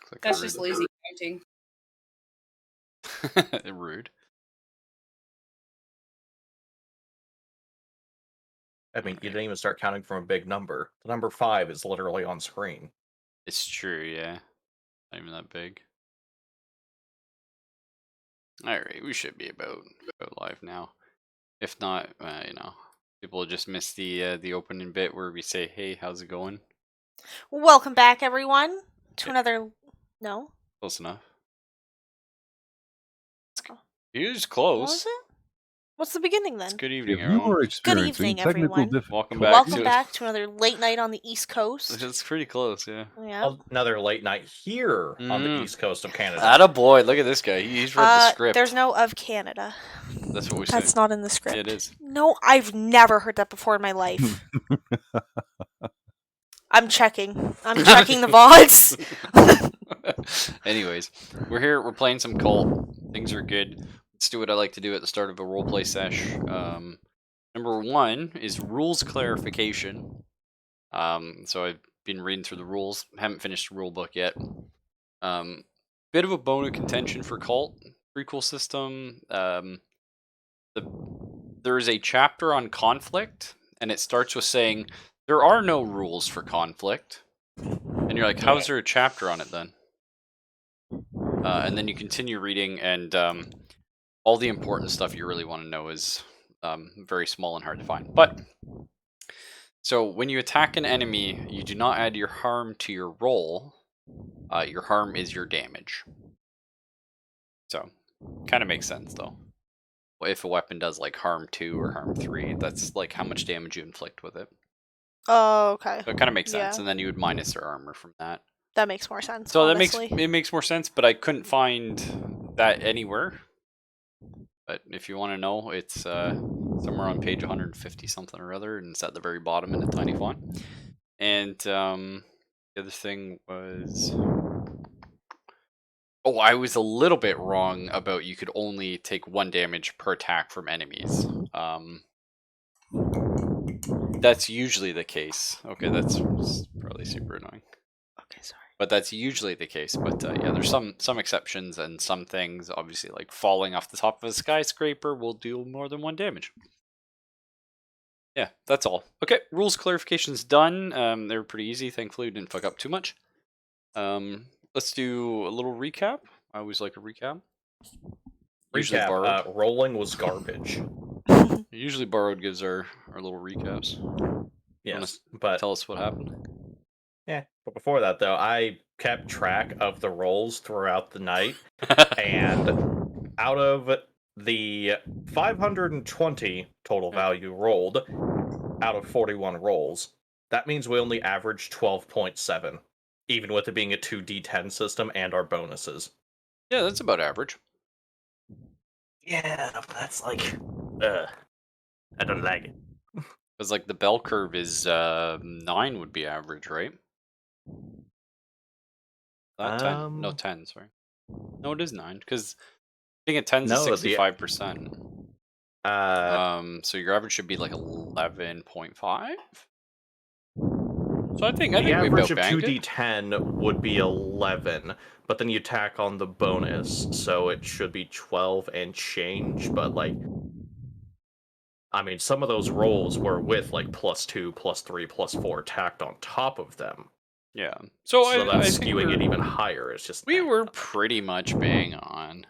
Click That's just lazy counting. Rude. I mean, you didn't even start counting from a big number. The number 5 is literally on screen. It's true, yeah. Not even that big. Alright, we should be about live now. If not, you know, people just miss the opening bit where we say, "Hey, how's it going?" Welcome back, everyone, to another. No. Close enough. Oh. You was What close. was it? What's the beginning then? It's good evening, If you everyone. are Good experiencing evening, technical everyone. Welcome difficulties, Welcome back to another late night on the East Coast. It's pretty close, yeah. Yeah. Another late night here on the east coast of Canada. Attaboy, look at this guy. He's read the script. There's no of Canada. That's what we say. That's not in the script. Yeah, it is. No, I've never heard that before in my life. I'm checking. I'm checking the VODs. Anyways, we're here. We're playing some Kult. Things are good. Let's do what I like to do at the start of a roleplay sesh. Number 1 is rules clarification. So I've been reading through the rules. Haven't finished the rule book yet. Bit of a bone of contention for Kult. Prequel system. There is a chapter on conflict, and it starts with saying there are no rules for conflict. And you're like, how's there a chapter on it then? And then you continue reading, and all the important stuff you really want to know is very small and hard to find. But so when you attack an enemy, you do not add your harm to your roll. Your harm is your damage. So kind of makes sense though. If a weapon does like harm 2 or harm 3, that's like how much damage you inflict with it. Oh, okay. So it kind of makes sense, Yeah. and then you would minus their armor from that. That makes more sense. So honestly. it makes more sense, but I couldn't find that anywhere. But if you want to know, it's somewhere on page 150 something or other, and it's at the very bottom in a tiny font. And the other thing was, oh, I was a little bit wrong about you could only take 1 damage per attack from enemies. That's usually the case. Okay, that's probably super annoying. Okay, sorry. But that's usually the case. But yeah, there's some exceptions, and some things, obviously, like falling off the top of a skyscraper will do more than 1 damage. Yeah, that's all. Okay, rules clarification's done. They were pretty easy. Thankfully, we didn't fuck up too much. Let's do a little recap. I always like a recap. Usually borrowed. Rolling was garbage. Usually borrowed gives our little recaps. Yes, but Tell us what happened. yeah. But before that, though, I kept track of the rolls throughout the night, and out of the 520 total value rolled out of 41 rolls, that means we only averaged 12.7, even with it being a 2d10 system and our bonuses. Yeah, that's about average. Yeah, but that's like, I don't like it. Because like the bell curve is 9 would be average, right? Not 10. No, 10. Sorry. No, it is 9 because I think a 10 is 65%. So your average should be like 11.5. So I think the average of banged 2d10 would be 11, but then you tack on the bonus, so it should be 12 and change. But like, I mean, some of those rolls were with like +2, +3, +4 tacked on top of them. Yeah. So that's skewing it even higher. It's just we were pretty much bang on.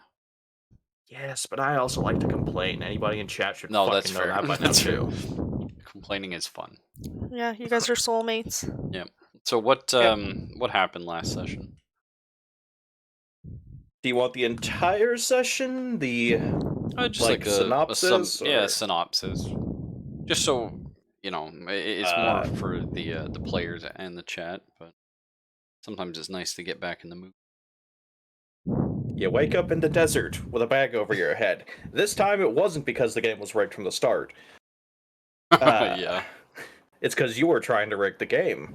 Yes, but I also like to complain. Anybody in chat should No, fucking that's know fair. that by now That's too. Complaining is fun. Yeah, you guys are soulmates. Yeah. So what happened last session? Do you want the entire session? The just like a synopsis? Synopsis. Just so you know, it's more for the players and the chat, but sometimes it's nice to get back in the mood. You wake up in the desert with a bag over your head. This time it wasn't because the game was rigged from the start. Yeah. It's because you were trying to rig the game.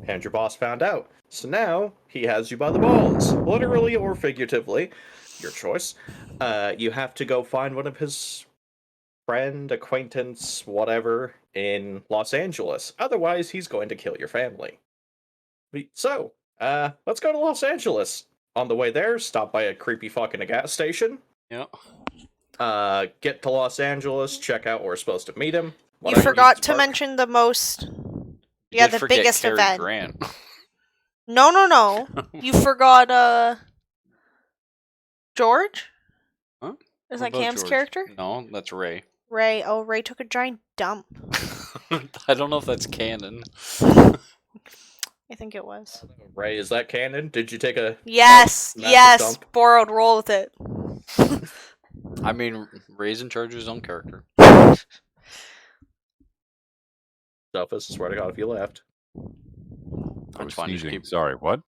And your boss found out. So now, he has you by the balls. Literally or figuratively. Your choice. You have to go find one of his friend, acquaintance, whatever, in Los Angeles. Otherwise, he's going to kill your family. So, let's go to Los Angeles. on the way there, stop by a creepy fucking gas station. Yeah. Get to Los Angeles, check out where we're supposed to meet him. You whatever, forgot East to Park. mention the most. You Yeah, did the forget biggest Cary event. Grant. No. You forgot George? Huh? Is What that about Cam's George? character? No, that's Ray. Ray. Oh, Ray took a giant dump. I don't know if that's canon. I think it was. Ray, is that canon? Did you take a Yes, massive yes. dump? Borrowed, roll with it. I mean, Ray's in charge of his own character. Duffus, swear to God, if you left. I was fine, just sneezing. keep- Sorry, what?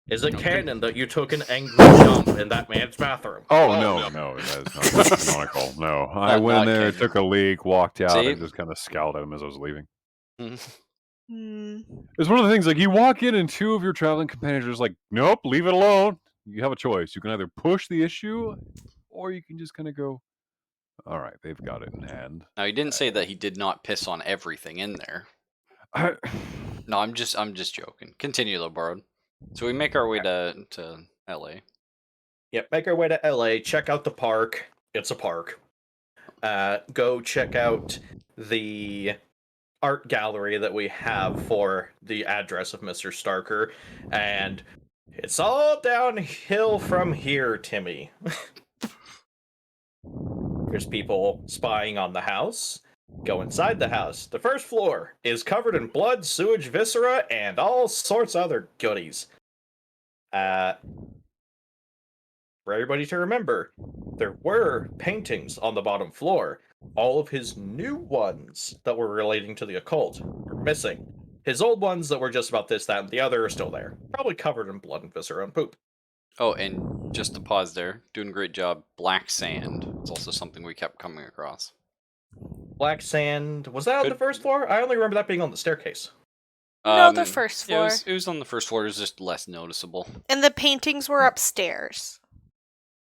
Is it No, canon that you took an angry dump in that man's bathroom? Oh, no, that is not canonical. No, I Not- went in not there, canon. took a leak, walked out, See? and just kind of scowled at him as I was leaving. Hmm. It's one of the things, like, you walk in and two of your traveling companions are just like, nope, leave it alone. You have a choice. You can either push the issue, or you can just kind of go, all right, they've got it in hand. Now he didn't say that he did not piss on everything in there. No, I'm just joking. Continue though, Borrowed. So we make our way to LA. Yep, make our way to LA, check out the park. It's a park. Go check out the art gallery that we have for the address of Mr. Starker, and it's all downhill from here, Timmy. There's people spying on the house. Go inside the house. The first floor is covered in blood, sewage, viscera, and all sorts of other goodies. For everybody to remember, there were paintings on the bottom floor. All of his new ones that were relating to the occult are missing. His old ones that were just about this, that, and the other are still there. Probably covered in blood and viscera and poop. Oh, and just to pause there, doing a great job. Black sand. It's also something we kept coming across. Black sand. Was that on the Could- first floor? I only remember that being on the staircase. No, the first Yeah, floor. it was on the first floor. It was just less noticeable. And the paintings were upstairs.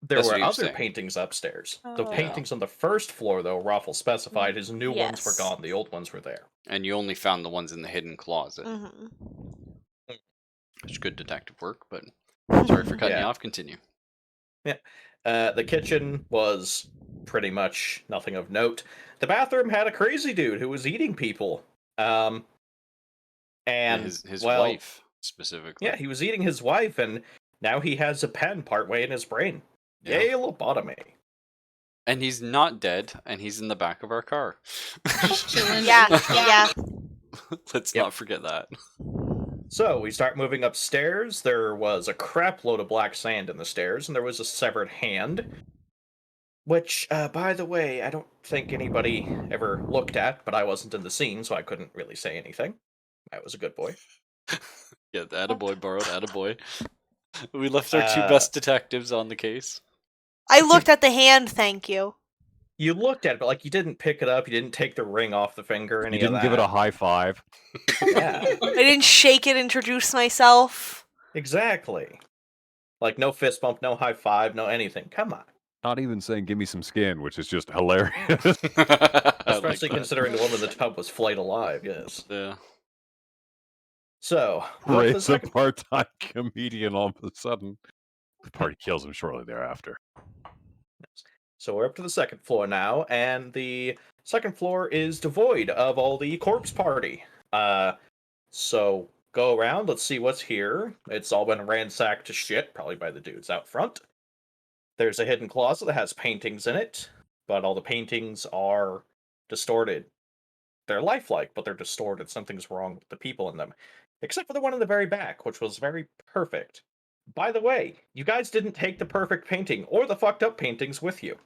There That's were what you're other saying. paintings upstairs. The Oh. paintings on the first floor, though, Raffle specified his new ones were Yes. gone. The old ones were there. And you only found the ones in the hidden closet. Hmm. It's good detective work, but sorry for cutting you Yeah. off. Continue. The kitchen was pretty much nothing of note. The bathroom had a crazy dude who was eating people. And His well, wife specifically. yeah, he was eating his wife, and now he has a pen partway in his brain. Yeah. Yay, lobotomy. And he's not dead, and he's in the back of our car. Chilling. Yeah. Let's Yep. not forget that. So we start moving upstairs. There was a crap load of black sand in the stairs, and there was a severed hand. Which, by the way, I don't think anybody ever looked at, but I wasn't in the scene, so I couldn't really say anything. I was a good boy. Yeah, attaboy, Borrowed, attaboy. We left our two Uh, best detectives on the case. I looked at the hand, thank you. You looked at it, but like you didn't pick it up, you didn't take the ring off the finger, any You didn't of give it that. a high five. Yeah, I didn't shake it, introduce myself. exactly. Like no fist bump, no high five, no anything. Come on. Not even saying give me some skin, which is just hilarious. Especially considering the woman in the tub was flayed alive, yes. Yeah. So, we're up to the Ray's a second- part-time comedian all of a sudden. The party kills him shortly thereafter. So we're up to the second floor now, and the second floor is devoid of all the corpse party. So go around, let's see what's here. It's all been ransacked to shit, probably by the dudes out front. There's a hidden closet that has paintings in it, but all the paintings are distorted. They're lifelike, but they're distorted. Something's wrong with the people in them. Except for the one in the very back, which was very perfect. By the way, you guys didn't take the perfect painting or the fucked up paintings with you.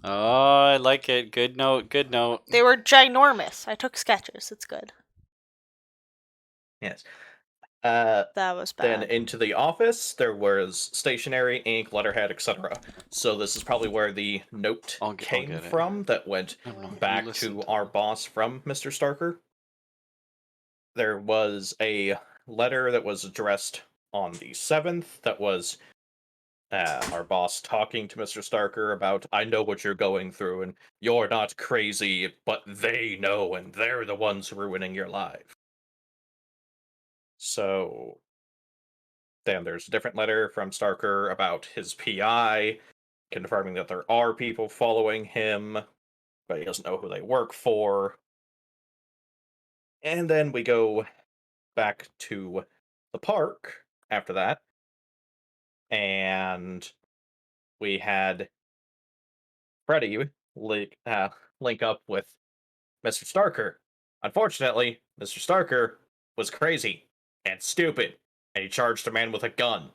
Oh, I like it. Good note. Good note. They were ginormous. I took sketches. It's good. Yes. That was Then bad. into the office, there was stationery, ink, letterhead, etc. So this is probably where the note I'll came get it. from that went I don't know if you back listened to our boss from Mr. Starker. There was a letter that was addressed on the 7th that was our boss talking to Mr. Starker about, I know what you're going through, and you're not crazy, but they know, and they're the ones ruining your life. So, Then there's a different letter from Starker about his PI, confirming that there are people following him, but he doesn't know who they work for. And then we go back to the park after that, and we had Freddy link up with Mr. Starker. Unfortunately, Mr. Starker was crazy and stupid, and he charged a man with a gun.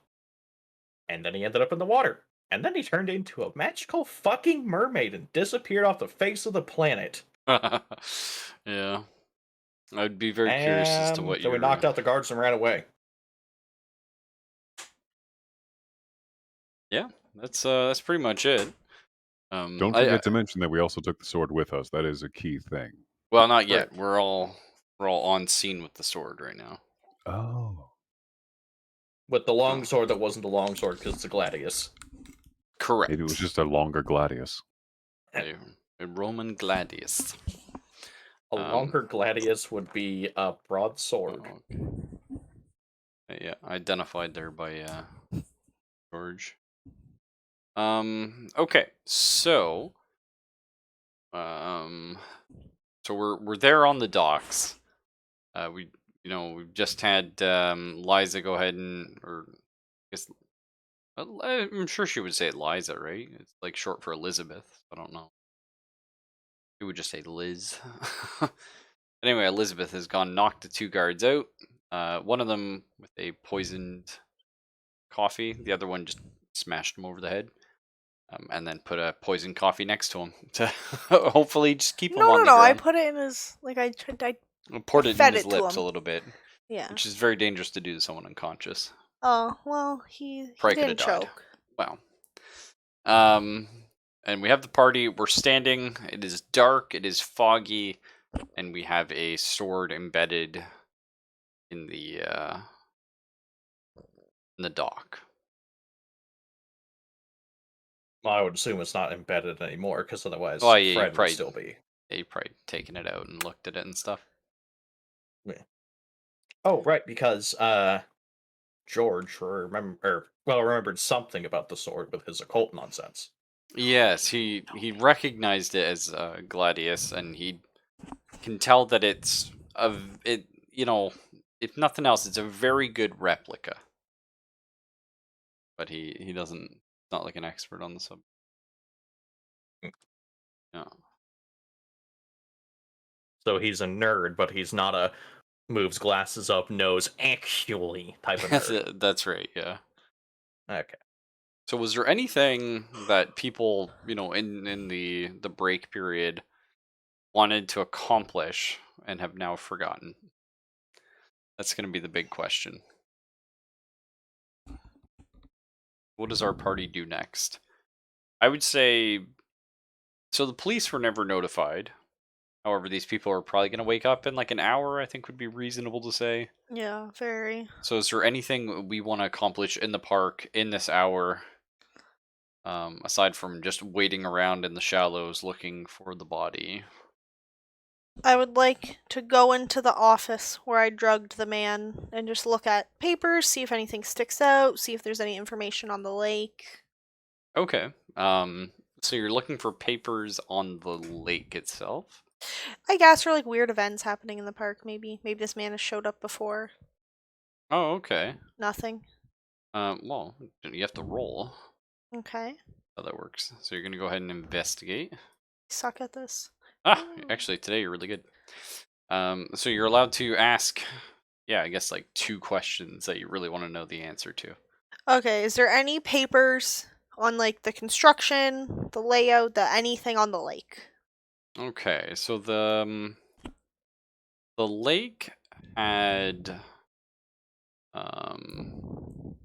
And then he ended up in the water. And then he turned into a magical fucking mermaid and disappeared off the face of the planet. Yeah. I'd be very curious as to And what so we your knocked out the guards and ran away. yeah, that's pretty much it. Don't I forget to mention that we also took the sword with us. That is a key thing. well, not yet. Right. We're all on scene with the sword right now. Oh. With the Oh, longsword that wasn't a longsword because it's a gladius. correct. Maybe it was just a longer gladius. a Roman gladius. A longer gladius would be a broadsword. Oh, okay. Yeah, identified there by George. Okay, so we're there on the docks. We've just had Liza go ahead or I guess I'm sure she would say Liza, right? It's like short for Elizabeth. I don't know. She would just say Liz. Anyway, Elizabeth has knocked the two guards out. One of them with a poisoned coffee. The other one just smashed him over the head. And then put a poisoned coffee next to him to hopefully just keep him No, on no, the no. I ground. put it in his I Poured it in fed his it to lips him. a little bit, Yeah. which is very dangerous to do to someone unconscious. Oh well, he Probably could have didn't died. choke. Wow. And we have the party. We're standing. It is dark. It is foggy, and we have a sword embedded in the dock. Well, I would assume it's not embedded anymore, because otherwise Oh yeah, Fred would still be. Yeah, you probably taken it out and looked at it and stuff. Yeah. Oh, right, because George remembered something about the sword with his occult nonsense. Yes, he recognized it as Gladius, and he can tell that it's it. If nothing else, it's a very good replica. But he doesn't. Not like an expert on the subject. Yeah. So he's a nerd, but he's not a moves glasses up, knows actually type of nerd. That's right. Yeah. Okay. So was there anything that people, in the break period wanted to accomplish and have now forgotten? That's going to be the big question. What does our party do next? I would say so the police were never notified. However, these people are probably going to wake up in like an hour, I think would be reasonable to say. Yeah, very. So is there anything we want to accomplish in the park in this hour? Aside from just waiting around in the shallows looking for the body. I would like to go into the office where I drugged the man and just look at papers, see if anything sticks out, see if there's any information on the lake. Okay. So you're looking for papers on the lake itself? I guess or like weird events happening in the park. Maybe this man has showed up before. Oh, okay. Nothing. Well, you have to roll. Okay. How that works. So you're gonna go ahead and investigate. Suck at this. Actually, today you're really good. So you're allowed to ask, I guess like 2 questions that you really want to know the answer to. Okay, is there any papers on like the construction, the layout, anything on the lake? Okay, so the lake had let's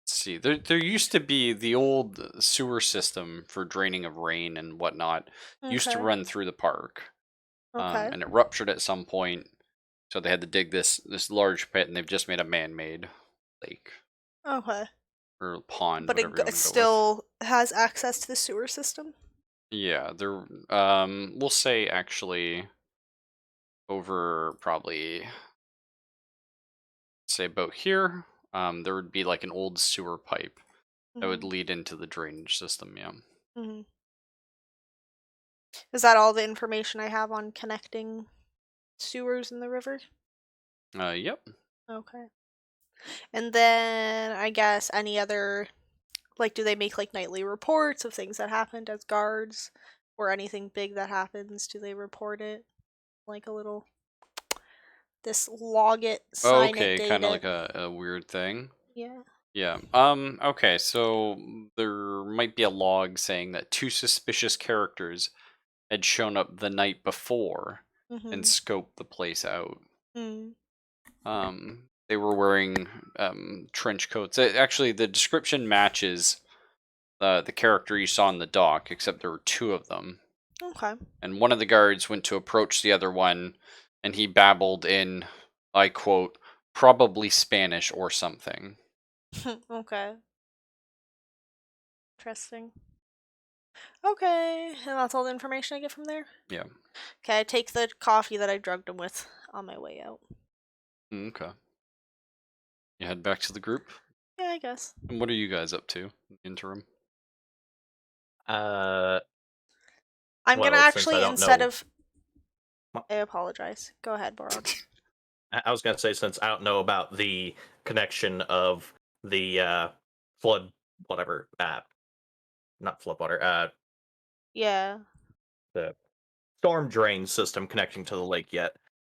see. There used to be the old sewer system for draining of rain and whatnot. Used to Okay. run through the park. Okay. And it ruptured at some point, so they had to dig this large pit, and they've just made a man-made lake Okay. or pond, But whatever you want it to go with. still has access to the sewer system? Yeah, there. We'll say actually over probably say about here, There would be like an old sewer pipe that would Mhm. lead into the drainage system. Yeah. Mhm. Is that all the information I have on connecting sewers in the river? Yep. Okay. And then I guess any other, like, do they make like nightly reports of things that happened as guards, or anything big that happens? Do they report it? Like a little, this log it, sign it, Okay, date kind of it. like a weird thing. Yeah. Yeah. Okay, so there might be a log saying that 2 suspicious characters had shown up the night before and Mhm. scoped the place out. Mm. They were wearing trench coats. Actually, the description matches the character you saw in the dock, except there were 2 of them. Okay. And one of the guards went to approach the other one, and he babbled in, I quote, probably Spanish or something. Okay. Interesting. Okay, and that's all the information I get from there? Yeah. Okay, I take the coffee that I drugged him with on my way out. Okay. You head back to the group. Yeah, I guess. And what are you guys up to? Interim. I'm gonna Well, since I actually, don't instead know, of. I apologize. Go ahead, Borod. I was gonna say, since I don't know about the connection of the flood, whatever, not floodwater, Yeah. the storm drain system connecting to the lake yet,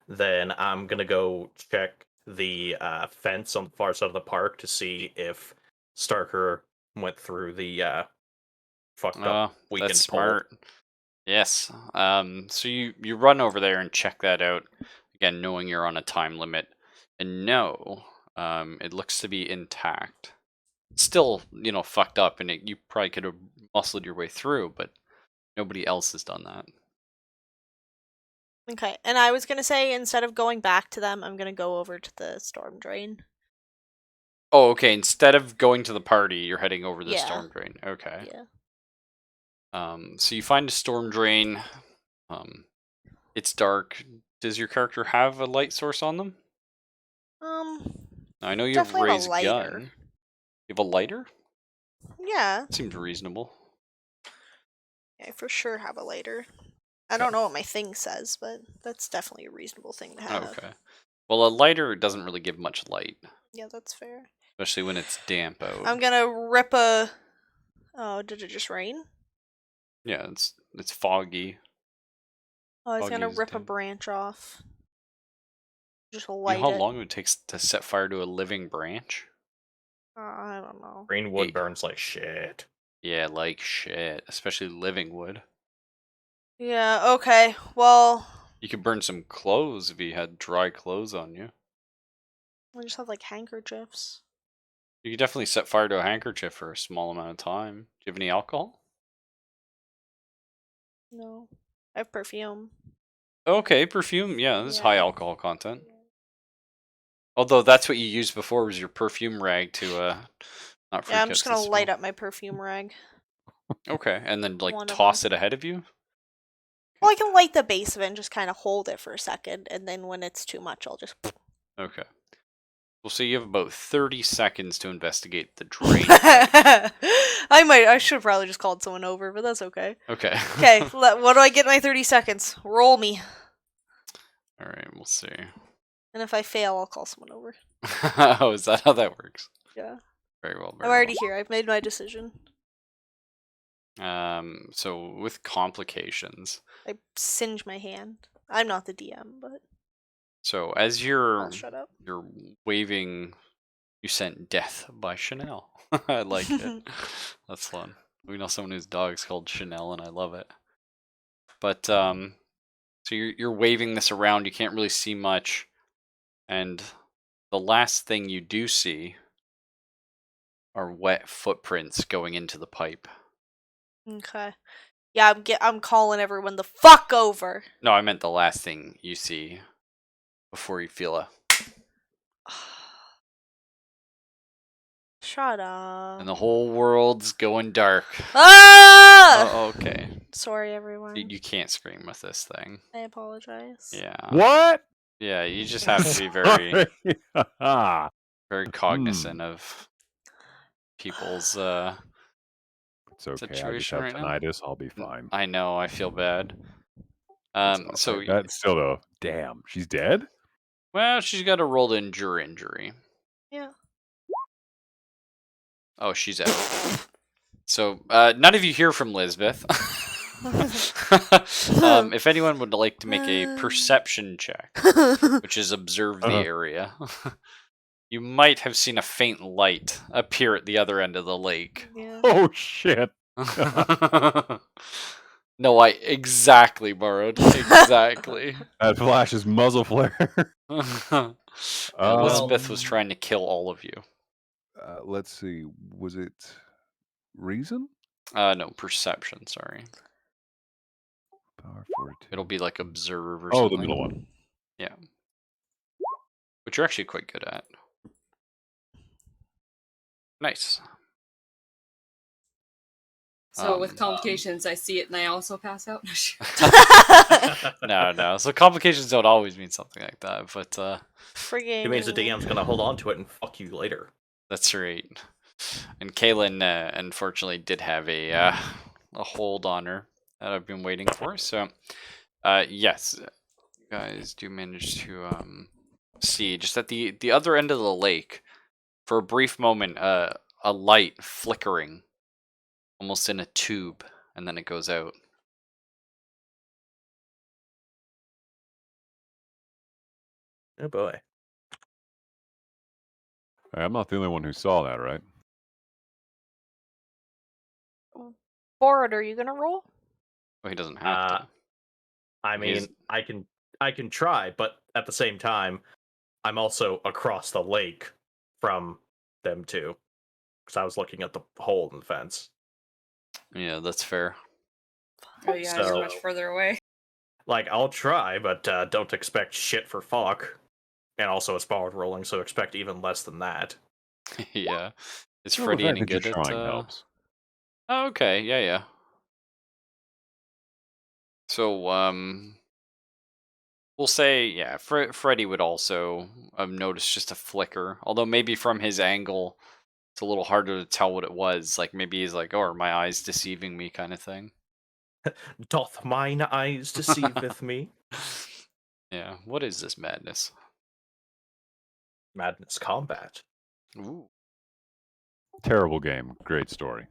then I'm gonna go check the fence on the far side of the park to see if Starker went through the fucked up Oh, that's weekend pole. smart. Yes. So you run over there and check that out. Again, knowing you're on a time limit. And no, it looks to be intact. Still, fucked up, and you probably could have muscled your way through, but nobody else has done that. Okay, and I was gonna say, instead of going back to them, I'm gonna go over to the storm drain. Oh, okay. Instead of going to the party, you're heading over the Yeah. storm drain. Okay. Yeah. So you find a storm drain. It's dark. Does your character have a light source on them? I know you have Definitely have a raised lighter. gun. You have a lighter? Yeah. Seems reasonable. I for sure have a lighter. I don't know what my thing says, but that's definitely a reasonable thing to have. Okay. Well, a lighter doesn't really give much light, Yeah, that's fair. especially when it's damp out. I'm gonna rip a. Oh, did it just rain? Yeah, it's foggy. Oh, I was Foggy gonna is rip a damp. branch off. Just You know light how it. long it takes to set fire to a living branch? I don't know. Green wood burns like shit. Yeah, like shit. Especially living wood. Yeah, okay. Well, You could burn some clothes if you had dry clothes on you. I just have like handkerchiefs. You could definitely set fire to a handkerchief for a small amount of time. Do you have any alcohol? No. I have perfume. Okay, perfume. Yeah, this is high Yeah. alcohol content. Although that's what you used before was your perfume rag to not freak Yeah, I'm out just the gonna light smell. up my perfume rag. Okay, and then like One of toss it ahead of you. Well, I can light the base of it and just kind of hold it for a second, and then when it's too much, I'll just. Okay. Well, so you have about 30 seconds to investigate the drain. I should have probably just called someone over, but that's okay. Okay. Okay, what do I get in my 30 seconds? Roll me. All right, we'll see. And if I fail, I'll call someone over. Oh, is that how that works? Yeah. Very well. I'm already here. I've made my decision. So with complications. I singe my hand. I'm not the DM, but So as you're I'll shut up. you're waving, you sent death by Chanel. I like it. That's fun. We know someone whose dog's called Chanel, and I love it. But so you're waving this around. You can't really see much, and the last thing you do see are wet footprints going into the pipe. Okay. Yeah, I'm calling everyone the fuck over. No, I meant the last thing you see before you feel a. Shut up. And the whole world's going dark. Ah! Oh, okay. Sorry, everyone. You can't scream with this thing. I apologize. Yeah. What? Yeah, you just have to be very, Sorry. very cognizant of people's It's okay. I just situation have right now. tinnitus. I'll be fine. I know. I feel bad. It's So alright. That's still though. Damn, she's dead. well, she's got a rolled injury. Yeah. Oh, she's out. So none of you hear from Lisbeth. If anyone would like to make a perception check, which is observe the area, you might have seen a faint light appear at the other end of the lake. Yeah. Oh shit. No, I exactly borrowed. Exactly. That flash is muzzle flare. Elizabeth was trying to kill all of you. Let's see. Was it reason? No, perception, sorry. Power 42. It'll be like observe or Oh, something. the middle one. Yeah. Which you're actually quite good at. Nice. So with complications, I see it and I also pass out. No. So complications don't always mean something like that, but Friggin'. It means the DM's gonna hold on to it and fuck you later. that's right. And Kaylin, unfortunately, did have a hold on her that I've been waiting for. So, yes, you guys do manage to see just at the other end of the lake, for a brief moment, a light flickering, almost in a tube, and then it goes out. Oh boy. Hey, I'm not the only one who saw that, right? Borrowed, are you gonna roll? Well, he doesn't have to. I mean, He's- I can try, but at the same time, I'm also across the lake from them two, because I was looking at the hole in the fence. Yeah, that's fair. Oh yeah, So- you're much further away. Like, I'll try, but don't expect shit for fuck. And also, it's forward rolling, so expect even less than that. Yeah. Is Well, Freddy the any fact that good you're at? trying helps. Oh, okay. Yeah. So, we'll say, yeah, Freddy would also notice just a flicker. Although maybe from his angle, it's a little harder to tell what it was. Like maybe he's like, "Oh, are my eyes deceiving me?" kind of thing. Doth mine eyes deceiveth me? Yeah. What is this madness? Madness Combat. Ooh. Terrible game. Great story.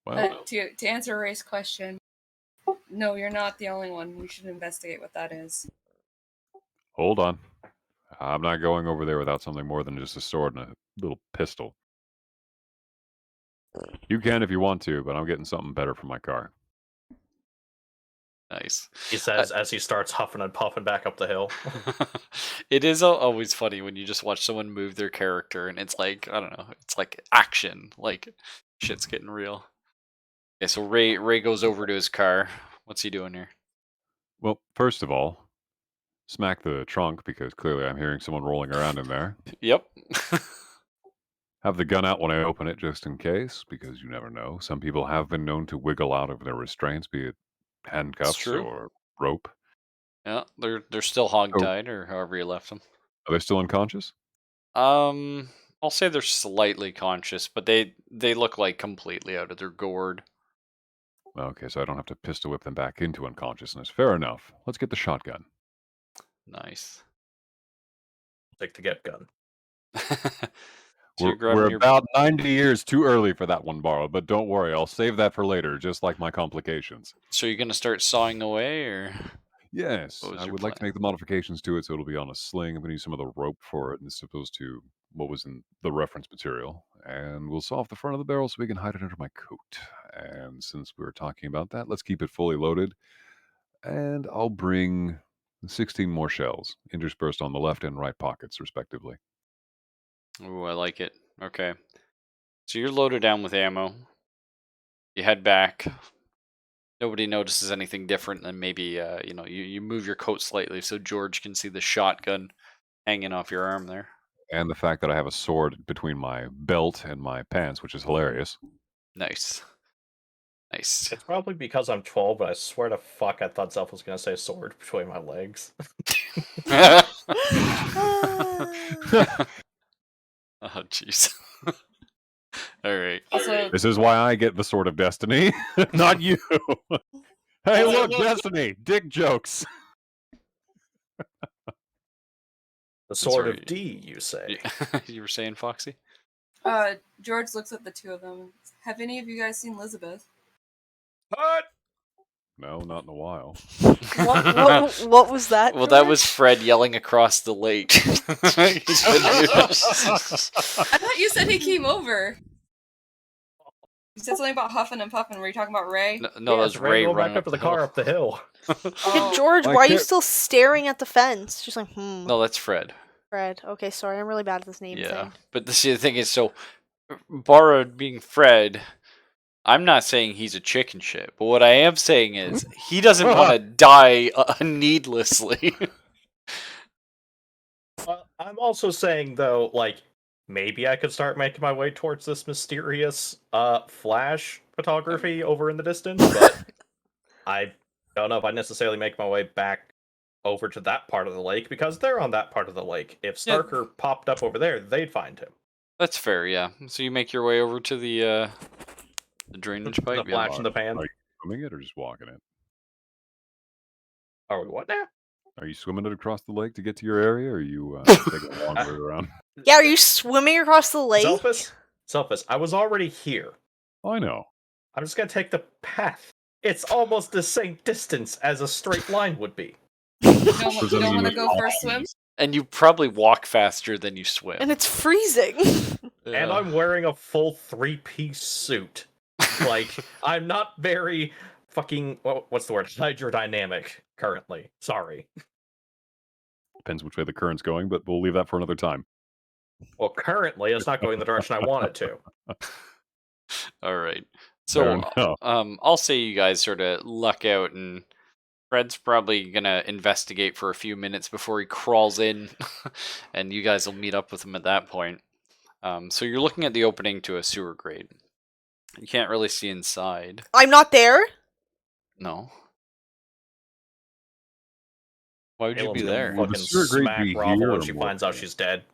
Well, To answer Ray's question, no, you're not the only one. We should investigate what that is. hold on. I'm not going over there without something more than just a sword and a little pistol. You can if you want to, but I'm getting something better for my car. Nice. He says as he starts huffing and puffing back up the hill. It is always funny when you just watch someone move their character and it's like, I don't know, it's like action, like shit's getting real. Okay, so Ray goes over to his car. What's he doing here? Well, first of all, smack the trunk because clearly I'm hearing someone rolling around in there. Yep. Have the gun out when I open it just in case, because you never know. Some people have been known to wiggle out of their restraints, be it handcuffs true. or rope. Yeah, they're still hogtied or however you left them. Are they still unconscious? I'll say they're slightly conscious, but they look like completely out of their gourd. Okay, so I don't have to pistol whip them back into unconsciousness. Fair enough. Let's get the shotgun. Nice. Take the get gun. So you're We're grabbing your about 90 years too early for that one, borrowed, but don't worry, I'll save that for later, just like my complications. So you're gonna start sawing away, or Yes, What was I your would like to plan? make the modifications to it so it'll be on a sling. I'm going to use some of the rope for it as opposed to what was in the reference material. And we'll saw off the front of the barrel so we can hide it under my coat. And since we were talking about that, let's keep it fully loaded. And I'll bring 16 more shells, interspersed on the left and right pockets, respectively. Ooh, I like it. Okay. So you're loaded down with ammo. You head back. Nobody notices anything different than maybe you move your coat slightly so George can see the shotgun hanging off your arm there. And the fact that I have a sword between my belt and my pants, which is hilarious. Nice. Nice. It's probably because I'm 12, but I swear to fuck, I thought Zelf was gonna say sword between my legs. Oh, jeez. All right. Also, This is why I get the Sword of Destiny, not you. Hey, Also, look, Destiny! Dick jokes. The sword right. of D, you say? You were saying, Foxy? George looks at the two of them. Have any of you guys seen Elizabeth? What? No, not in a while. What was that? Well, that George? was Fred yelling across the lake. He's been I thought you said he came over. You said something about huffing and puffing. Were you talking about Ray? no, Yeah, that was it's Ray going running back up to the car up the hill. Hey, Oh, George, I why are you can't- still staring at the fence? Just like, No, that's Fred. Fred. Okay, sorry, I'm really bad at this name Yeah, thing. but the thing is, so Borrowed being Fred, I'm not saying he's a chicken shit, but what I am saying is he doesn't want to die needlessly. I'm also saying, though, like, maybe I could start making my way towards this mysterious flash photography over in the distance, but I don't know if I necessarily make my way back over to that part of the lake, because they're on that part of the lake. If Yeah. Starker popped up over there, they'd find him. That's fair, yeah. So you make your way over to the drainage The pipe. flash Yeah. in the pan. Are you swimming it or just walking it? Are we what now? Are you swimming it across the lake to get to your area, or are you taking a long way around? Yeah, are you swimming across the lake? Zelphus, I was already here. I know. I'm just gonna take the path. It's almost the same distance as a straight line would be. you Does that don't mean want to with go for a swim? And you probably walk faster than you swim. And it's freezing. And I'm wearing a full three-piece suit. Like, I'm not very fucking what's the word? Hydrodynamic currently. Sorry. Depends which way the current's going, but we'll leave that for another time. Well, currently it's not going the direction I want it to. All right. Fair So, enough. I'll say you guys sort of luck out, and Fred's probably gonna investigate for a few minutes before he crawls in, and you guys will meet up with him at that point. So you're looking at the opening to a sewer grate. You can't really see inside. I'm not there. No. Why would you Caelan's be gonna there? Would the fucking sewer grate smack be Ravel here when or she more finds out there? she's dead.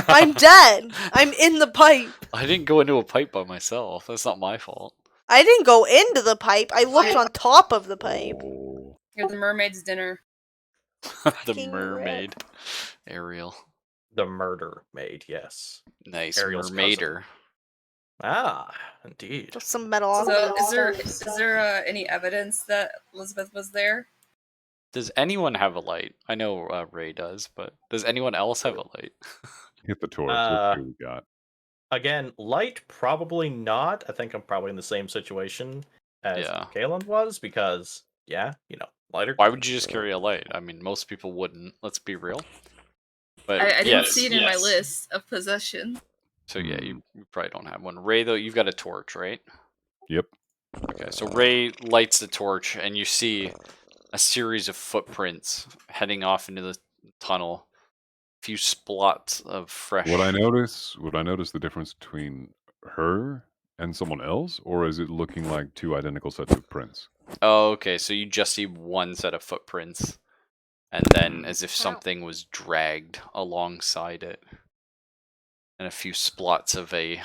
I'm dead. I'm in the pipe. I didn't go into a pipe by myself. That's not my fault. I didn't go into the pipe. I looked on top of the pipe. Oh. You're the mermaid's dinner. The Fucking mermaid. Ariel. The murder maid, yes. Nice. Ariel's Mermaider. Ah, indeed. Just some metal So, oxide is stuff. there any evidence that Elizabeth was there? Does anyone have a light? I know Ray does, but does anyone else have a light? Hit the torch. Let's see what we got. Again, light probably not. I think I'm probably in the same situation as Yeah. Kaelan was, because lighter. Why would you just carry a light? I mean, most people wouldn't. Let's be real. But I didn't yes, see it in my yes. list of possession. So yeah, you probably don't have one. Ray, though, you've got a torch, right? Yep. Okay, so Ray lights the torch, and you see a series of footprints heading off into the tunnel. A few splots of fresh. Would I notice the difference between her and someone else, or is it looking like two identical sets of prints? Oh, okay. So you just see one set of footprints, and then as if something was dragged alongside it, and a few splots of a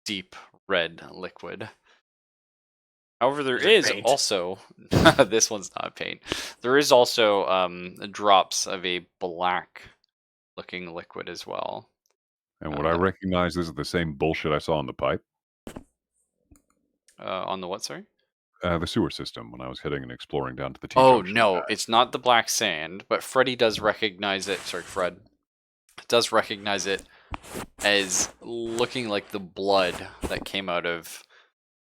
deep red liquid. However, there Is it is paint? also this one's not paint. There is also drops of a black-looking liquid as well. And would I recognize this is the same bullshit I saw in the pipe? On the what? Sorry. The sewer system when I was heading and exploring down to the Oh T-junction no, pad. it's not the black sand, but Freddy does recognize it. Sorry, Fred does recognize it as looking like the blood that came out of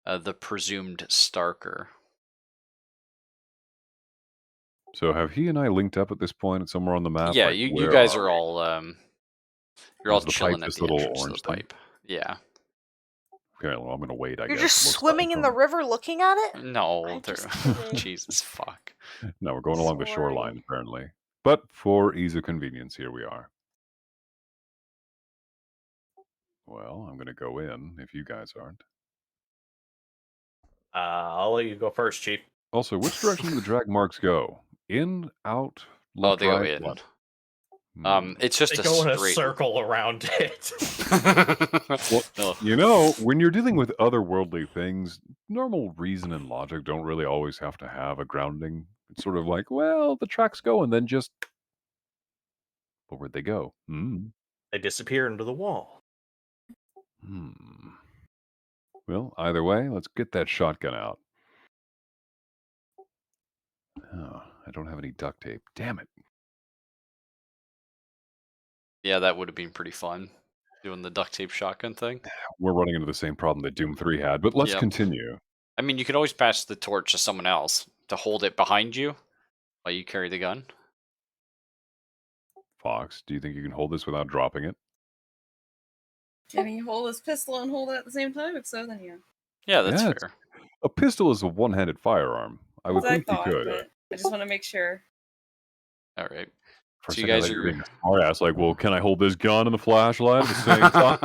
the presumed Starker. So have he and I linked up at this point somewhere on the map? Yeah, Like, you where guys are are we? all you're all Is the pipe chilling at this the little entrance to the orange thing? pipe. Yeah. Okay, well, I'm gonna wait. I You're guess. just It looks swimming like in the from- river looking at it? No, I'm there. just kidding. Jesus fuck. No, we're going along the Sorry. shoreline apparently. But for ease of convenience, here we are. Well, I'm gonna go in if you guys aren't. I'll let you go first, Chief. Also, which direction do the drag marks go? In, out, left, they go right? in. What? It's just They a go in a straight. circle around it. Well, No. you know, when you're dealing with otherworldly things, normal reason and logic don't really always have to have a grounding. It's sort of like, well, the tracks go and then just. But where'd they go? They disappear into the wall. Well, either way, let's get that shotgun out. Oh, I don't have any duct tape. Damn it. Yeah, that would have been pretty fun, doing the duct tape shotgun thing. We're running into the same problem that Doom 3 had, but let's Yep. continue. I mean, you could always pass the torch to someone else to hold it behind you while you carry the gun. Fox, do you think you can hold this without dropping it? Can he hold his pistol and hold it at the same time? If so, then yeah. Yeah, that's Yeah, fair. A pistol is a one-handed firearm. I would That's what think I thought, you could. but I just want to make sure. All right. For a So you second, I guys thought you were are. being a smart ass. Like, well, can I hold this gun and the flashlight at the same time?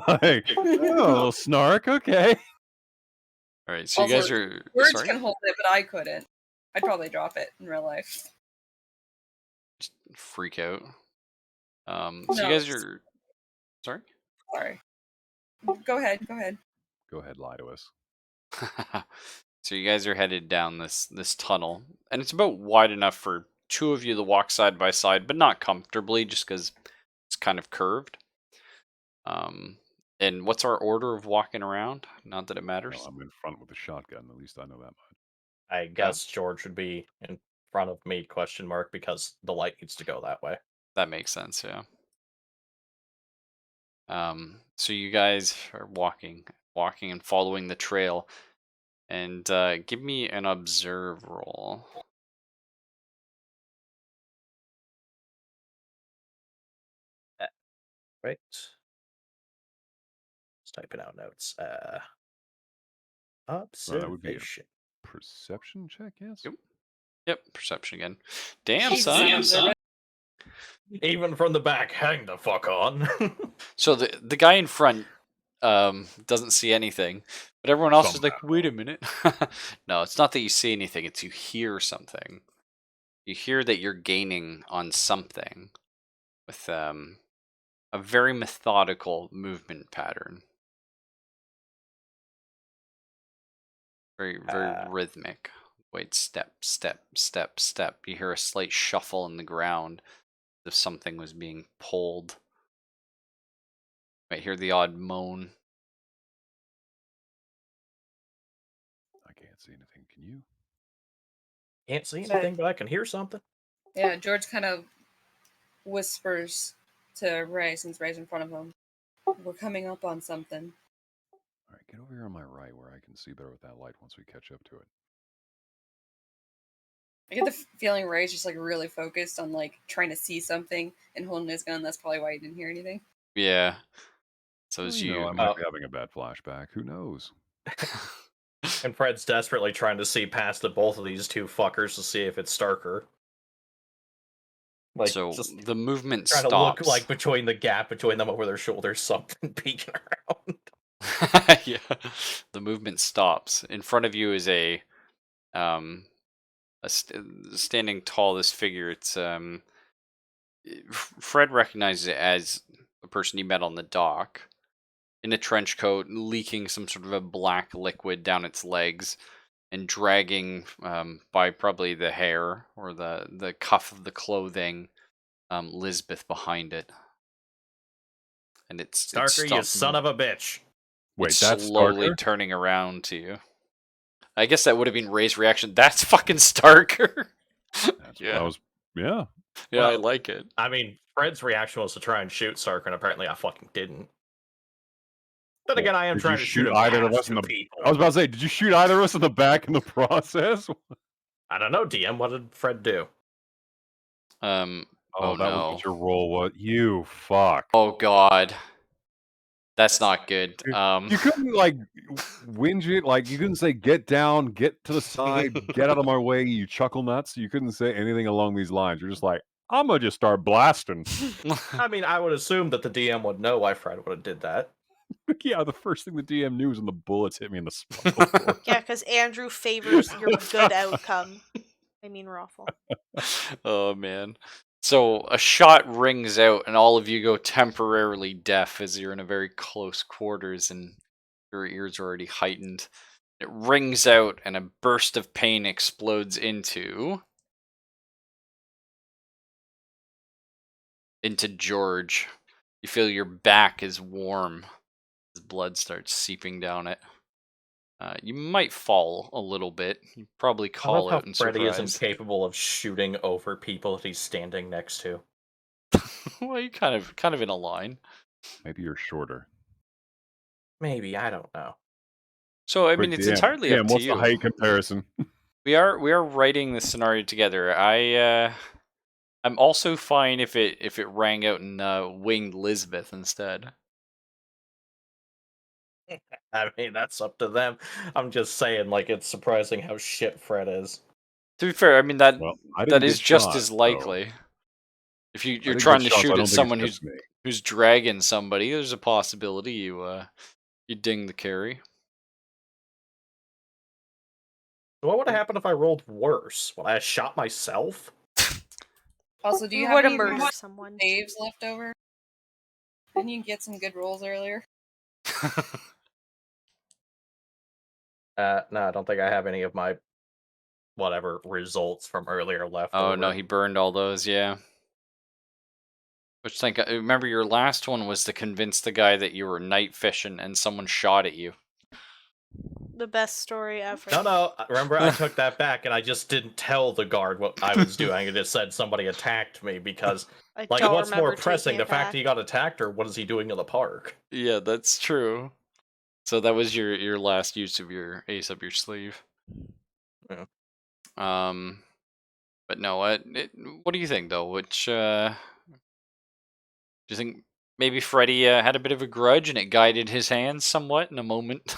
Like, oh, a little snark. Okay. All right. So you guys Also, are. Words Sorry. can hold it, but I couldn't. I'd probably drop it in real life. Just freak out. So No, you guys it's- are. Sorry. Sorry. Go ahead. Go ahead, lie to us. So you guys are headed down this tunnel, and it's about wide enough for two of you to walk side by side, but not comfortably, just because it's kind of curved. And what's our order of walking around? Not that it matters. Well, I'm in front with the shotgun. At least I know that much. I guess George would be in front of me, ? Because the light needs to go that way. That makes sense, yeah. So you guys are walking and following the trail, and give me an observe roll. Right. Just typing out notes. that would be a- Observation. Perception check, yes? Yep, perception again. Damn, Jesus. son. Even from the back, hang the fuck on. So the guy in front doesn't see anything, but everyone else is like, Somehow. wait a minute. No, it's not that you see anything, it's you hear something. You hear that you're gaining on something with a very methodical movement pattern. Very rhythmic. Wait, step, step, step, step. You hear a slight shuffle in the ground as if something was being pulled. You might hear the odd moan. I can't see anything. Can you? Can't see anything, but I can hear something. Yeah, George kind of whispers to Ray, since Ray's in front of him. We're coming up on something. All right, get over here on my right where I can see better with that light once we catch up to it. I get the feeling Ray's just like really focused on like trying to see something and holding his gun. That's probably why he didn't hear anything. Yeah. So Well, as you know, you I might be having a bad flashback. Who knows? And Fred's desperately trying to see past the both of these two fuckers to see if it's Starker. Like, so just the movement trying stops. to look like between the gap between them over their shoulders, something peeking around. Yeah. The movement stops. In front of you is a standing tall. This figure. It's Fred recognizes it as the person he met on the dock, in a trench coat, leaking some sort of a black liquid down its legs, and dragging by probably the hair or the cuff of the clothing, Lisbeth behind it. And it's Starker, you son of a bitch. Wait, it's that's slowly Starker? turning around to you. I guess that would have been Ray's reaction. That's fucking Starker. That's Yeah. what I was. Yeah. Yeah, I Well, like it. I mean, Fred's reaction was to try and shoot Starker, and apparently I fucking didn't. Then again, I am Did trying you to shoot either of past us in two the? people. I was about to say, did you shoot either of us in the back in the process? I don't know, DM. What did Fred do? Oh, that no. was what your role was. You fuck. Oh god. That's not good. You couldn't like whinge it. Like you couldn't say get down, get to the side, get out of my way, you chuckle nuts. You couldn't say anything along these lines. You're just like, I'm gonna just start blasting. I mean, I would assume that the DM would know why Fred would have did that. Yeah, the first thing the DM knew was when the bullets hit me in the spine before. Yeah, because Andrew favors your good outcome. I mean, Raffle. Oh man. So a shot rings out, and all of you go temporarily deaf as you're in a very close quarters, and your ears are already heightened. It rings out, and a burst of pain explodes into George. You feel your back is warm as blood starts seeping down it. You might fall a little bit. You probably I love call how out in Freddy isn't surprise. capable of shooting over people that he's standing next to. Well, you kind of in a line. Maybe you're shorter. Maybe, I don't know. So I Quick mean, it's DM. entirely up DM, to what's the you. height comparison? We are writing the scenario together. I'm also fine if it rang out in winged Lisbeth instead. I mean, that's up to them. I'm just saying, like, it's surprising how shit Fred is. To be fair, I mean that Well, I that didn't is get just shot, as so likely. If I you're didn't trying get to shot, so I shoot at don't think someone it's just me. who's dragging somebody, there's a possibility you ding the carry. What would have happened if I rolled worse? Would I have shot myself? Also, do you You have would have any murdered more someone. saves left over? Didn't you get some good rolls earlier? No, I don't think I have any of my whatever results from earlier left Oh over. no, he burned all those. Yeah. Which remember your last one was to convince the guy that you were night fishing and someone shot at you. The best story ever. No, remember I took that back and I just didn't tell the guard what I was doing. I just said somebody attacked me because, I like, don't what's more remember pressing, taking the it fact that back. he got attacked or what is he doing in the park? Yeah, that's true. So that was your last use of your ace up your sleeve. Yeah. But no, what do you think though? Which do you think maybe Freddy had a bit of a grudge and it guided his hands somewhat in a moment?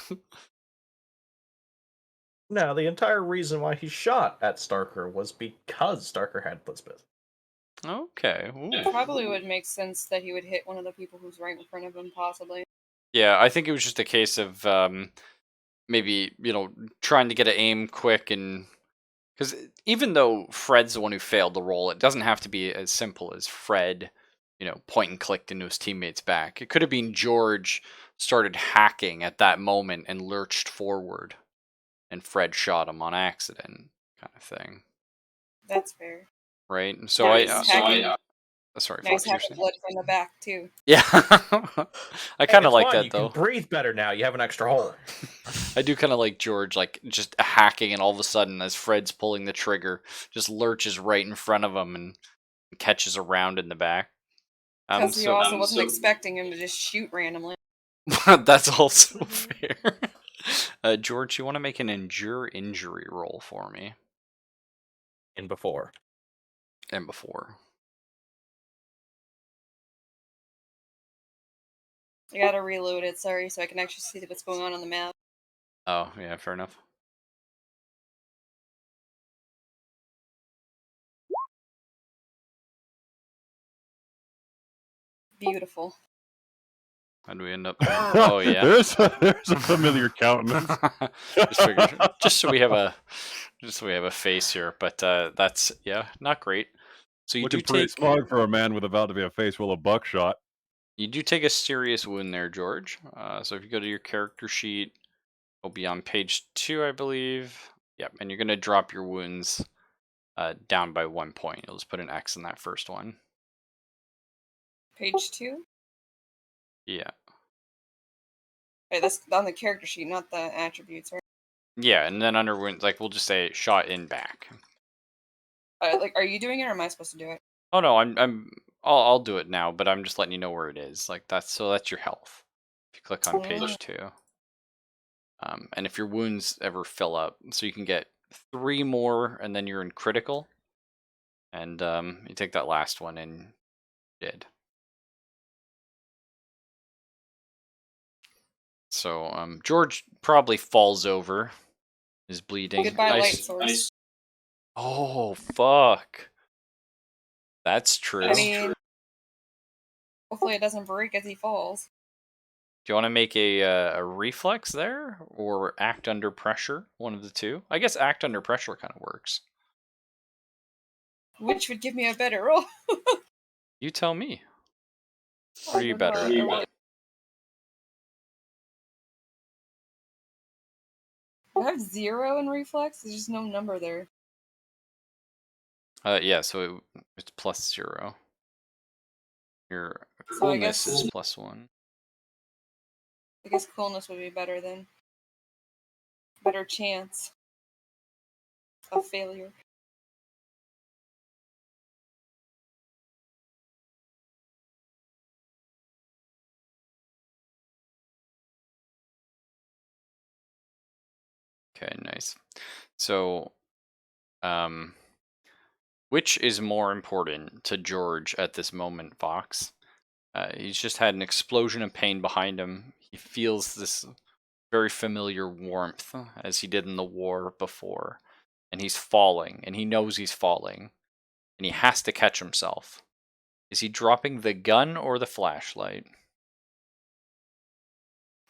No, the entire reason why he shot at Starker was because Starker had Lisbeth. Okay. It Ooh. probably would make sense that he would hit one of the people who's right in front of him, possibly. Yeah, I think it was just a case of maybe trying to get an aim quick, and because even though Fred's the one who failed the roll, it doesn't have to be as simple as Fred, point and clicked into his teammate's back. It could have been George started hacking at that moment and lurched forward, and Fred shot him on accident, kind of thing. That's fair. Right? So sorry, Nice Fox, you're having saying? blood from the back too. Yeah, I kind of It's like fine, that you though. can breathe better now. You have an extra hole. I do kind of like George, like just hacking, and all of a sudden, as Fred's pulling the trigger, just lurches right in front of him and catches a round in the back. Because you also wasn't expecting him to just shoot randomly. That's also fair. George, you want to make an endure injury roll for me? And before. And before. I gotta reload it, sorry, so I can actually see what's going on the map. Oh, yeah, fair enough. Beautiful. How do we end up? Oh yeah. there's a familiar countenance. just so we have a face here, but that's not great. So you Looking do pretty take smug for a man with about to be a face full of buckshot. a serious wound there, George. So if you go to your character sheet, it'll be on page 2, I believe. Yep, and you're gonna drop your wounds down by 1 point. You'll just put an X in that first one. Page 2? Yeah. Wait, that's on the character sheet, not the attributes, right? Yeah, and then under wounds, like we'll just say shot in back. Are you doing it or am I supposed to do it? Oh no, I'll do it now, but I'm just letting you know where it is. Like that's your health. If you click on page 2. And if your wounds ever fill up, so you can get 3 more, and then you're in critical. And you take that last one and did. So George probably falls over, is bleeding. Goodbye, light source. Oh fuck. That's true. I mean, hopefully it doesn't break as he falls. Do you want to make a reflex there, or act under pressure? One of the two. I guess act under pressure kind of works. Which would give me a better roll? You tell me. I What are you don't know. better I at? really- I have 0 in reflex. There's just no number there. Yeah, so it's +0. Your So I coolness guess is +1. I guess coolness would be better then. Better chance of failure. Okay, nice. So, which is more important to George at this moment, Fox? He's just had an explosion of pain behind him. He feels this very familiar warmth as he did in the war before. And he's falling, and he knows he's falling. And he has to catch himself. Is he dropping the gun or the flashlight?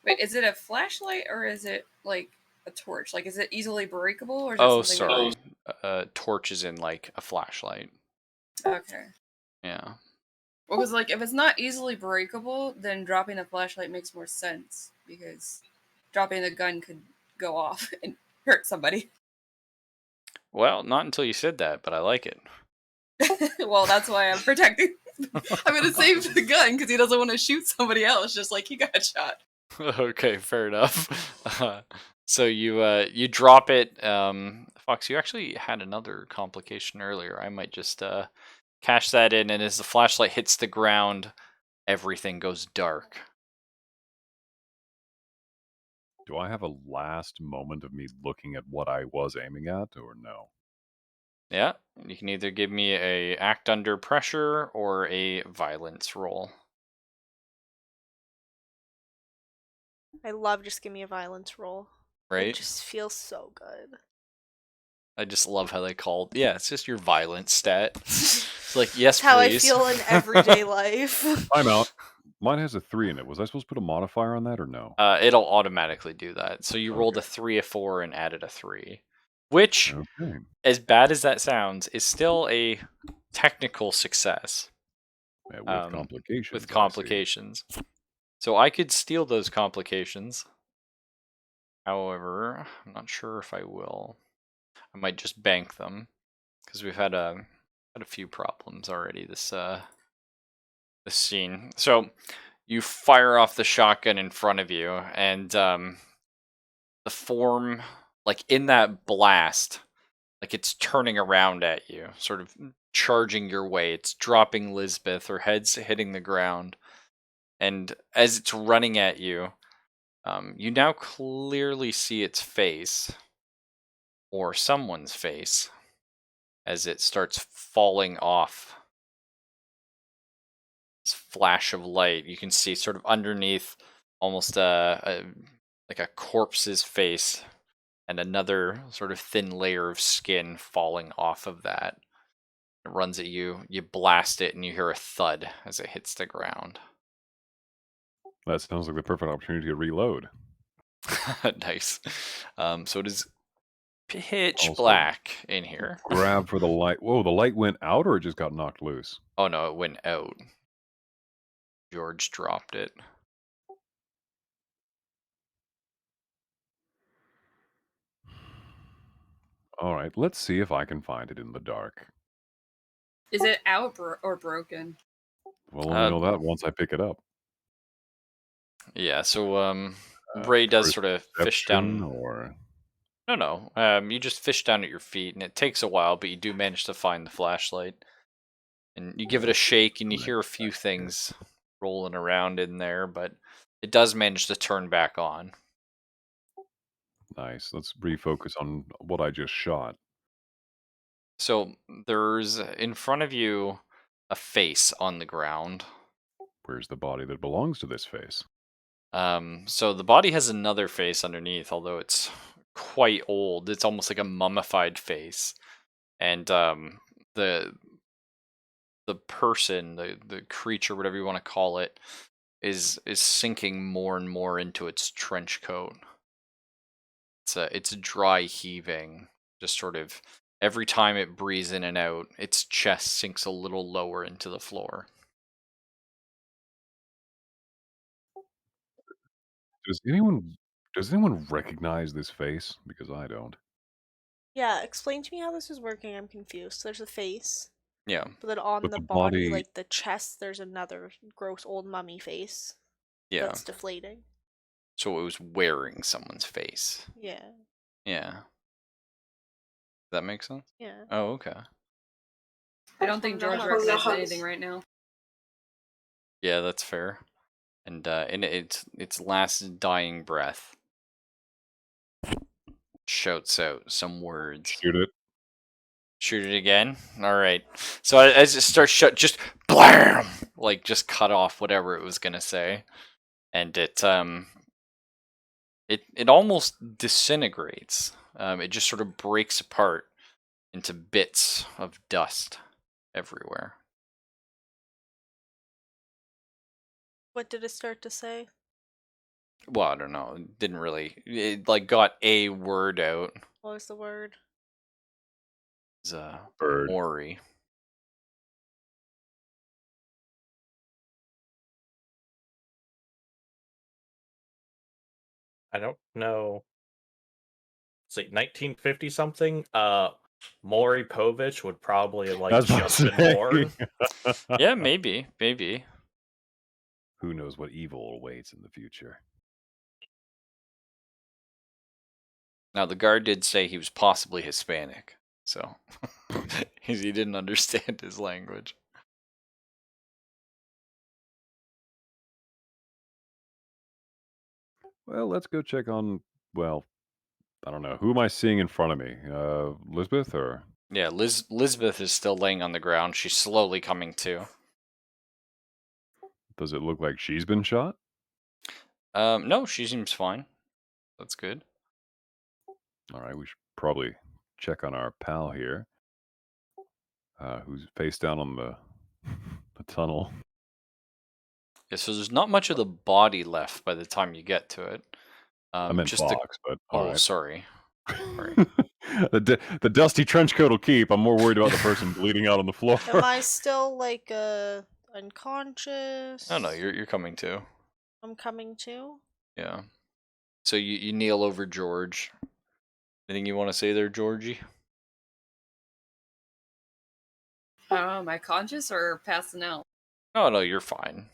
Wait, is it a flashlight or is it like a torch? Like, is it easily breakable or is Oh, it something? sorry. Torch is in like a flashlight. Okay. Yeah. Well, because like if it's not easily breakable, then dropping the flashlight makes more sense because dropping the gun could go off and hurt somebody. Well, not until you said that, but I like it. Well, that's why I'm protecting. I'm gonna save the gun because he doesn't want to shoot somebody else, just like he got shot. Okay, fair enough. So you drop it. Fox, you actually had another complication earlier. I might just cash that in, and as the flashlight hits the ground, everything goes dark. Do I have a last moment of me looking at what I was aiming at, or no? Yeah, you can either give me a act under pressure or a violence roll. I love just give me a violence roll. Right? It just feels so good. I just love how they called. Yeah, it's just your violence stat. It's like, yes, It's how please. I feel in everyday life. I'm out. Mine has a 3 in it. Was I supposed to put a modifier on that or no? It'll automatically do that. So you rolled a Okay. 3, a 4, and added a 3. Which, Okay. as bad as that sounds, is still a technical success. Yeah, with complications. With I see. complications. So I could steal those complications. However, I'm not sure if I will. I might just bank them. Because we've had a few problems already this scene. So you fire off the shotgun in front of you, and the form, like in that blast, like it's turning around at you, sort of charging your way. It's dropping Lisbeth, her head's hitting the ground, and as it's running at you, you now clearly see its face, or someone's face, as it starts falling off. This flash of light, you can see sort of underneath, almost like a corpse's face, and another sort of thin layer of skin falling off of that. It runs at you, you blast it, and you hear a thud as it hits the ground. That sounds like the perfect opportunity to reload. Nice. So it is pitch Also, black in here. Grab for the light. Whoa, the light went out or it just got knocked loose? Oh no, it went out. George dropped it. All right, let's see if I can find it in the dark. Is it out or broken? We'll only know that once I pick it up. Yeah, so Bray does sort of fish Perception down. or No. You just fish down at your feet, and it takes a while, but you do manage to find the flashlight. And you give it a shake, and you hear a few things rolling around in there, but it does manage to turn back on. nice. Let's refocus on what I just shot. So there's in front of you a face on the ground. Where's the body that belongs to this face? So the body has another face underneath, although it's quite old. It's almost like a mummified face, and the person, the creature, whatever you want to call it, is sinking more and more into its trench coat. It's dry heaving, just sort of every time it breathes in and out, its chest sinks a little lower into the floor. Does anyone recognize this face? Because I don't. Yeah, explain to me how this is working. I'm confused. There's a face, Yeah. but then on But the the body, body, like the chest, there's another gross old mummy face Yeah. that's deflating. So it was wearing someone's face. Yeah, Yeah. Does that make sense? yeah. Oh, okay. I don't think George recognizes anything right now. Yeah, that's fair. And in its last dying breath, shouts out some words. shoot it. Shoot it again. All right. So as it starts just blam, like just cut off whatever it was gonna say, and it almost disintegrates. It just sort of breaks apart into bits of dust everywhere. What did it start to say? Well, I don't know. It didn't really. It like got a word out. What was the word? It was Bird. Mori. I don't know. See, 1950 something. Maury Povich would probably have I was about just to been say. born. Yeah, maybe. Who knows what evil awaits in the future? Now the guard did say he was possibly Hispanic, so he didn't understand his language. Well, let's go check on. Well, I don't know. Who am I seeing in front of me? Lisbeth or? Yeah, Lisbeth is still laying on the ground. She's slowly coming to. Does it look like she's been shot? No, she seems fine. That's good. All right, we should probably check on our pal here, who's face down on the the tunnel. Yeah, so there's not much of the body left by the time you get to it. I meant Just the. box, but all Oh, right. sorry. The dusty trench coat will keep. I'm more worried about the person bleeding out on the floor. Am I still like unconscious? Oh no, you're coming to. I'm coming to. Yeah. So you kneel over George. Anything you want to say there, Georgie? Am I conscious or passing out? Oh no, you're fine.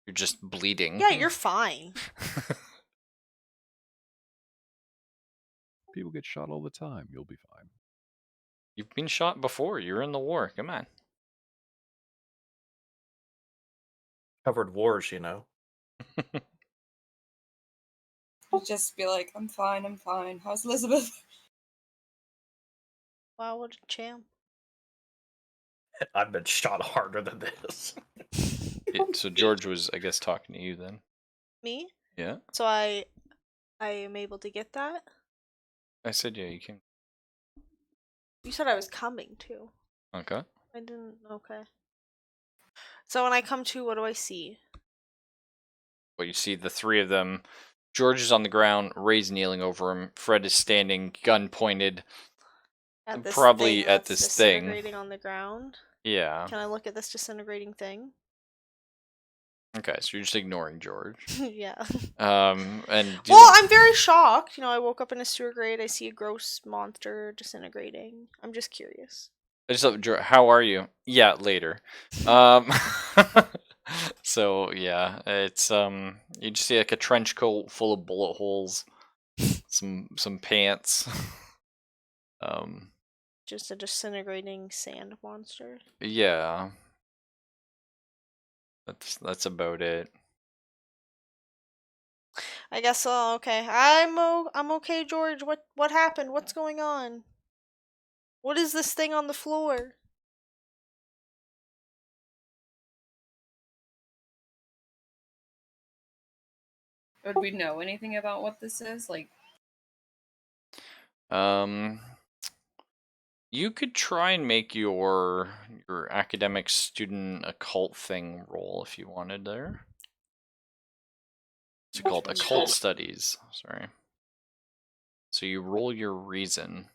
You're just bleeding. Yeah, you're fine. People get shot all the time. You'll be fine. You've been shot before. You're in the war. Come on. Covered wars, you know. I'd just be like, I'm fine, I'm fine. How's Elizabeth? Wow, what a champ. I've been shot harder than this. So George was, I guess, talking to you then. Me? Yeah. So I am able to get that? I said yeah, you can. You said I was coming to. Okay. I didn't. Okay. So when I come to, what do I see? Well, you see the three of them. George is on the ground. Ray's kneeling over him. Fred is standing, gun pointed. At this Probably thing at that's this thing. disintegrating on the ground. Yeah. Can I look at this disintegrating thing? Okay, so you're just ignoring George. Yeah. And Well, I'm very shocked. You know, I woke up in a sewer grate. I see a gross monster disintegrating. I'm just curious. I just love George. How are you? Yeah, later. So yeah, it's you just see like a trench coat full of bullet holes, some pants. Just a disintegrating sand monster. Yeah. That's about it. I guess so. Okay, I'm okay, George. What happened? What's going on? What is this thing on the floor? Would we know anything about what this is? Like, You could try and make your academic student occult thing roll if you wanted there. What's it called? Occult studies. Sorry. So you roll your reason.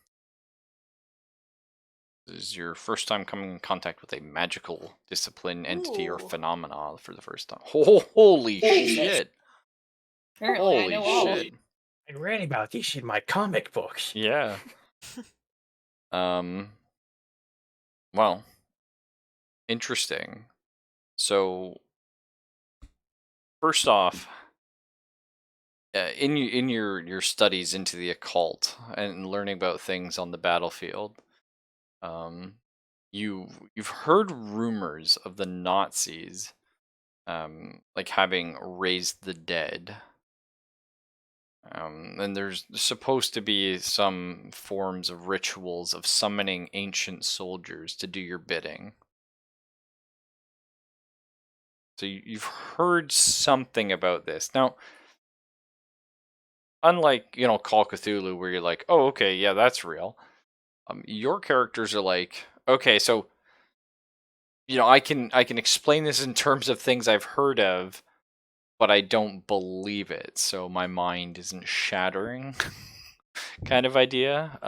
This is your first time coming in contact with a magical discipline, entity, or Ooh. phenomena for the first time. Holy shit! Apparently, I Holy know all. shit! I read about this in my comic books. Yeah. Well, interesting. So, first off, in your studies into the occult and learning about things on the battlefield, um, you've heard rumors of the Nazis, like having raised the dead. And there's supposed to be some forms of rituals of summoning ancient soldiers to do your bidding. So you've heard something about this. Now, unlike, Call of Cthulhu, where you're like, oh, okay, yeah, that's real. Your characters are like, okay, so, I can explain this in terms of things I've heard of, but I don't believe it, so my mind isn't shattering, kind of idea.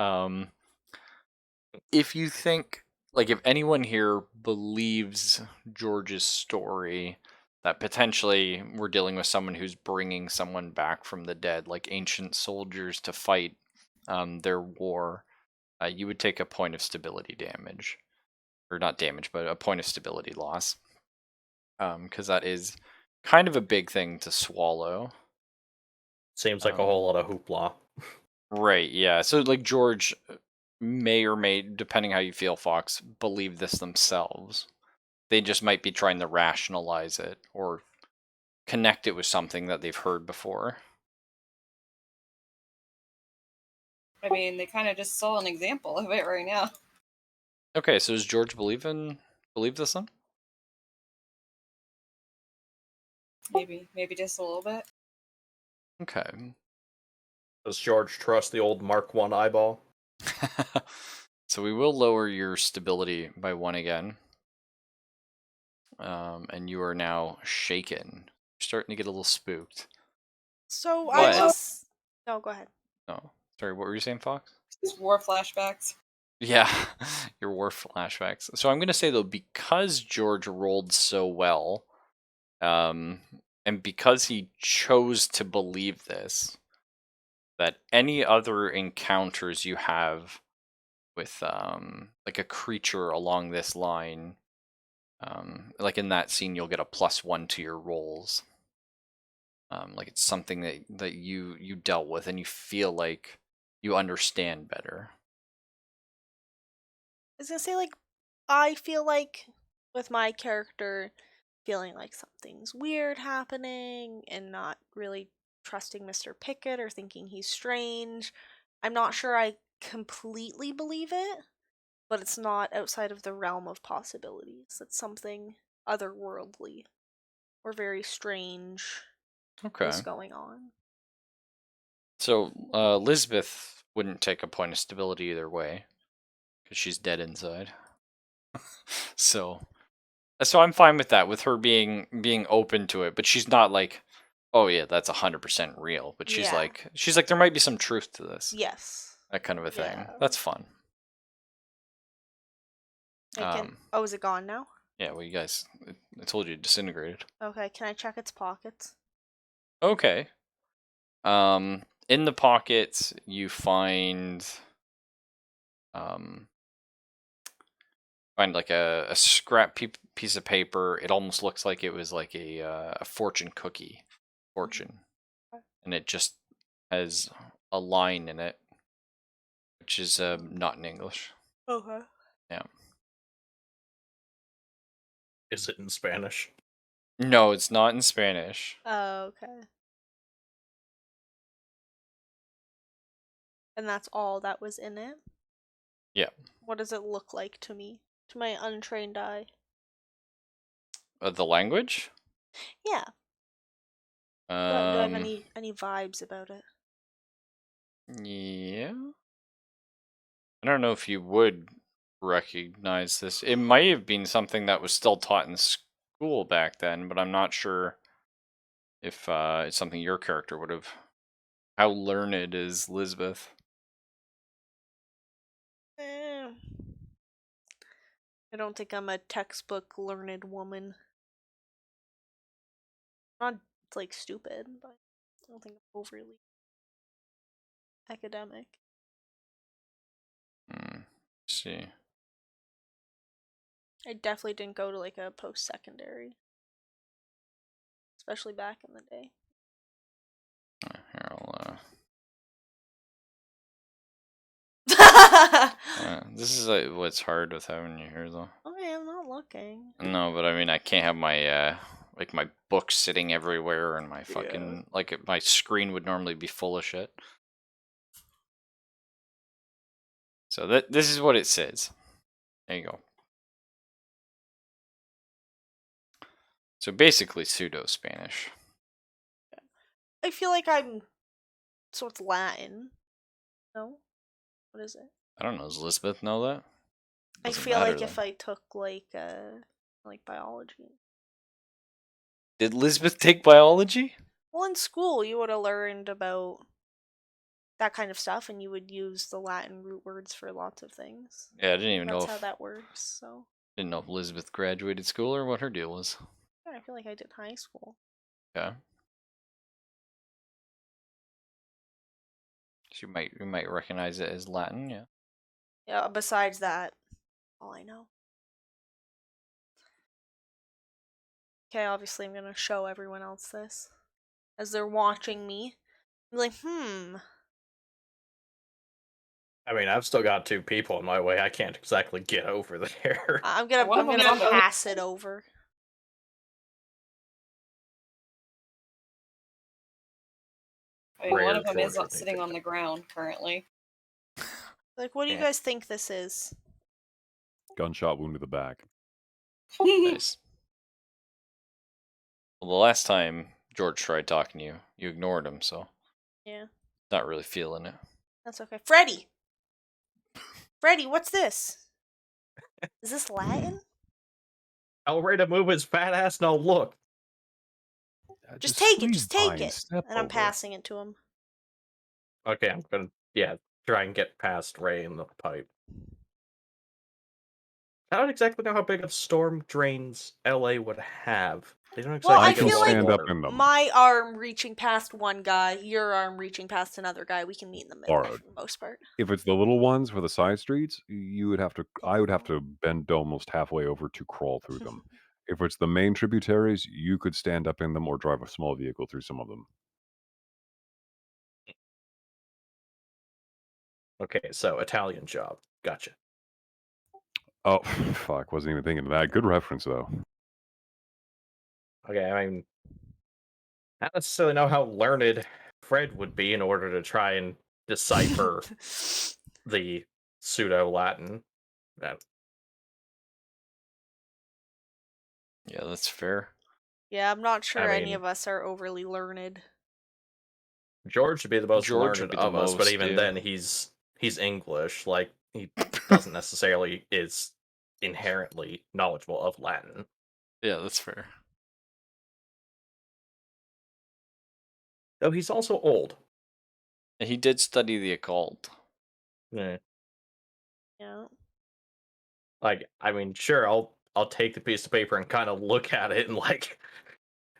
If you think, like, if anyone here believes George's story, that potentially we're dealing with someone who's bringing someone back from the dead, like ancient soldiers, to fight their war, you would take a point of stability damage. Or not damage, but a point of stability loss. Because that is kind of a big thing to swallow. Seems like a whole lot of hoopla. Right, yeah. So, like, George may or may, depending how you feel, Fox, believe this themselves. They just might be trying to rationalize it or connect it with something that they've heard before. I mean, they kind of just saw an example of it right now. Okay, so does George believe this then? Maybe just a little bit. Okay. Does George trust the old Mark 1 eyeball? So we will lower your stability by 1 again. And you are now shaken. You're starting to get a little spooked. So But- I just. No, go ahead. Oh, sorry, what were you saying, Fox? Just war flashbacks. Yeah, your war flashbacks. So I'm going to say, though, because George rolled so well, and because he chose to believe this, that any other encounters you have with, like a creature along this line, like in that scene, you'll get a +1 to your rolls. Like it's something that you dealt with and you feel like you understand better. I was gonna say, like, I feel like with my character feeling like something's weird happening and not really trusting Mr. Pickett or thinking he's strange. I'm not sure I completely believe it, but it's not outside of the realm of possibilities. It's something otherworldly or very strange Okay. is going on. So Elizabeth wouldn't take a point of stability either way because she's dead inside. So I'm fine with that, with her being open to it, but she's not like, oh yeah, that's 100% real. But she's Yeah. like there might be some truth to this. Yes. That kind of a thing. Yeah. That's fun. Oh, is it gone now? Yeah, well, you guys, I told you it disintegrated. Okay, can I check its pockets? Okay. In the pockets, you find like a scrap piece of paper. It almost looks like it was like a fortune cookie, fortune, and it just has a line in it, which is not in English. Okay. Yeah. Is it in Spanish? No, it's not in Spanish. Oh, okay. And that's all that was in it? Yeah. What does it look like to me? To my untrained eye? The language? Yeah. Do I have any vibes about it? Yeah. I don't know if you would recognize this. It might have been something that was still taught in school back then, but I'm not sure if it's something your character would have. How learned is Lisbeth? Eh, I don't think I'm a textbook learned woman. Not like stupid, but I don't think I'm overly academic. See. I definitely didn't go to like a post-secondary, especially back in the day. Here, this is what's hard with having you here, though. Okay, I'm not looking. No, but I mean, I can't have my like my books sitting everywhere, and my fucking my screen would normally be full of shit. So this is what it says. There you go. So basically, pseudo Spanish. I feel like so it's Latin. No, what is it? I don't know. Does Elizabeth know that? I Doesn't feel matter, like if then. I took like biology. Did Lisbeth take biology? Well, in school you would have learned about that kind of stuff, and you would use the Latin root words for lots of things. Yeah, I didn't even know That's how if that works. So didn't know if Elizabeth graduated school or what her deal was. yeah, I feel like I did high school. Yeah. You might recognize it as Latin, yeah. Yeah. Besides that, all I know. Okay, obviously I'm gonna show everyone else this as they're watching me. I'm like, I mean, I've still got 2 people in my way. I can't exactly get over there. I'm One of gonna them's on the- pass it over. I mean, one of Rare them is George would sitting think on the ground currently. Like, what do you Yeah. guys think this is? Gunshot wound to the back. Nice. Well, the last time George tried talking to you, you ignored him, so Yeah, not really feeling it. that's okay. Freddy! Freddy, what's this? Is this Latin? Tell Ray to move his fat ass. No, look. Just take it, squeeze just take by it. step And I'm over it. passing it to him. Okay, I'm gonna try and get past Ray in the pipe. I don't exactly know how big of storm drains LA would have. They don't Well, exactly I get a feel lot of like stand up water. in them. my arm reaching past one guy, your arm reaching past another guy, we can meet in the middle Alright. for the most part. If it's the little ones for the side streets, I would have to bend almost halfway over to crawl through them. If it's the main tributaries, you could stand up in them or drive a small vehicle through some of them. Okay, so Italian job. Gotcha. Oh, fuck. Wasn't even thinking of that. Good reference, though. Okay, I mean, I don't necessarily know how learned Fred would be in order to try and decipher the pseudo Latin. Yeah, that's fair. Yeah, I'm not sure I any mean- of us are overly learned. George would be the most George would learned be the of us, but most, even yeah. then, he's English. Like, he doesn't necessarily is inherently knowledgeable of Latin. Yeah, that's fair. Though he's also old. And he did study the occult. Yeah. Yeah. Like, I mean, sure, I'll take the piece of paper and kind of look at it and like,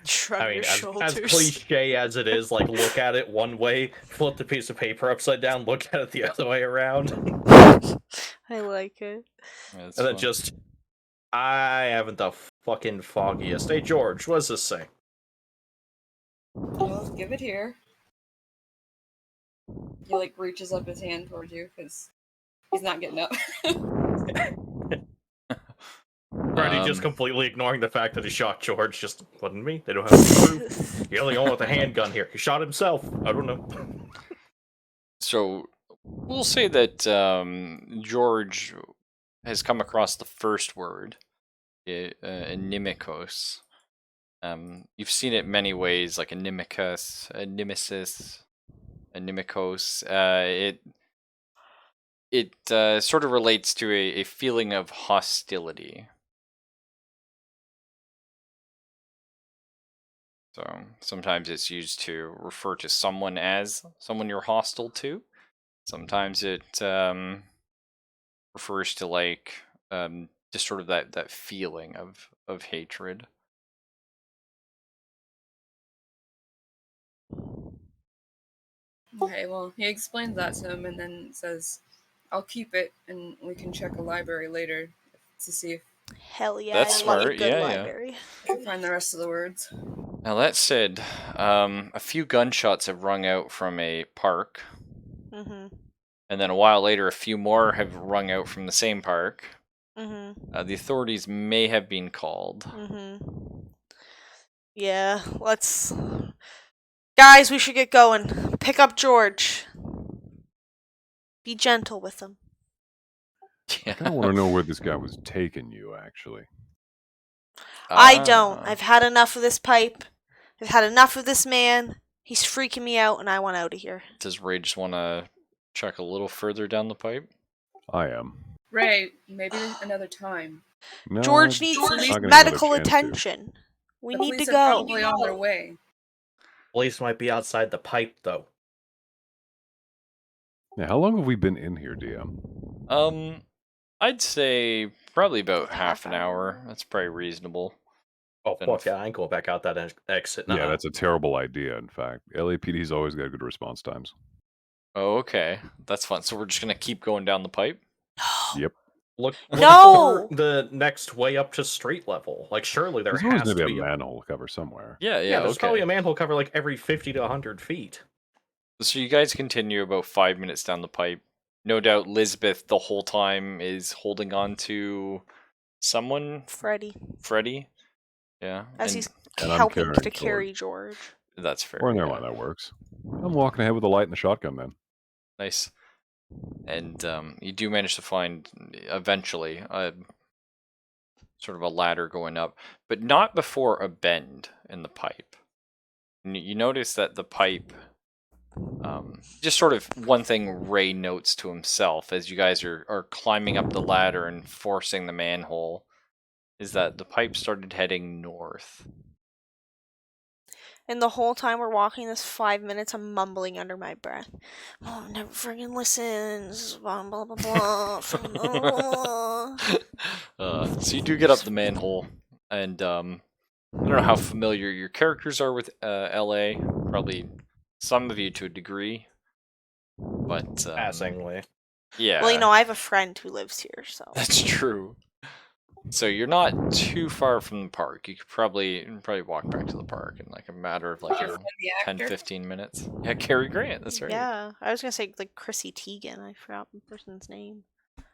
Shrug I mean, your as shoulders. cliche as it is, like look at it one way, flip the piece of paper upside down, look at it the other way around, I like it. Yeah, that's and then fun. just, I haven't the fucking foggiest. Hey George, what does this say? Well, give it here. He like reaches up his hand towards you because he's not getting up. Freddy just completely ignoring the fact that he shot George. Just wasn't me. They don't have to prove. You're the only one with a handgun here. He shot himself. I don't know. So we'll say that George has come across the first word, inimicos. You've seen it many ways, like inimicus, nemesis, inimicos. It sort of relates to a feeling of hostility. So sometimes it's used to refer to someone as someone you're hostile to. Sometimes it refers to like just sort of that feeling of hatred. Okay, well, he explains that to him and then says, I'll keep it and we can check a library later to see if Hell yeah, That's I love a smart, good yeah. library. I can find the rest of the words. Now that said, a few gunshots have rung out from a park, Mm-hmm. and then a while later, a few more have rung out from the same park. Mm-hmm. The authorities may have been called. Mm-hmm. Yeah, let's... Guys, we should get going. Pick up George. Be gentle with him. I kind of want to know where this guy was taking you, actually. I don't. Ah. I've had enough of this pipe. I've had enough of this man. He's freaking me out, and I want out of here. Does Ray just want to check a little further down the pipe? I am. Ray, maybe another time. No, George needs not gonna get another medical chance to. attention. We The need to police are go. probably on their way. Police might be outside the pipe, though. Yeah, how long have we been in here, DM? I'd say probably about Like half half an hour. hour. That's probably reasonable. Oh, Enough. fuck yeah, I ain't going back out that exit. Yeah, nuh-uh. that's a terrible idea, in fact. LAPD's always got good response times. Oh, okay. That's fun. So we're just gonna keep going down the pipe? Yep. Look No! for the next way up to street level. Like, surely there There's always has going to to be be a manhole cover somewhere. Yeah, Yeah, there's probably a okay. manhole cover like every 50 to 100 feet. So you guys continue about 5 minutes down the pipe. No doubt Lisbeth the whole time is holding on to someone, Freddy. Freddy. Yeah, As and he's And I'm helping carrying to carry George. that's fair. Or never yeah. mind, that works. I'm walking ahead with a light and a shotgun then. Nice. And you do manage to find eventually a sort of a ladder going up, but not before a bend in the pipe. And you notice that the pipe, just sort of one thing Ray notes to himself as you guys are climbing up the ladder and forcing the manhole, is that the pipe started heading north. And the whole time we're walking this 5 minutes, I'm mumbling under my breath. Oh, never friggin' listens. Blah, blah, blah, blah. So you do get up the manhole, and I don't know how familiar your characters are with LA. Probably some of you to a degree, but Passingly. yeah. Well, you know, I have a friend who lives here, so. That's true. So you're not too far from the park. You could probably walk back to the park in like a matter of like Your friend, the 10, actor? 15 minutes. Yeah, Cary Grant. That's right. Yeah, I was gonna say like Chrissy Teigen. I forgot the person's name.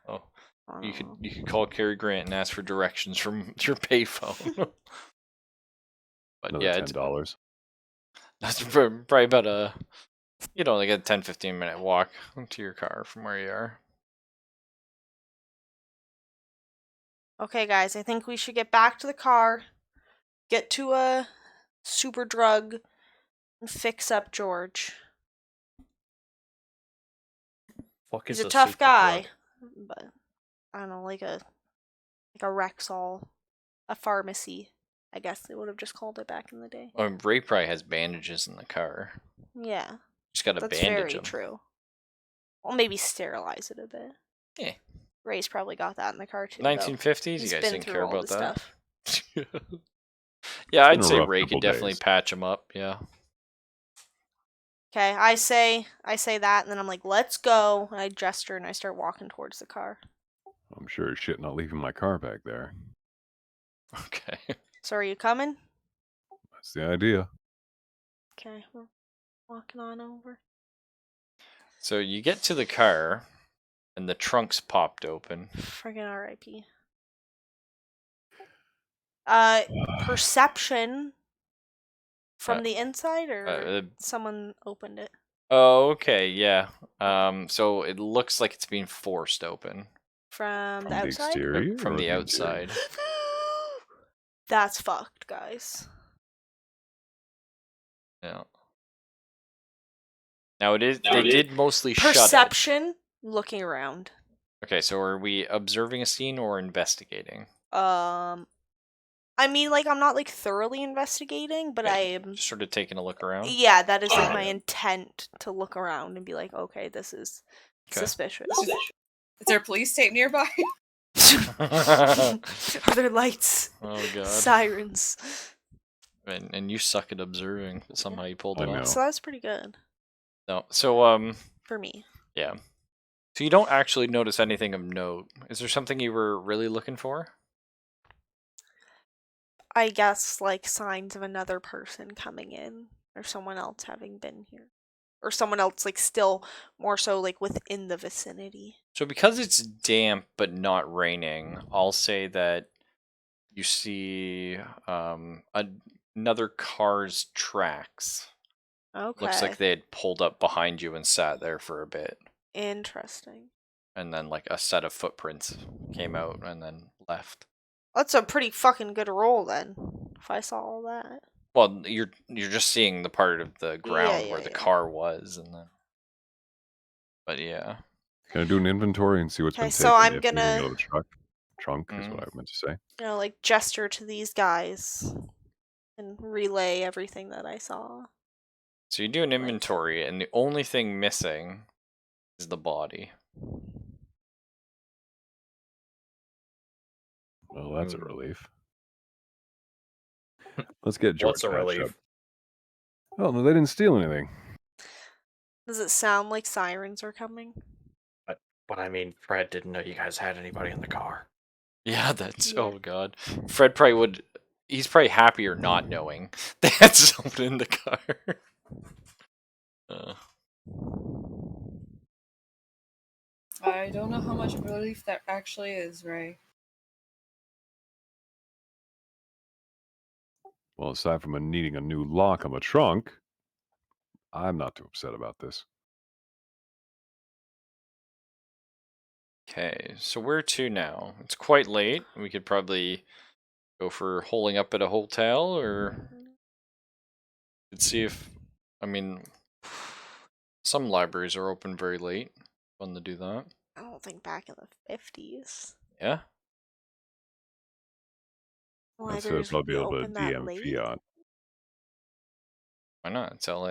Oh, I you don't could know. you could call Cary Grant and ask for directions from your payphone. But Another yeah, it's $10. that's probably about a like a 10, 15 minute walk to your car from where you are. Okay, guys, I think we should get back to the car, get to a super drug, and fix up George. Fuck He's is a tough super guy, drug? but I don't know, like a Rexall, a pharmacy. I guess they would have just called it back in the day. Ray probably has bandages in the car. Yeah, Just gotta that's bandage very them. true. Well, maybe sterilize it a bit. Yeah. Ray's probably got that in the car too. though. 1950s. You He's guys been didn't through care all about the that. stuff. Yeah, I'd been a say rough Ray couple could definitely days. patch him up. Yeah. Okay, I say that, and then I'm like, let's go. And I gesture and I start walking towards the car. I'm sure as shit not leaving my car back there. Okay. So are you coming? That's the idea. Okay, we're walking on over. So you get to the car, and the trunk's popped open. Friggin' R.I.P. Perception from the inside, or someone opened it? Oh, okay, yeah. So it looks like it's being forced open From the the outside? exterior? from or the interior? outside. That's fucked, guys. Yeah. Now it is. They did mostly shut it. Perception, looking around. Okay, so are we observing a scene or investigating? I'm I mean, like, I'm not, like, thoroughly investigating, but Okay, I am... Just sort of taking a look around. Yeah, that is, like, my intent to look around and be like, okay, this is Okay. suspicious. Is there police tape nearby? Are there lights? Oh god. Sirens? And you suck at observing, but somehow you pulled I it know. off. So that's pretty good. No. So For me. yeah. So you don't actually notice anything of note. Is there something you were really looking for? I guess, like, signs of another person coming in, or someone else having been here. Or someone else, like, still more so, like, within the vicinity. So because it's damp but not raining, I'll say that you see another car's tracks. Okay. Looks like they had pulled up behind you and sat there for a bit. Interesting. And then like a set of footprints came out and then left. That's a pretty fucking good roll, then, if I saw all that. Well, you're just seeing the part of the ground where the yeah. car was, and then. But yeah. Can I do an inventory and see what's Okay, been so taken? I'm if anything gonna- out of the trunk is what I meant to say. You know, like, gesture to these guys and relay everything that I saw. So you do an inventory, and the only thing missing is the body. Well, that's a relief. Let's get George. What's a patched relief? up. Oh, no, they didn't steal anything. Does it sound like sirens are coming? But I mean, Fred didn't know you guys had anybody in the car. Yeah, that's Yeah. oh god. Fred probably would. He's probably happier not knowing they had someone in the car. I don't know how much relief that actually is, Ray. Well, aside from needing a new lock on the trunk, I'm not too upset about this. Okay, so where to now? It's quite late. We could probably go for holing up at a hotel, or could see if. I mean, some libraries are open very late. Fun to do that. I don't think back in the 50s. Yeah. I said Libraries would probably be able to open that DM late? Fiat. Why not? It's LA.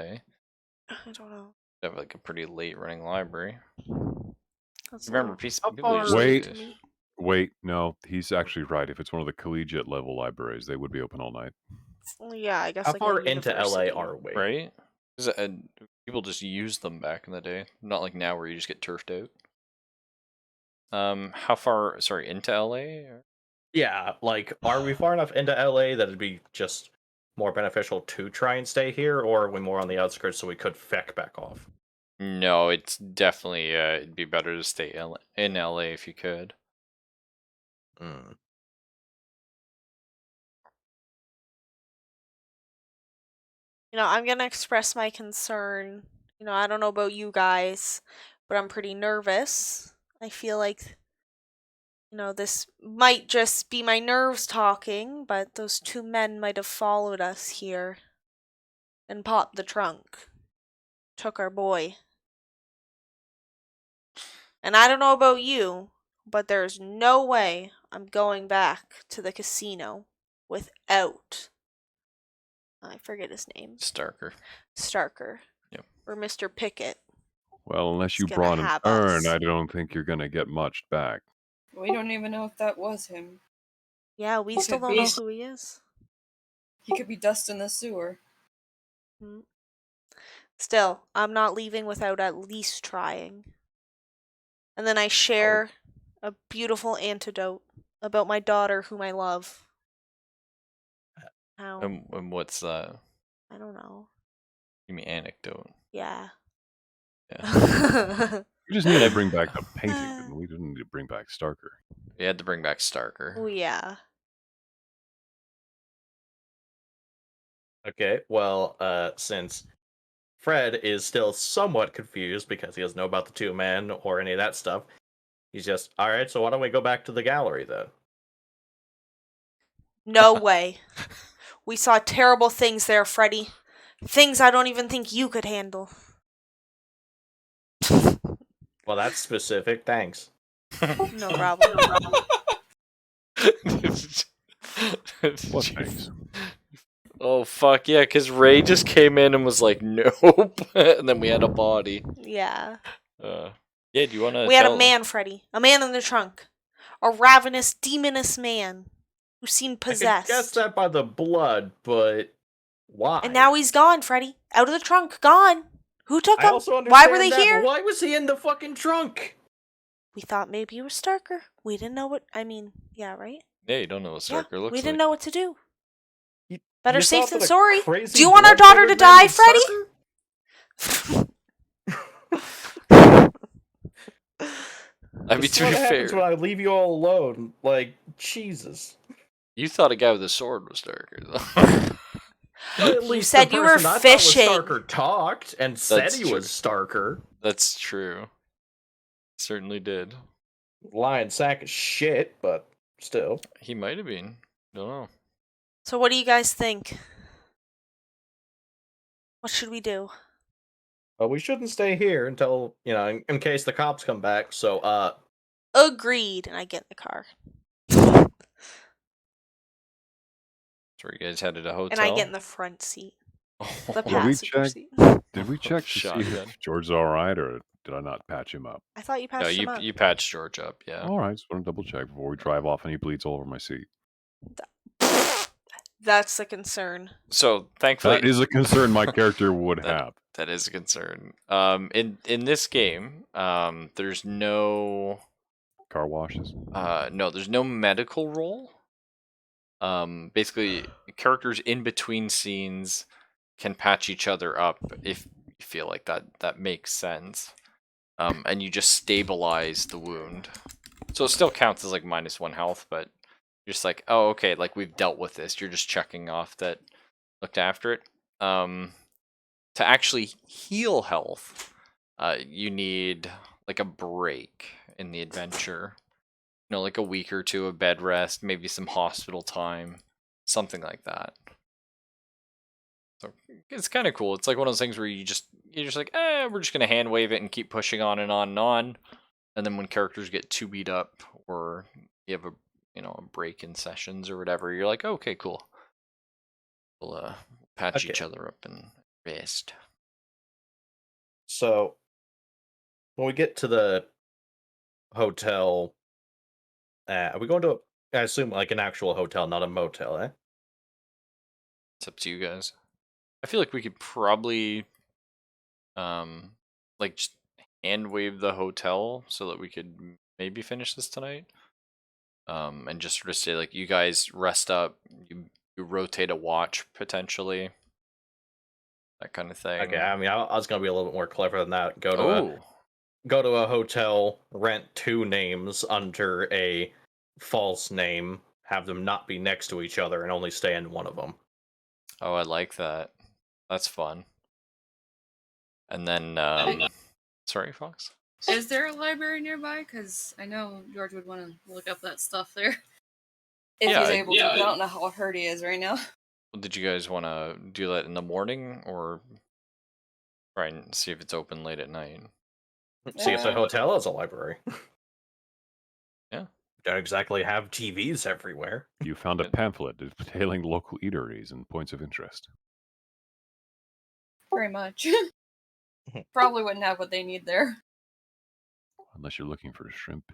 I don't know. They have like a pretty late running library. That's a Remember, little- people far usually Wait. to me. Wait, no, he's actually right. If it's one of the collegiate level libraries, they would be open all night. Well, yeah, I guess How like far a into LA university. are we? right? 'Cause, people just used them back in the day, not like now where you just get turfed out. How far? Sorry, into LA? Or? Yeah, like, are we far enough into LA that it'd be just more beneficial to try and stay here, or are we more on the outskirts so we could feck back off? No, it's definitely it'd be better to stay in LA if you could. Mm. You know, I'm gonna express my concern. You know, I don't know about you guys, but I'm pretty nervous. I feel like, you know, this might just be my nerves talking, but those two men might have followed us here and popped the trunk. Took our boy. And I don't know about you, but there's no way I'm going back to the casino without... I forget his name. Starker. Starker. Yep. Or Mr. Pickett. Well, unless you He's gonna brought an have urn, us. I don't think you're going to get much back. We don't even know if that was him. Yeah, we He still could don't be. know who he is. He could be dust in the sewer. Still, I'm not leaving without at least trying. And then I share a beautiful antidote about my daughter whom I love. How? And what's that? I don't know. You mean anecdote? Yeah. Yeah. We just needed to bring back the painting, didn't we? We didn't need to bring back Starker. We had to bring back Starker. Oh, yeah. Okay, well, since Fred is still somewhat confused because he doesn't know about the two men or any of that stuff, he's just, alright, so why don't we go back to the gallery then? No way. We saw terrible things there, Freddy. Things I don't even think you could handle. Well, that's specific, thanks. No problem. What Did you- things? Oh fuck yeah! Because Ray just came in and was like, "Nope," and then we had a body. Yeah. Yeah, do you want to? We had a man, Freddy. A man in the trunk. A ravenous, demonous man who seemed I could possessed. guess that by the blood, but why? And now he's gone, Freddy. Out of the trunk. Gone. Who took I him? also Why were understand they that, here? but why was he in the fucking trunk? We thought maybe you were Starker. We didn't know what... I mean, yeah, right? Yeah, you don't know what Yeah, Starker looks we like. didn't know what to do. You- Better you safe thought than that a sorry. crazy Do you want our daughter to blood-covered man die, was Freddy? I mean, This is to what be happens when fair, I leave you all alone. Like, Jesus. you thought a guy with a sword was Starker, though. Well, at You least said the you were person I thought was fishing. Starker talked and said That's he true. was Starker. That's true. Certainly did. Lying sack of shit, but still. He might have been. Don't know. So what do you guys think? What should we do? But we shouldn't stay here until, in case the cops come back. So, Agreed. And I get in the car. So you guys headed to a hotel. And I get in the front seat. The Did we passenger check? seat. Did we check to see Shotgun. if George's all right, or did I not patch him up? I thought you No, passed him up. you patched George up, yeah. All right, just want to double check before we drive off and he bleeds all over my seat. That's the concern. So thankfully, That is a concern my character would have. that is a concern. In this game, there's no Car washes. there's no medical role. Basically, characters in between scenes can patch each other up if you feel like that makes sense. And you just stabilize the wound. So it still counts as like -1 health, but you're just like, oh, okay, like we've dealt with this. You're just checking off that looked after it. To actually heal health, you need like a break in the adventure. You know, like a week or two of bed rest, maybe some hospital time, something like that. So it's kind of cool. It's like one of those things where you're just like, we're just gonna hand wave it and keep pushing on and on and on. And then when characters get too beat up or you have a break in sessions or whatever, you're like, okay, cool. We'll patch each other up and rest. So, when we get to the hotel, are we going to, I assume, like an actual hotel, not a motel, eh? It's up to you guys. I feel like we could probably like just hand wave the hotel so that we could maybe finish this tonight. And just sort of say like, you guys rest up, you rotate a watch potentially, that kind of thing. Okay, I mean, I was going to be a little bit more clever than that. Go to a hotel, rent 2 names under a false name, have them not be next to each other, and only stay in one of them. Oh, I like that. That's fun. And then, sorry, Fox? Is there a library nearby? Because I know George would want to look up that stuff there. If Yeah, he's able to. I don't know how hurt he is right now. Well, did you guys want to do that in the morning or try and see if it's open late at night? See if the hotel has a library. Yeah. Don't exactly have TVs everywhere. You found a pamphlet detailing local eateries and points of interest. Very much. Probably wouldn't have what they need there. Unless you're looking for shrimp.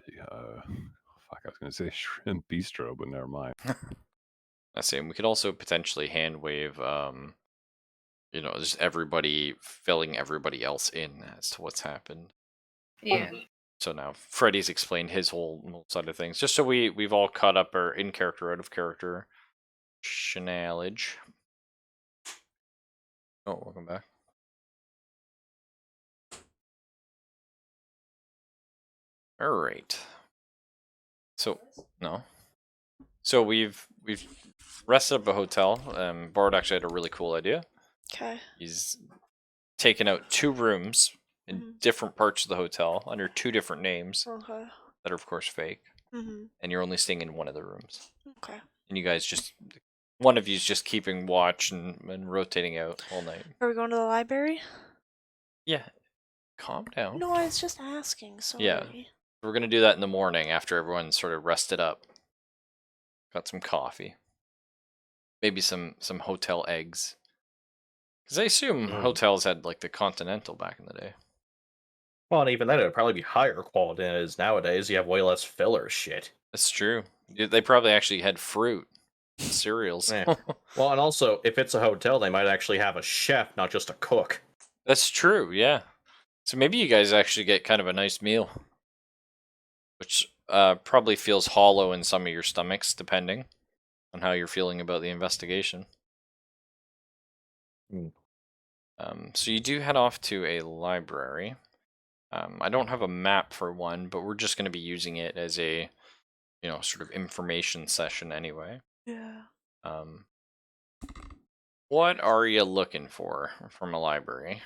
Fuck, I was going to say shrimp bistro, but never mind. I see. We could also potentially hand wave, just everybody filling everybody else in as to what's happened. Yeah. So now Freddy's explained his whole side of things, just so we've all caught up or in character, out of character shenanigans. Oh, welcome back. All right. So no. So we've rested up a hotel. Bard actually had a really cool idea. Okay. He's taken out 2 rooms in different parts of the hotel under 2 different names Okay. that are of course fake, and you're only staying in one of the rooms. Okay. And you guys one of you's just keeping watch and rotating out all night. Are we going to the library? Yeah. Calm down. No, I was just asking. Sorry. Yeah. We're gonna do that in the morning after everyone's sort of rested up. Got some coffee. maybe some hotel eggs. Because I assume Mm. hotels had like the Continental back in the day. Well, and even then, it would probably be higher quality than it is nowadays. You have way less filler shit. That's true. They probably actually had fruit, cereals. Yeah. Well, and also, if it's a hotel, they might actually have a chef, not just a cook. That's true, yeah. So maybe you guys actually get kind of a nice meal. Which probably feels hollow in some of your stomachs, depending on how you're feeling about the investigation. Hmm. So you do head off to a library. I don't have a map for one, but we're just going to be using it as a, sort of information session anyway. Yeah. What are you looking for from a library?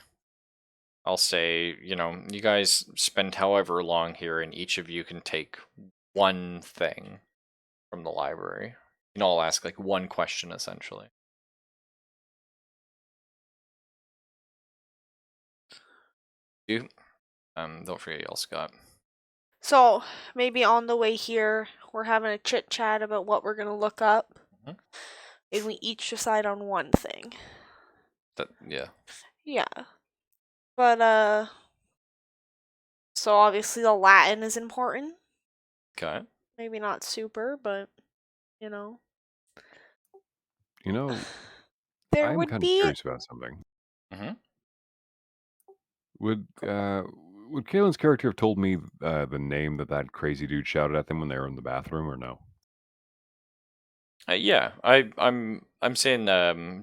I'll say, you guys spend however long here, and each of you can take one thing from the library. You can all ask like one question essentially. You, don't forget y'all, Scott. So maybe on the way here, we're having a chit chat about what we're gonna look up, Mhm. and we each decide on one thing. Yeah. Yeah, but so obviously the Latin is important. Okay. Maybe not super, but you know, You know, there I'm would kind of be. curious about something. Mm-hmm. Would Kalen's character have told me the name that crazy dude shouted at them when they were in the bathroom, or no? Yeah, I'm saying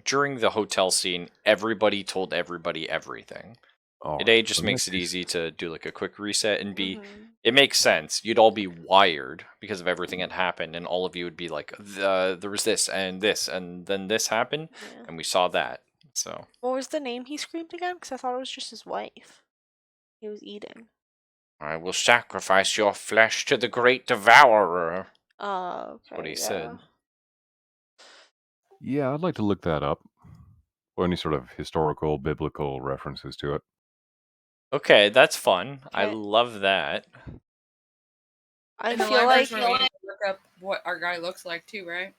during the hotel scene, everybody told everybody everything. All It A right. just In that makes it case, easy to do like a quick reset, and B, Mhm. it makes sense. You'd all be wired because of everything that happened, and all of you would be like, there was this, and then this happened, Yeah. and we saw that. So What was the name he screamed again? Because I thought it was just his wife. He was eating. I will sacrifice your flesh to the great devourer. Okay. What he yeah. said. yeah, I'd like to look that up, or any sort of historical, biblical references to it. Okay, that's fun. I Okay. love that. I In the feel library's like where we need to look up what our guy looks like too, right?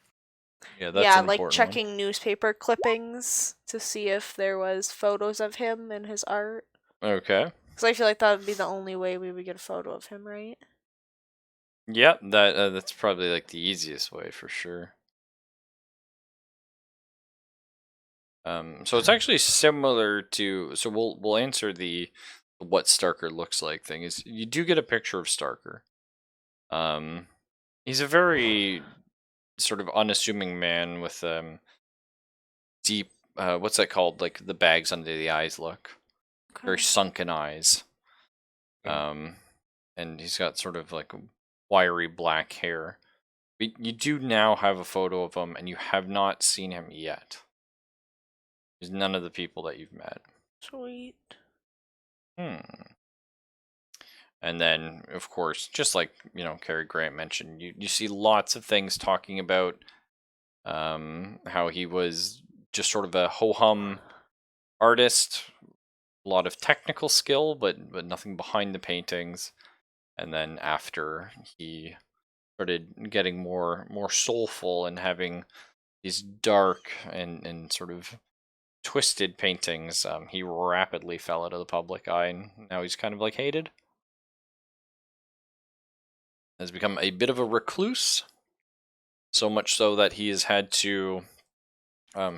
Yeah, that's yeah, an like important checking newspaper clippings to see if there was photos of him and his art. one. Okay. Because I feel like that would be the only way we would get a photo of him, right? Yep, that's probably like the easiest way for sure. So it's actually similar to. So we'll answer the what Starker looks like thing. Is you do get a picture of Starker. He's a very sort of unassuming man with deep. What's that called? Like the bags under the eyes look. Very Okay. sunken eyes. And he's got sort of like wiry black hair. But you do now have a photo of him, and you have not seen him yet. There's none of the people that you've met. Sweet. And then, of course, just like Cary Grant mentioned, you see lots of things talking about how he was just sort of a ho hum artist, a lot of technical skill, but nothing behind the paintings. And then after he started getting more soulful and having these dark and sort of twisted paintings, he rapidly fell out of the public eye, and now he's kind of like hated. Has become a bit of a recluse, so much so that he has had to.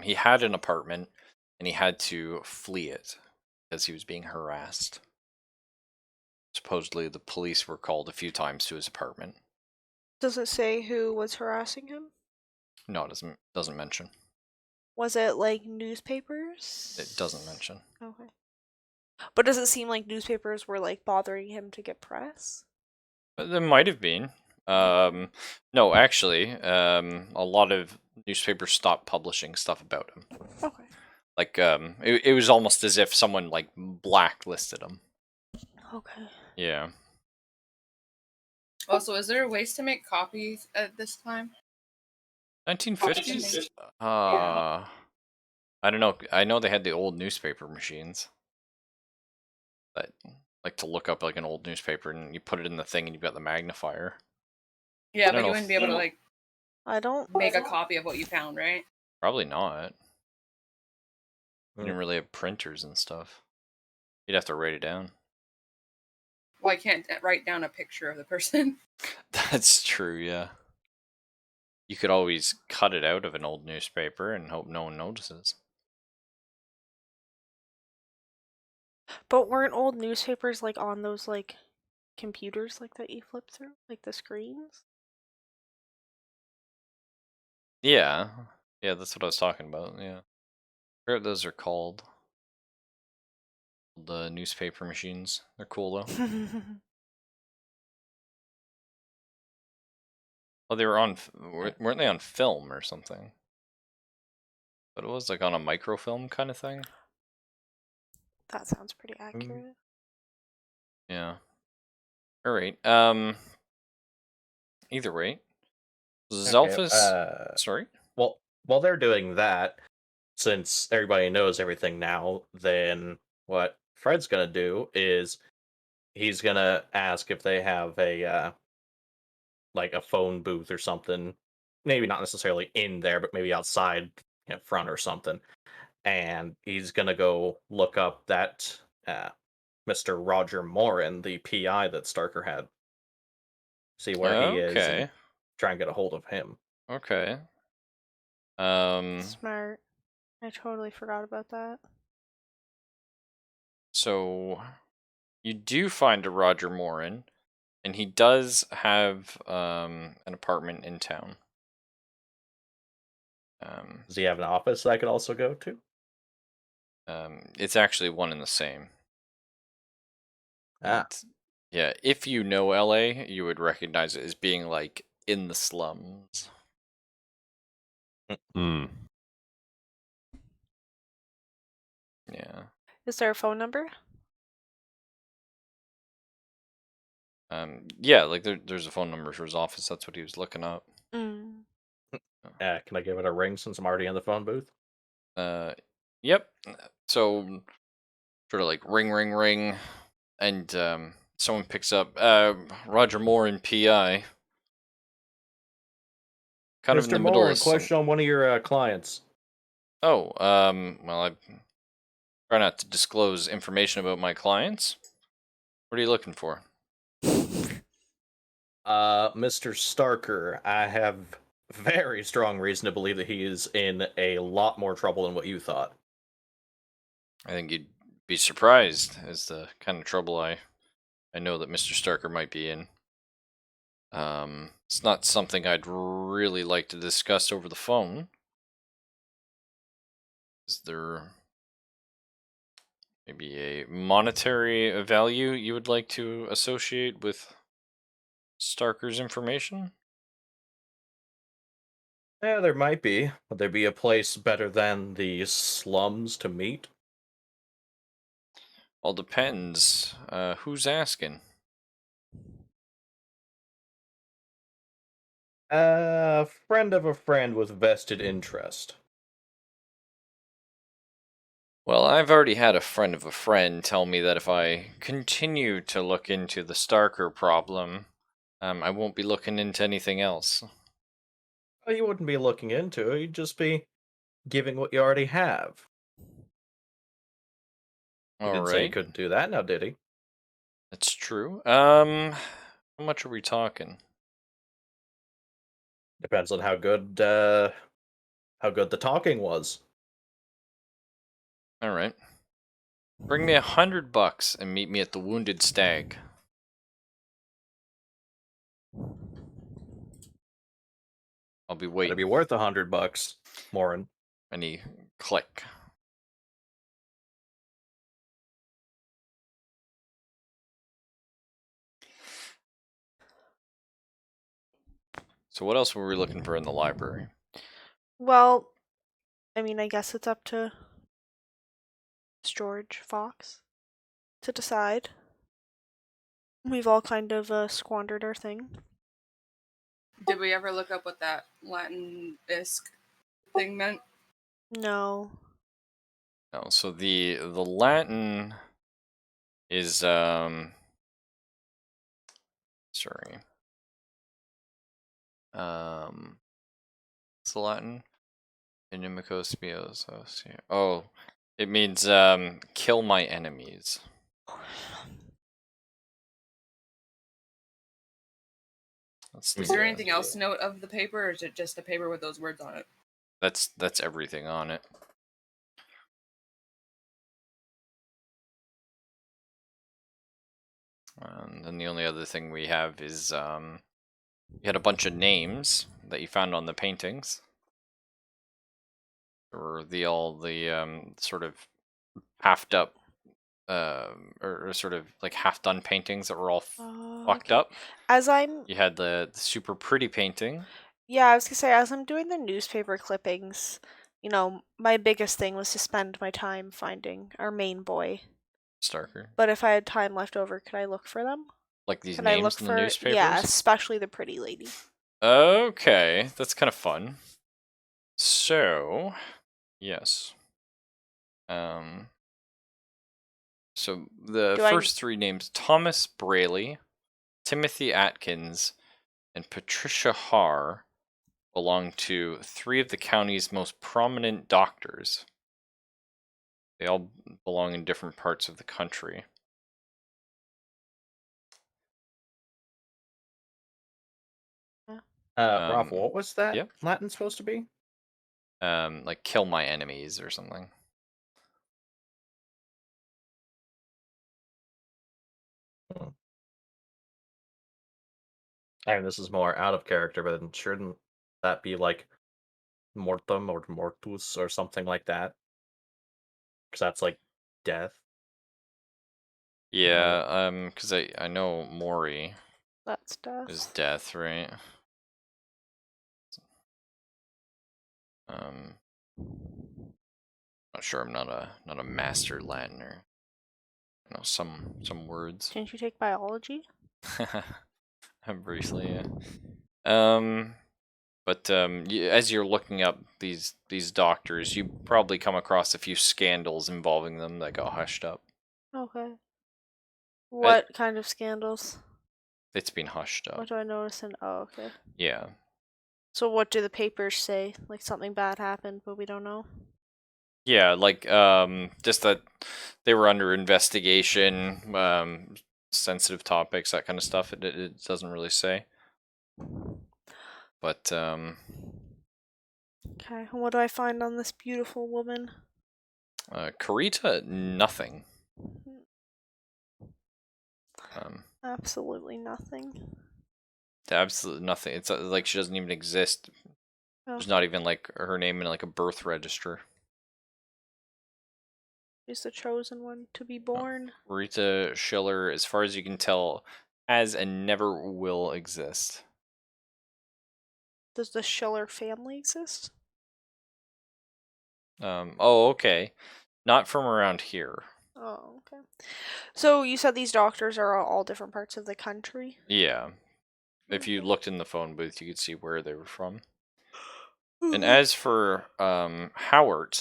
He had an apartment, and he had to flee it because he was being harassed. Supposedly, the police were called a few times to his apartment. Does it say who was harassing him? No, it doesn't mention. Was it like newspapers? It doesn't mention. Okay. But does it seem like newspapers were like bothering him to get press? There might have been. No, actually, a lot of newspapers stopped publishing stuff about him. Okay. Like, it was almost as if someone like blacklisted him. Okay. Yeah. Also, is there ways to make copies at this time? 1950s? I don't know. I know they had the old newspaper machines. That like to look up like an old newspaper, and you put it in the thing, and you've got the magnifier. Yeah, I don't but you know wouldn't be able to like I don't. make a copy of what you found, right? Probably not. You Hmm. didn't really have printers and stuff. You'd have to write it down. Well, I can't write down a picture of the person. That's true, yeah. You could always cut it out of an old newspaper and hope no one notices. But weren't old newspapers like on those like computers like that you flip through, like the screens? Yeah. Yeah, that's what I was talking about, yeah. I forget what those are called. The newspaper machines. They're cool though. Oh, they were on. Weren't they on film or something? But it was like on a microfilm kind of thing. That sounds pretty accurate. Yeah. All right. Either way, Okay. Zelphus. Sorry. Well, while they're doing that, since everybody knows everything now, then what Fred's gonna do is he's gonna ask if they have a like a phone booth or something. Maybe not necessarily in there, but maybe outside in front or something. And he's gonna go look up that Mr. Roger Morin, the PI that Starker had. See where he is and Okay. try and get a hold of him. Okay. Smart. I totally forgot about that. So you do find a Roger Morin, and he does have an apartment in town. Does he have an office that I could also go to? It's actually one and the same. Ah. And yeah, if you know LA, you would recognize it as being like in the slums. Hmm. Yeah. Is there a phone number? Yeah, like there's a phone number for his office. That's what he was looking up. Mm. Can I give it a ring since I'm already in the phone booth? Yep. So sort of like ring, ring, ring, and someone picks up. Roger Moore in PI. Kind of in Mr. the middle Moore, of in some. question on one of your clients. Oh, well, I try not to disclose information about my clients. What are you looking for? Mr. Starker, I have very strong reason to believe that he is in a lot more trouble than what you thought. I think you'd be surprised as the kind of trouble I know that Mr. Starker might be in. It's not something I'd really like to discuss over the phone. Is there maybe a monetary value you would like to associate with Starker's information? Yeah, there might be. Would there be a place better than the slums to meet? All depends. Who's asking? A friend of a friend with vested interest. Well, I've already had a friend of a friend tell me that if I continue to look into the Starker problem, I won't be looking into anything else. Well, you wouldn't be looking into it, you'd just be giving what you already have. He All didn't say he right, couldn't do that, now did he? that's true. How much are we talking? Depends on how good the talking was. All right, bring me $100 and meet me at the Wounded Stag. I'll be It'd waiting. be worth $100, Morin. And he click. So what else were we looking for in the library? Well, I mean, I guess it's up to George Fox to decide. We've all kind of squandered our thing. Did we ever look up what that Latin-esque thing meant? No. No, so the Latin is sorry. What's the Latin? Inimicos bios. Oh, it means kill my enemies. That's Is the, there anything else to note of the paper, or is it just a paper with those words on it? that's everything on it. And then the only other thing we have is you had a bunch of names that you found on the paintings. Or all the sort of half up or sort of like half done paintings that were all fucked Okay. up. As I'm You had the super pretty painting. Yeah, I was gonna say, as I'm doing the newspaper clippings, my biggest thing was to spend my time finding our main boy. Starker. But if I had time left over, could I look for them? Like these Could I names look in the for newspapers? Yeah, especially the pretty lady. Okay, that's kind of fun. So, yes. So the Do I- first three names: Thomas Braley, Timothy Atkins, and Patricia Haar, belong to three of the county's most prominent doctors. They all belong in different parts of the country. Ralph, what was that yeah. Latin supposed to be? Like kill my enemies or something. I mean, this is more out of character, but then shouldn't that be like mortem or mortus or something like that? Because that's like death. Yeah, because I know Mori That's death. is death, right? Not sure. I'm not a master Latiner. I know some words. Didn't you take biology? Briefly, yeah. But as you're looking up these doctors, you probably come across a few scandals involving them that got hushed up. Okay. What kind of scandals? It's been hushed up. What do I notice in? Oh, okay. Yeah. So what do the papers say? Like something bad happened, but we don't know. Yeah, like just that they were under investigation, sensitive topics, that kind of stuff. It doesn't really say. But Okay. And what do I find on this beautiful woman? Karita, nothing. Absolutely nothing. Absolutely nothing. It's like she doesn't even exist. There's not even like her name in like a birth register. She's the chosen one to be born. Rita Schiller, as far as you can tell, has and never will exist. Does the Schiller family exist? Oh, okay. Not from around here. Oh, okay. So you said these doctors are all different parts of the country? Yeah. If you looked in the phone booth, you could see where they were from. And Mm-hmm. as for Howard,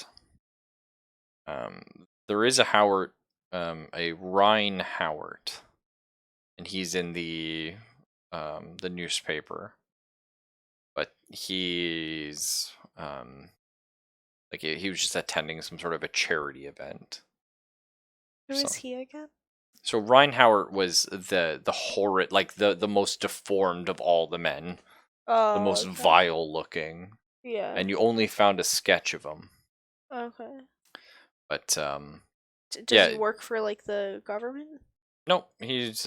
there is a Howard, a Ryan Howard, and he's in the newspaper, but he's like he was just attending some sort of a charity event. Who is he again? So Ryan Howard was the horrid, like the most deformed of all the men, the most vile looking. Yeah. And you only found a sketch of him. Okay. But does he work for like the government? Nope, he's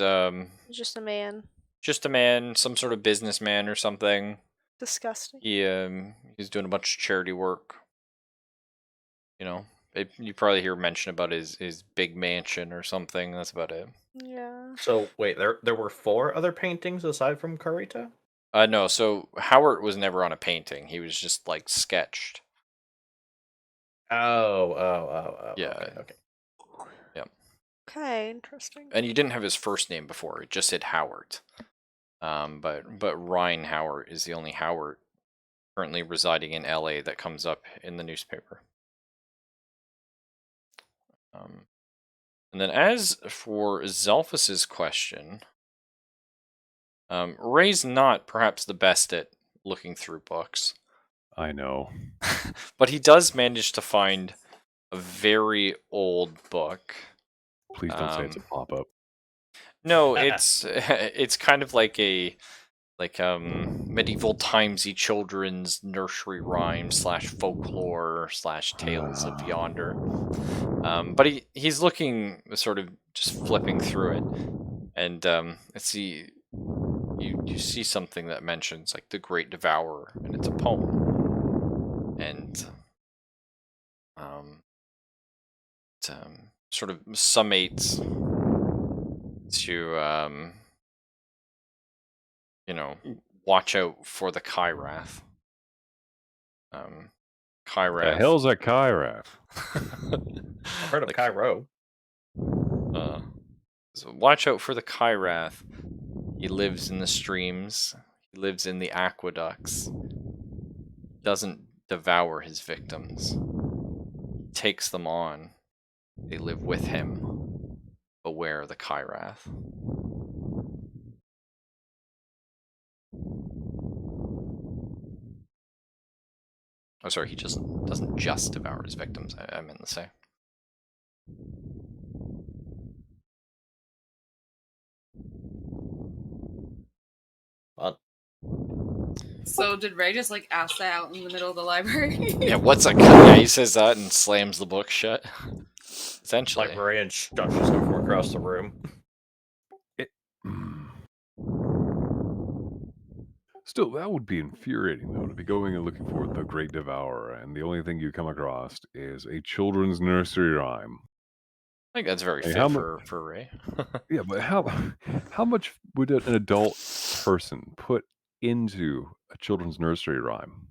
just a man. Just a man, some sort of businessman or something. Disgusting. He's doing a bunch of charity work. You probably hear mention about his big mansion or something. That's about it. Yeah. So wait, there were 4 other paintings aside from Karita? No. So Howard was never on a painting. He was just like sketched. Oh. Yeah. Okay. Yep. Okay, interesting. And you didn't have his first name before. It just said Howard. But Ryan Howard is the only Howard currently residing in LA that comes up in the newspaper. And then as for Zelphus's question, Ray's not perhaps the best at looking through books. I know. But he does manage to find a very old book. Please don't say it's a pop-up. No, it's it's kind of like a medieval timesy children's nursery rhyme slash folklore slash tales of yonder. But he's looking sort of just flipping through it, and let's see, you see something that mentions like the Great Devourer, and it's a poem, and it sort of summates to watch out for the Kyrath. The Kyrath. hell's a Kyrath? I've heard of Like, Cairo. So watch out for the Kyrath. He lives in the streams. He lives in the aqueducts. Doesn't devour his victims. Takes them on. They live with him. Beware the Kyrath. Oh, sorry, he doesn't just devour his victims, I meant to say. Well, So did Ray just like ask that out in the middle of the library? Yeah, what's a yeah, he says that and slams the book shut. Essentially. librarian shushes him from across the room. Still, that would be infuriating, though, to be going and looking for the Great Devourer, and the only thing you come across is a children's nursery rhyme. I think that's very Hey, fit how mu- for Ray. Yeah, but how much would an adult person put into a children's nursery rhyme?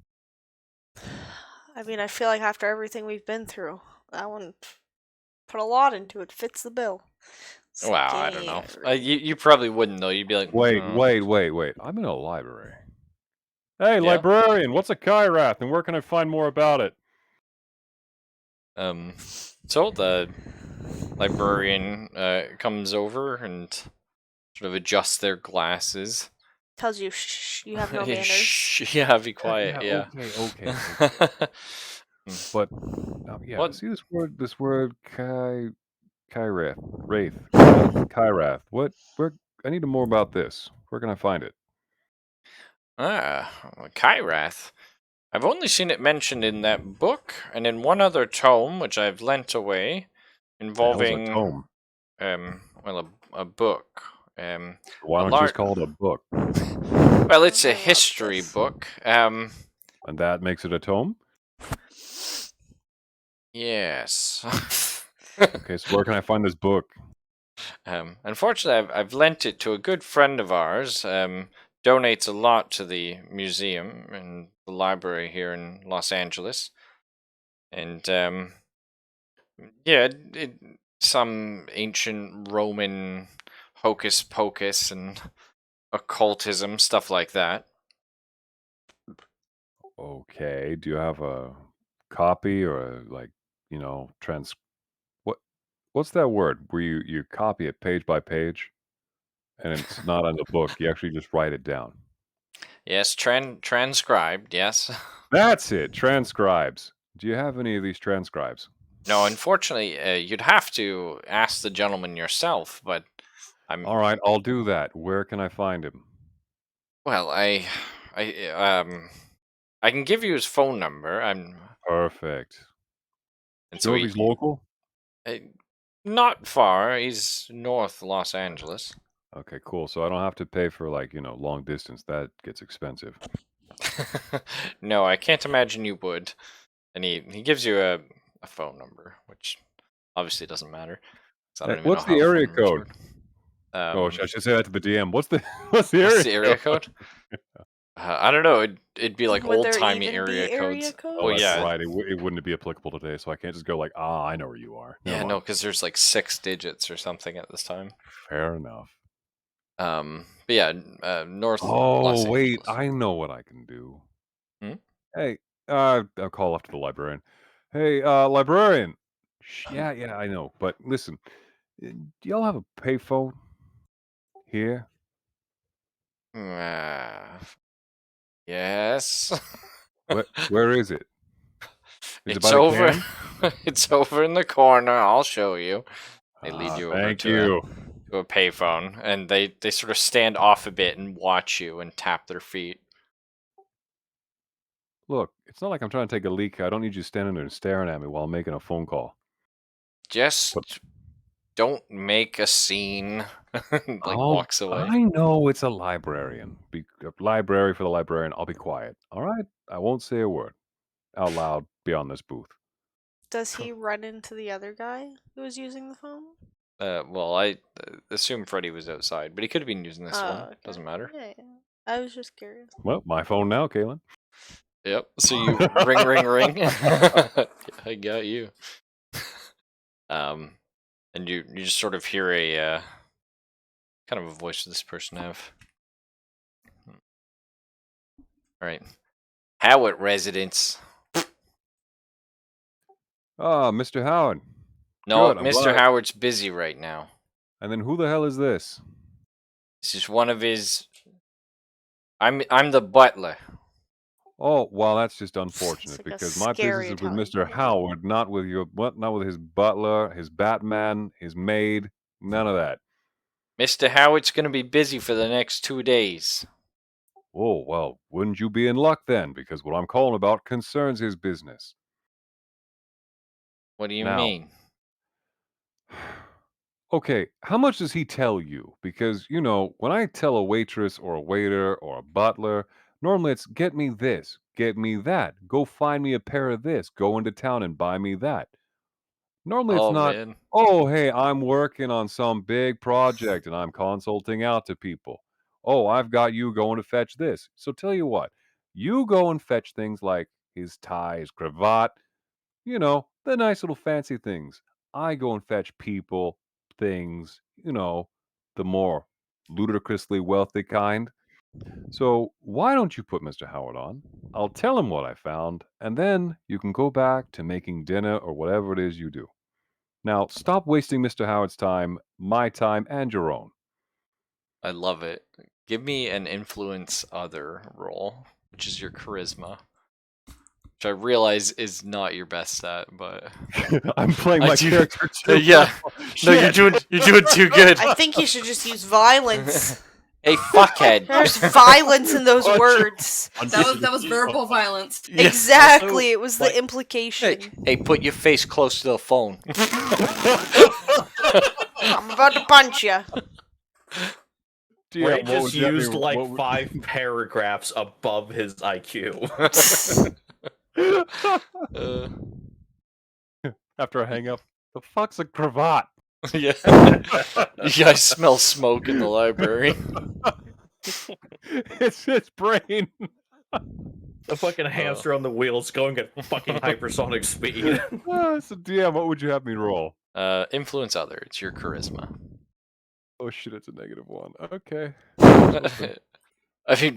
I mean, I feel like after everything we've been through, that one put a lot into it. Fits the bill. Wow, I don't know. You probably wouldn't though. You'd be like, Wait, "Oh." wait. I'm in a library. Hey, Yeah? librarian, what's a Kyrath, and where can I find more about it? So the librarian comes over and sort of adjusts their glasses. Tells you, shh, you have no manners. Shh, yeah, be quiet. Yeah. Okay. But yeah, What? see this word Kyrath, Kyrath. Where? I need to know more about this. Where can I find it? Kyrath. I've only seen it mentioned in that book and in one other tome which I've lent away, The hell's a involving tome? well, a book. Why a don't you lar- just call it a book? Well, it's I a love history this. book. And that makes it a tome? Yes. Okay, so where can I find this book? Unfortunately, I've lent it to a good friend of ours. Donates a lot to the museum and the library here in Los Angeles. And yeah, some ancient Roman hocus pocus and occultism, stuff like that. Okay, do you have a copy or what's that word where you copy it page by page and it's not on the book, you actually just write it down? Yes, transcribed, yes. That's it, transcribes. Do you have any of these transcribes? No, unfortunately, you'd have to ask the gentleman yourself, but I'm... All right, I'll do that. Where can I find him? Well, I can give you his phone number. Perfect. And Do you know if he's local? Not far. He's north Los Angeles. Okay, cool. So I don't have to pay for long distance. That gets expensive. No, I can't imagine you would. And he gives you a phone number, which obviously doesn't matter. 'Cause I don't even What's know the how area phone numbers code? work. Oh, I should say that to the DM. What's the What's area the area code? code? I don't know. It'd be like Would old there timey even area be area codes. codes? Oh, that's yeah. right. It wouldn't be applicable today, so I can't just go like, I know where you are. Never Yeah, no, mind. because there's like 6 digits or something at this time. Fair enough. But yeah, north Oh, Los wait. Angeles. I know what I can do. Hmm? Hey, I'll call up to the librarian. Hey, librarian. Yeah, I know. But listen, do y'all have a payphone here? Yes. Where is it? Is it It's by the over. can? It's over in the corner. I'll show you. They lead you over Thank to you. a payphone, and they sort of stand off a bit and watch you and tap their feet. Look, it's not like I'm trying to take a leak. I don't need you standing there and staring at me while I'm making a phone call. Just But- don't make a scene. Walks away. I know it's a librarian. A library for the librarian. I'll be quiet. All right? I won't say a word out loud beyond this booth. Does he run into the other guy who was using the phone? Well, I assume Freddy was outside, but he could have been using this one. Okay. Doesn't matter. Yeah. I was just curious. Well, my phone now, Kaylin. Yep. So you ring, ring, ring. I got you. And you just sort of hear a kind of a voice this person have. All right, Howard residence. Mr. Howard. No, Good, I'm Mr. glad. Howard's busy right now. And then who the hell is this? This is one of his. I'm the butler. Oh, well, that's just unfortunate like a because my scary business is with Italian Mr. movie. Howard, not with his butler, his Batman, his maid, none of that. Mr. Howard's gonna be busy for the next 2 days. Oh, well, wouldn't you be in luck then? Because what I'm calling about concerns his business. What do you Now, mean? okay, how much does he tell you? Because, when I tell a waitress or a waiter or a butler, normally it's get me this, get me that, go find me a pair of this, go into town and buy me that. Normally it's Oh not, man. oh, hey, I'm working on some big project and I'm consulting out to people. Oh, I've got you going to fetch this. So tell you what, you go and fetch things like his tie, his cravat, the nice little fancy things. I go and fetch people, things, the more ludicrously wealthy kind. So why don't you put Mr. Howard on? I'll tell him what I found, and then you can go back to making dinner or whatever it is you do. Now, stop wasting Mr. Howard's time, my time, and your own. I love it. Give me an influence other roll, which is your charisma. Which I realize is not your best stat, but I'm playing I my do- character too. yeah. well. No, you're doing too good. I think you should just use violence. Hey, fuckhead. There's violence in those words. That was verbal violence. Yeah. Exactly, it was the Hey, implication. hey, put your face close to the phone. I'm about to punch you. Yeah, Ray what just would that used be? like What would- 5 paragraphs above his IQ. Uh, After I hang up, the fuck's a cravat? yeah. You guys smell smoke in the library. It's his brain. The fucking hamster on the wheels going at fucking hypersonic speed. So DM, what would you have me roll? Influence other. It's your charisma. Oh shit, it's a -1. Okay. I mean,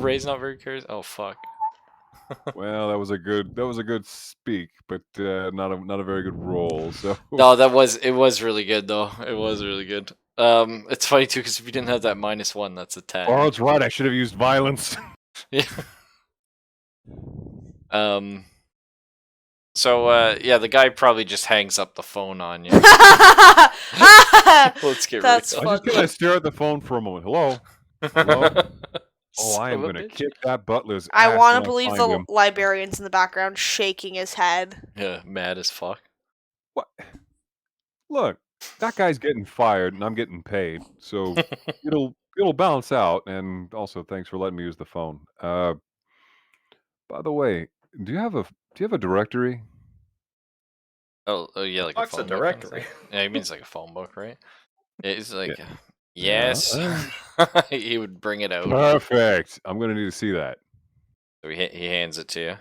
Ray's not very charismatic. Oh fuck. Well, that was a good speak, but not a very good roll. So No, it was really good though. It was really good. It's funny too because if you didn't have that -1, that's a 10. Oh, that's right. I should have used violence. Yeah. So yeah, the guy probably just hangs up the phone on you. Let's get That's real. I just gotta stare at the phone for a moment. Hello. Hello? Oh, I am Son of a gonna bitch. kick that butler's I ass want when to believe find the him. librarian's in the background shaking his head. Yeah, mad as fuck. What? Look, that guy's getting fired and I'm getting paid, so it'll balance out. And also, thanks for letting me use the phone. By the way, do you have a directory? Oh yeah, like a Fuck's a phone book kind of directory. thing. Yeah, he means like a phone book, right? It's like, Yeah. yes. He would bring it out. Perfect. I'm gonna need to see that. So he hands it to you.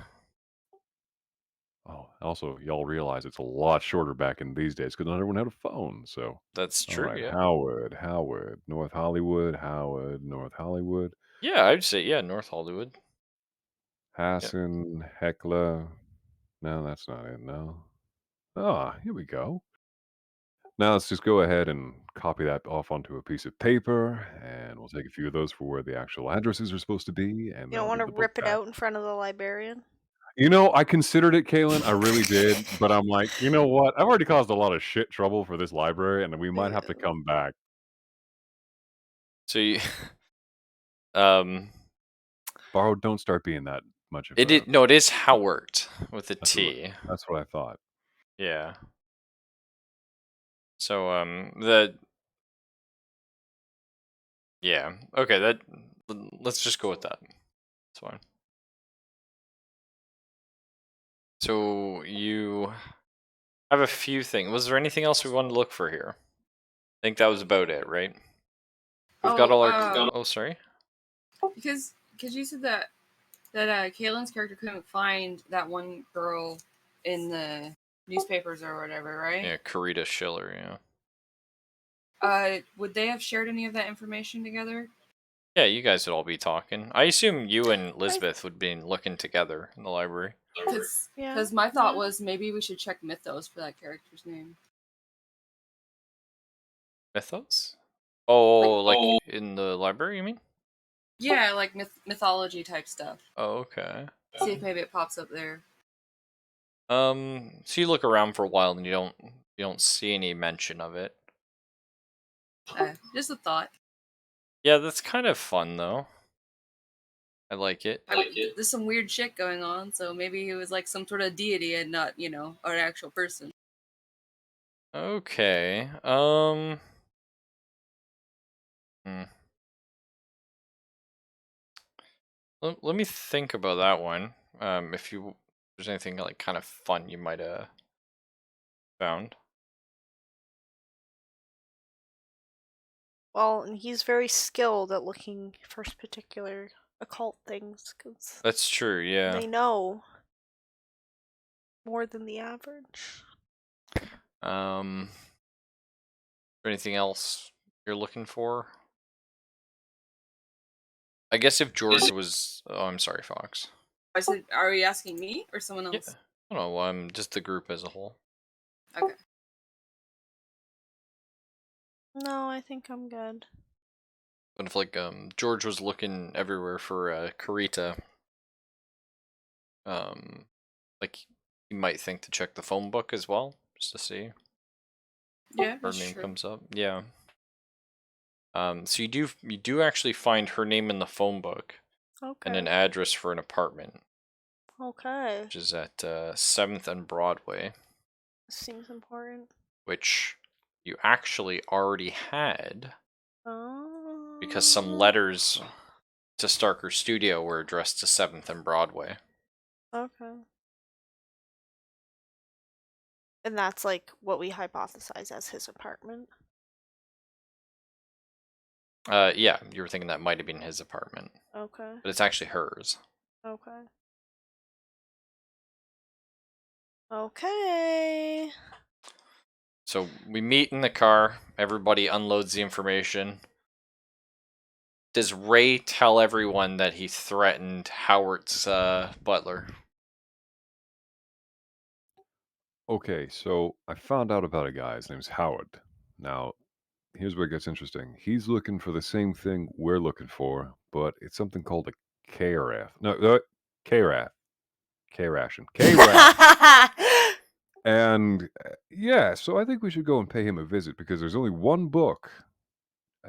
Oh, also, y'all realize it's a lot shorter back in these days because not everyone had a phone. So, That's all true. right, Yeah. Howard, North Hollywood, North Hollywood, Yeah, I'd say yeah, North Hollywood. Hassan, Hecla. No, that's not it. No. Ah, here we go. Now let's just go ahead and copy that off onto a piece of paper, and we'll take a few of those for where the actual addresses are supposed to be, and You then don't I'll want give to the book rip it back. out in front of the librarian? You know, I considered it, Kalen. I really did, but I'm like, you know what? I've already caused a lot of shit trouble for this library, and we might have to come back. So you, um, Borrowed, don't start being that much of it a. no, it is Howard with a That's T. That's what I thought. Yeah. So yeah, okay, let's just go with that. That's fine. So you have a few things. Was there anything else we wanted to look for here? I think that was about it, right? We've got all our. Oh, sorry. Because you said that Kaylin's character couldn't find that one girl in the newspapers or whatever, right? Yeah, Karita Schiller. Yeah. Would they have shared any of that information together? Yeah, you guys would all be talking. I assume you and Elizabeth would be looking together in the library. Because my thought was maybe we should check Mythos for that character's name. Mythos? Oh, like in the library, you mean? Yeah, like mythology type stuff. Oh, okay. See if maybe it pops up there. So you look around for a while and you don't see any mention of it. Just a thought. Yeah, that's kind of fun though. I like it. There's some weird shit going on, so maybe he was like some sort of deity and not, an actual person. Okay. Let me think about that one. If there's anything like kind of fun you might have found. Well, and he's very skilled at looking for particular occult things because That's true. Yeah. they know more than the average. Anything else you're looking for? I guess if George was. Oh, I'm sorry, Fox. I said, are you asking me or someone else? Yeah. I don't know. I'm just the group as a whole. Okay. No, I think I'm good. But if like George was looking everywhere for Karita, like you might think to check the phone book as well, just to see Yeah, her that's name true. comes up. Yeah. So you do actually find her name in the phone book Okay. and an address for an apartment, Okay. which is at 7th and Broadway, Seems important. which you actually already had Oh. because some letters to Starker Studio were addressed to 7th and Broadway. Okay. And that's like what we hypothesize as his apartment. Yeah, you were thinking that might have been his apartment, Okay. but it's actually hers. Okay. Okay. So we meet in the car. Everybody unloads the information. Does Ray tell everyone that he threatened Howard's butler? Okay, so I found out about a guy. His name's Howard. Now, here's where it gets interesting. He's looking for the same thing we're looking for, but it's something called a KRF. No, KRAF. K-ration. KRAF. And yeah, so I think we should go and pay him a visit because there's only one book.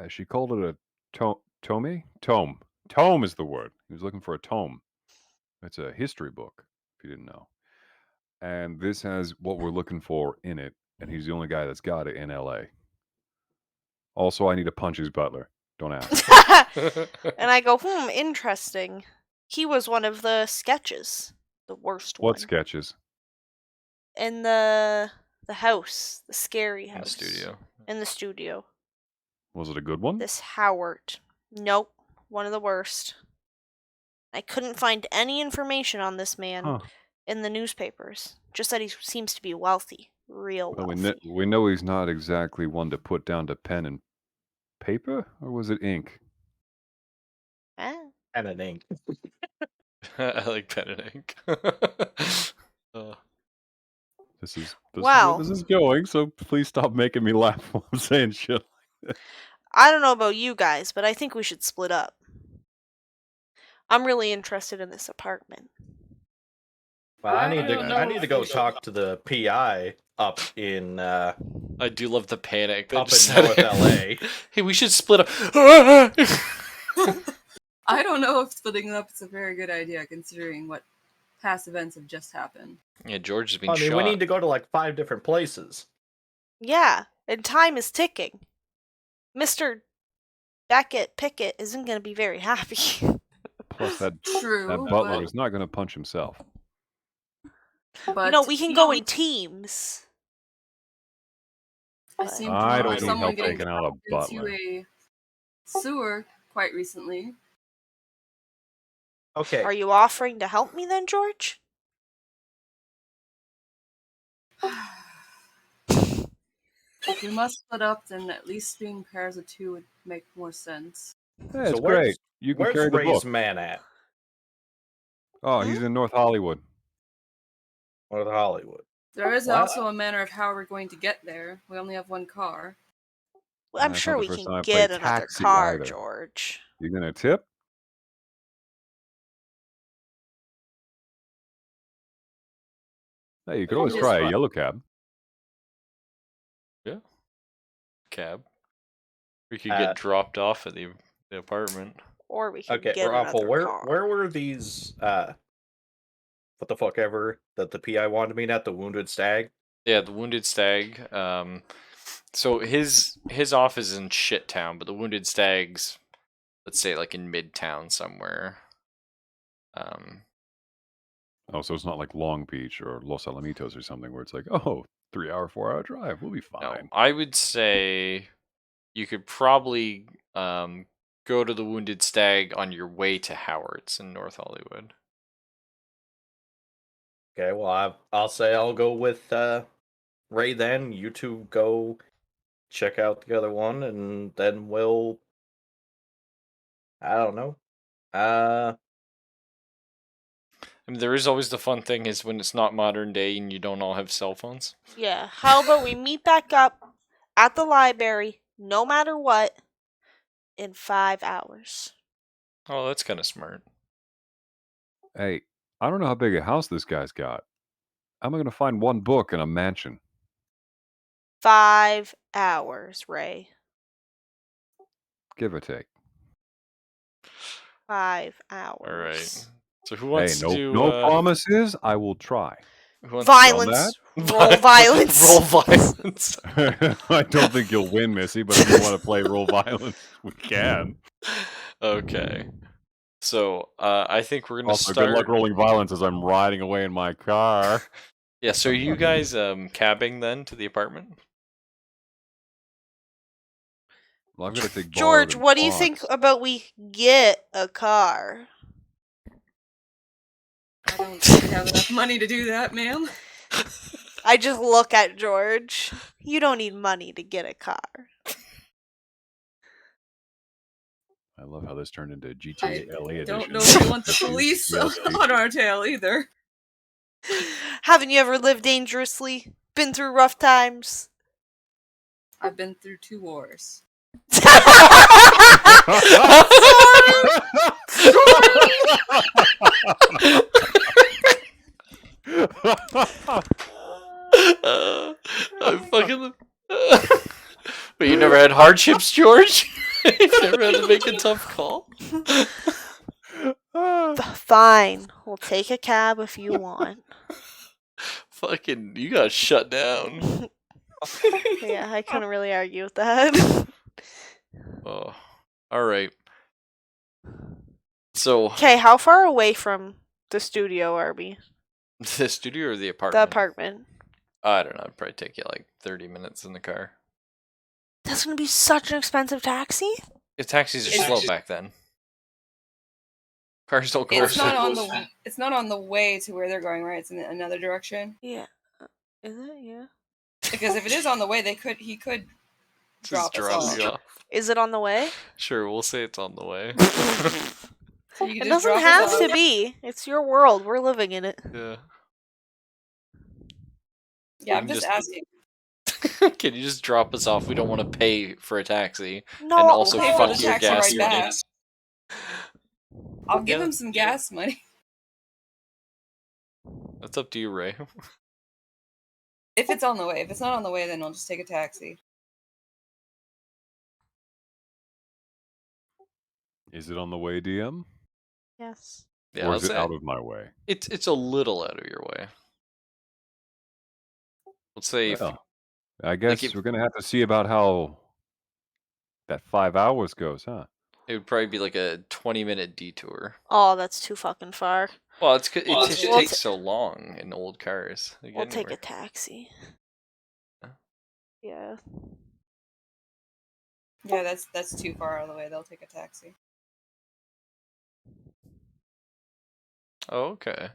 She called it a tome? Tome. Tome is the word. He was looking for a tome. It's a history book, if you didn't know. And this has what we're looking for in it, and he's the only guy that's got it in LA. Also, I need to punch his butler. Don't ask. And I go, interesting. He was one of the sketches. The worst one. What sketches? In the house. The scary In house. the studio. In the studio. Was it a good one? This Howard. Nope. One of the worst. I couldn't find any information on this man in the newspapers. Just that he seems to be wealthy. Real wealthy. Well, we know he's not exactly one to put down to pen and paper, or was it ink? And an ink. I like pen and ink. This is Wow. where this is going, so please stop making me laugh while I'm saying shit like that. I don't know about you guys, but I think we should split up. I'm really interested in this apartment. Well, I need don't to. know I need to go if- talk to the PI up in I do love the panic that up just in set North in. LA. Hey, we should split up. I don't know if splitting up is a very good idea, considering what past events have just happened. Yeah, George has been I mean, shot. we need to go to like 5 different places. Yeah, and time is ticking. Mr. Beckett Pickett isn't going to be very happy. Plus, that True, butler is not going to punch himself. but No, we can go in teams. I seem to I remember don't need someone help getting taking out a dropped butler. into a sewer quite recently. Okay. Are you offering to help me then, George? If we must split up, then at least being pairs of 2 would make more sense. Hey, it's So where's- great. You can Where's carry the Ray's book. man at? Oh, he's in North Hollywood. North Hollywood. There is What? also a manner of how we're going to get there. We only have one car. Well, I'm That's sure not the we first can time I've get played another Taxi car, either. George. You gonna tip? Hey, you could always Just try a what? yellow cab. Cab. We could Uh, get dropped off at the apartment. Or we can Okay, get Raffle, another car. where were these what the fuck ever that the PI wanted me at, the wounded stag? Yeah, the Wounded Stag. So his office is in Shit Town, but the Wounded Stag's, let's say, like in Midtown somewhere. Oh, so it's not like Long Beach or Los Alamitos or something where it's like, oh, 3-hour, 4-hour drive. We'll be No, fine. I would say you could probably go to the Wounded Stag on your way to Howard's in North Hollywood. Okay, well I'll say I'll go with Ray then. You two go check out the other one, and then we'll, I don't know. I mean, there is always the fun thing is when it's not modern day and you don't all have cell phones. Yeah, how about we meet back up at the library, no matter what, in 5 hours? Oh, that's kind of smart. Hey, I don't know how big a house this guy's got. How am I going to find one book in a mansion? 5 hours, Ray. Give or take. 5 hours. All right. So who Hey, wants to do no promises. I will try. who wants Violence. Roll violence. Roll violence. I don't think you'll win, Missy, but if you want to play roll violence, we can. Okay. So I think we're gonna Also, start. good luck rolling violence as I'm riding away in my car. Yeah. So are you guys cabbing then to the apartment? Well, I'm gonna take George, Barb and what do you think Fox. about we get a car? I don't think we have enough money to do that, ma'am. I just look at George. You don't need money to get a car. I love how this turned into GTA LA edition. Don't know if we want the Yes, police yes, yes. on our tail either. Haven't you ever lived dangerously? Been through rough times? I've been through 2 wars. I fucking. But you never had hardships, George. You never had to make a tough call. Fine. We'll take a cab if you want. Fucking, you got shut down. Yeah, I couldn't really argue with that. Oh, all right. So Okay, how far away from the studio are we? the studio or the The apartment? apartment. I don't know. It'd probably take you like 30 minutes in the car. That's gonna be such an expensive taxi? The taxis are slow back then. Cars don't go. It's not on the. It's not on the way to where they're going, right? It's in another direction. Yeah. Is it? Yeah. Because if it is on the way, he could Just drop us drop off. you off. Is it on the way? Sure, we'll say it's on the way. So you It can just doesn't drop us have off. to be. It's your world. We're living in it. Yeah. Yeah, You I'm can just just- asking. Can you just drop us off? We don't want to pay for a taxi. No, And I'll also pay for fuck the your taxi gas right back. money. I'll give Yeah. him some gas money. That's up to you, Ray. If it's on the way. If it's not on the way, then I'll just take a taxi. Is it on the way, DM? Yes. Yeah, Or I'll is it say out of my way? it's a little out of your way. Let's say if Well, I like guess if we're gonna have to see about how that 5 hours goes, huh? it would probably be like a 20-minute detour. Oh, that's too fucking far. Well, it just We'll takes so long in old cars. to get We'll take a anywhere. taxi. Yeah. Yeah. Yeah, that's too far out of the way. They'll take a taxi. Oh, okay.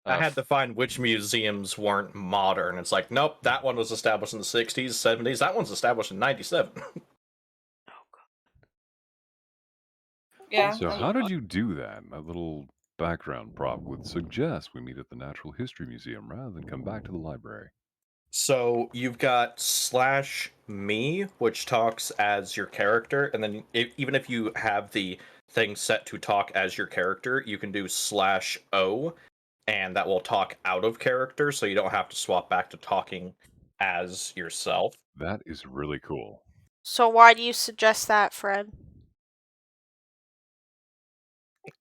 I had to find which museums weren't modern. It's like, nope, that one was established in the 60s, 70s. That one's established in 97. Yeah. So how did you do that? A little background prop would suggest we meet at the Natural History Museum rather than come back to the library. So you've got /me, which talks as your character, and then even if you have the thing set to talk as your character, you can do /o, and that will talk out of character, so you don't have to swap back to talking as yourself. That is really cool. So why do you suggest that, Fred?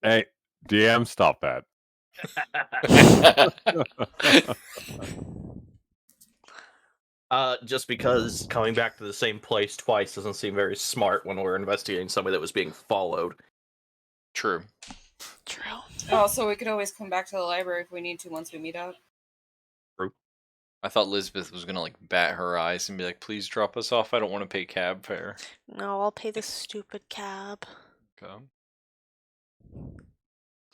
Hey, DM, stop that. Just because coming back to the same place twice doesn't seem very smart when we're investigating somebody that was being followed. True. True. Oh, so we could always come back to the library if we need to once we meet up. I thought Elizabeth was gonna like bat her eyes and be like, "Please drop us off. I don't want to pay cab fare." No, I'll pay the stupid cab. Okay.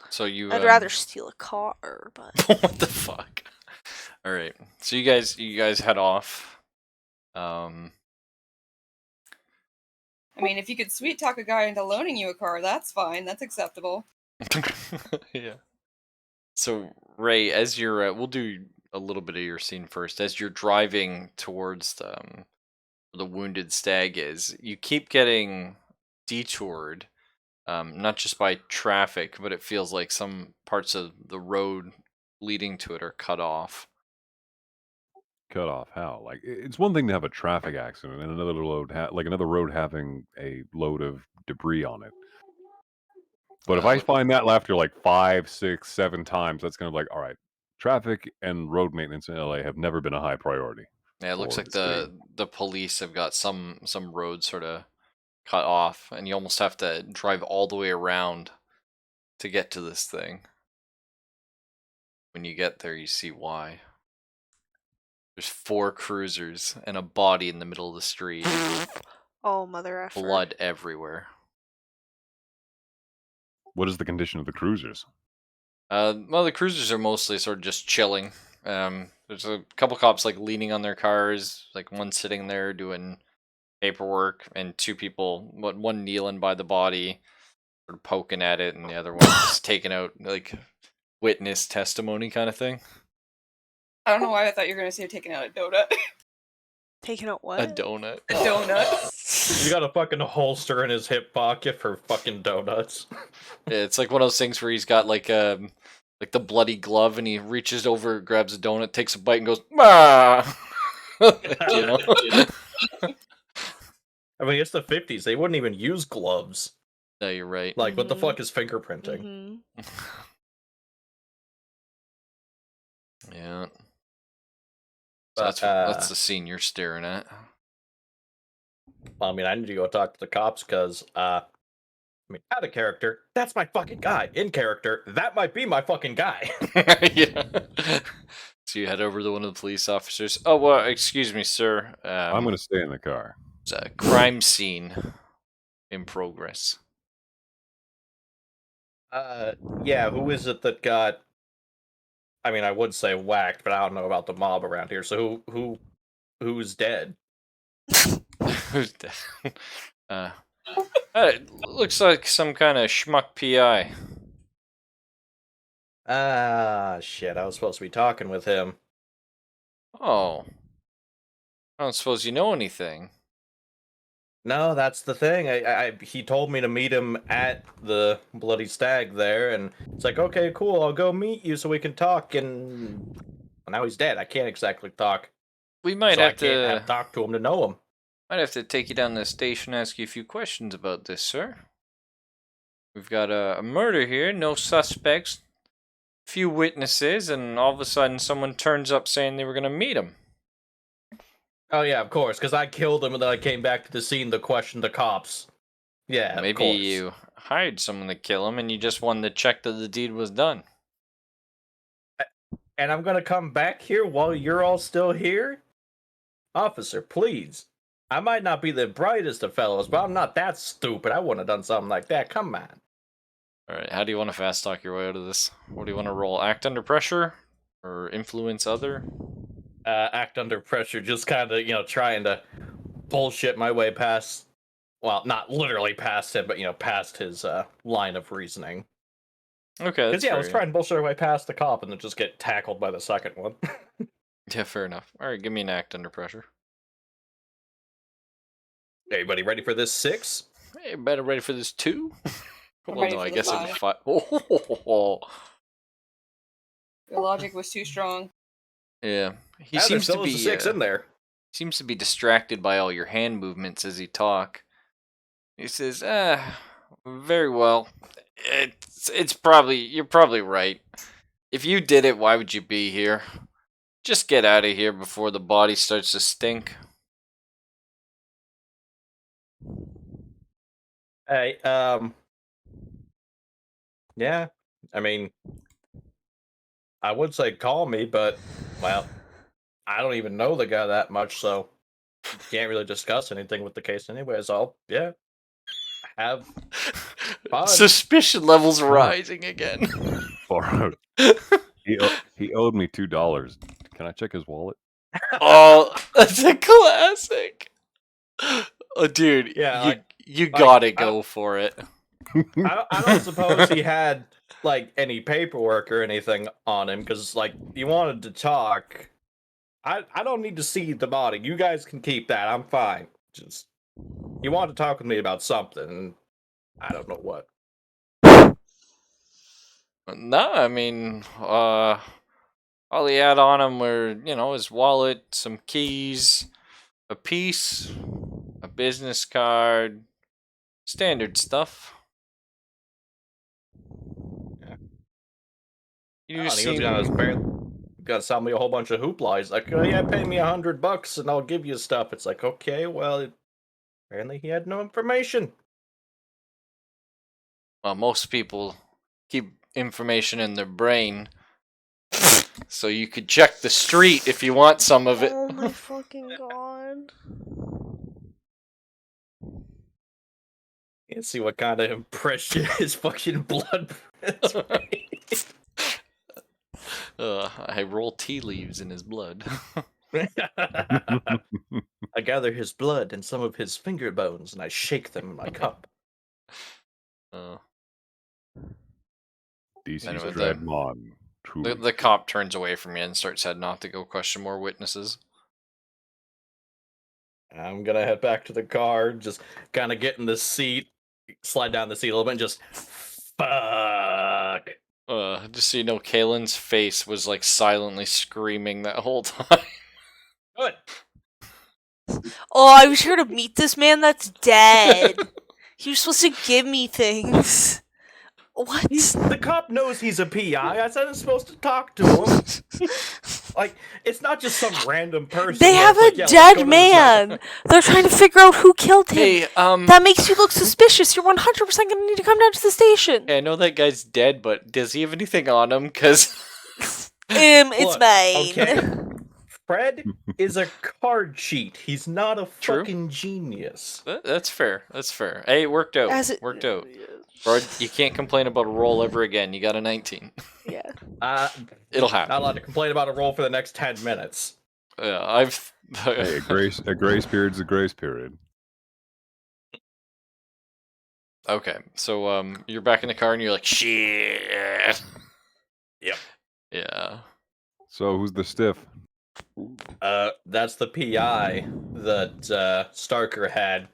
So you. I'd rather steal a car, but What the fuck? All right. So you guys head off. I mean, if you could sweet talk a guy into loaning you a car, that's fine. That's acceptable. Yeah. So Ray, as you're, we'll do a little bit of your scene first. As you're driving towards the wounded stag is, you keep getting detoured, not just by traffic, but it feels like some parts of the road leading to it are cut off. Cut off how? Like it's one thing to have a traffic accident and another another road having a load of debris on it. But if I Look- find that after like 5, 6, 7 times, that's kind of like, all right, traffic and road maintenance in LA have never been a high priority. Yeah, it looks for like the city. the police have got some roads sort of cut off, and you almost have to drive all the way around to get to this thing. When you get there, you see why. There's 4 cruisers and a body in the middle of the street. oh mother effer. Blood everywhere. What is the condition of the cruisers? Well, the cruisers are mostly sort of just chilling. There's a couple cops like leaning on their cars, like one sitting there doing paperwork, and 2 people, one kneeling by the body, sort of poking at it, and the other one just taking out like witness testimony kind of thing. I don't know why I thought you were going to say taking out a donut. Taking out what? A donut. A donut. You got a fucking holster in his hip pocket for fucking donuts. Yeah, it's like one of those things where he's got like the bloody glove, and he reaches over, grabs a donut, takes a bite, and goes, "Ah!" You know? I mean, it's the 50s. They wouldn't even use gloves. No, you're right. Like, what the Mhm. fuck is fingerprinting? Mm-hmm. Yeah. So But, that's the scene you're staring at. Well, I mean, I need to go talk to the cops because, I mean, out of character, that's my fucking guy. In character, that might be my fucking guy. Yeah. So you head over to one of the police officers. Oh, well, excuse me, sir. I'm going to stay in the car. There's a crime scene in progress. Yeah, who is it that got? I mean, I would say whacked, but I don't know about the mob around here. So who's dead? Who's dead? Looks like some kind of schmuck PI. Ah, shit! I was supposed to be talking with him. Oh. I don't suppose you know anything. No, that's the thing. He told me to meet him at the Bloody Stag there, and it's like, okay, cool, I'll go meet you so we can talk. And well, now he's dead. I can't exactly talk, We might so I have can't to have talked to him to know him. take you down to the station and ask you a few questions about this, sir. We've got a murder here, no suspects, few witnesses, and all of a sudden someone turns up saying they were going to meet him. Oh yeah, of course, because I killed him and then I came back to the scene to question the cops. Yeah, Maybe of course. you hired someone to kill him and you just wanted to check that the deed was done. And I'm gonna come back here while you're all still here? Officer, please. I might not be the brightest of fellows, but I'm not that stupid. I wouldn't have done something like that. Come on. Alright, how do you want to fast talk your way out of this? What do you want to roll? Act under pressure? Or influence other? Act under pressure, just kind of, trying to bullshit my way past, well, not literally past him, but, past his line of reasoning. Okay, that's Because, I was fair. trying to bullshit my way past the cop and then just get tackled by the second one. Yeah, fair enough. Alright, give me an act under pressure. Everybody ready for this 6? Hey, better ready for this 2? I'm Well, ready no, for I the guess it'd be 5. 5. Oh, Your logic was too strong. yeah. He There seems to still is be a 6 in there. seems to be distracted by all your hand movements as you talk. He says, very well. It's probably, you're probably right. If you did it, why would you be here? Just get out of here before the body starts to stink. Hey, yeah, I mean, I would say call me, but, well, I don't even know the guy that much, so can't really discuss anything with the case anyway, so, yeah, have fun. Suspicion levels rising again. Far out. He owed me $2. Can I check his wallet? Oh, that's a classic. Oh, dude, Yeah, you gotta go for it. I don't suppose he had, any paperwork or anything on him, because, he wanted to talk. I don't need to see the body. You guys can keep that. I'm fine. Just, he wanted to talk with me about something, and I don't know what. No, I mean, all he had on him were, his wallet, some keys, a piece, a business card, standard stuff. Yeah. You Oh, and he seem... was gonna sell me a whole bunch of hoopla. He's like, oh yeah, pay me $100 and I'll give you stuff. It's like, okay, well, apparently he had no information. Well, most people keep information in their brain, so you could check the street if you want some of it. Oh my fucking god. You see what kind of impression his fucking blood made. I roll tea leaves in his blood. I gather his blood and some of his finger bones and I shake them in my cup. DC's Anyway, Dreadmon. The cop turns away from you and starts heading off to go question more witnesses. I'm gonna head back to the car, just kind of get in the seat, slide down the seat a little bit, and just fuck. Just so you know, Kalen's face was like silently screaming that whole time. Good. Oh, I was here to meet this man that's dead. He was supposed to give me things. What? The cop knows he's a PI. I said I'm supposed to talk to him. It's not just some random person. They have a dead man. They're trying to figure out who killed him. Hey, That makes you look suspicious. You're 100% gonna need to come down to the station. I know that guy's dead, but does he have anything on him? Cause It's Look, mine. okay. Fred is a card cheat. He's not a True. fucking genius. that's fair. That's fair. Hey, it worked out. Worked out. Bro, you can't complain about a roll ever again. You got a 19. Yeah. It'll happen. Not allowed to complain about a roll for the next 10 minutes. Yeah, Hey, a grace period's a grace period. Okay, so you're back in the car and you're like, shit. Yep. Yeah. So who's the stiff? That's the PI that Starker had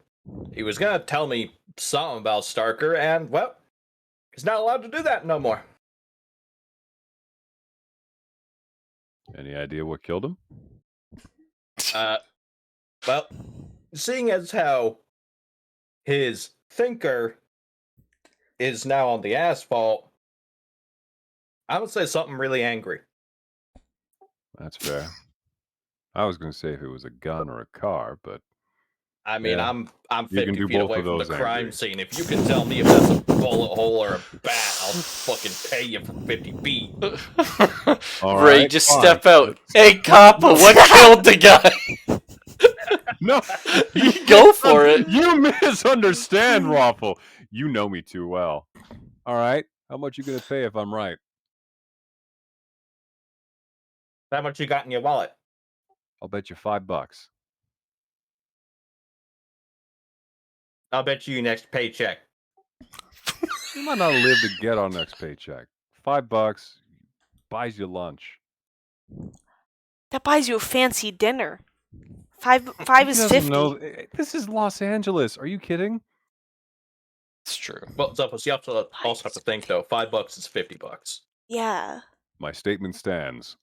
He was gonna tell me something about Starker, and, well, he's not allowed to do that no more. Any idea what killed him? Well, seeing as how his thinker is now on the asphalt, I would say something really angry. That's fair. I was going to say if it was a gun or a car, but I mean, Yeah. I'm You can 50 do feet both away of from the those crime angry. scene. If you can tell me if that's a bullet hole or a bat, I'll fucking pay you for 50 feet. All Ray, right, just fine. step out. Hey, Coppa, what killed the guy? No, You go for it. You misunderstand, Waffle. You know me too well. All right, how much you gonna pay if I'm right? How much you got in your wallet? I'll bet you $5. I'll bet you your next paycheck. You might not live to get our next paycheck. $5 buys you lunch. That buys you a fancy dinner. Five He is doesn't 50. know- This is Los Angeles. Are you kidding? It's true. Well, Zuffles, you have to also have to think though. $5 is $50. Yeah. My statement stands.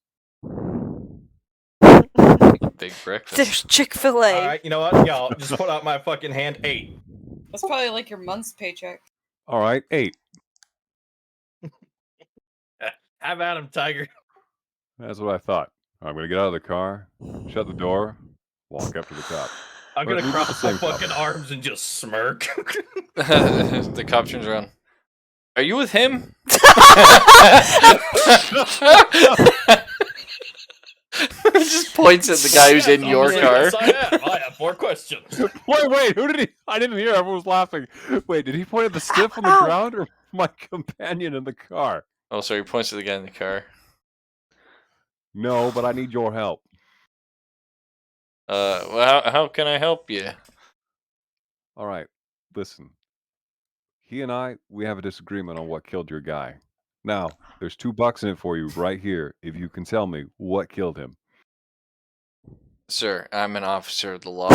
Big breakfast. There's Chick-fil-A. All right, you know what, y'all? Just put out my fucking hand. 8. That's probably like your month's paycheck. All right, 8. Have at him, Tiger. That's what I thought. I'm gonna get out of the car, shut the door, walk up to the cop. I'm Or gonna we got cross the my same cop. fucking arms and just smirk. The cop turns around. Are you with him? He just points at the guy who's in your car. Yes, I am. I have 4 questions. Wait, who did he? I didn't hear. Everyone was laughing. Wait, did he point at the stiff on the Ow. ground or my companion in the car? Oh, sorry, he points at the guy in the car. No, but I need your help. Well, how can I help you? All right, listen. He and I, we have a disagreement on what killed your guy. Now, there's $2 in it for you right here if you can tell me what killed him. Sir, I'm an officer of the law.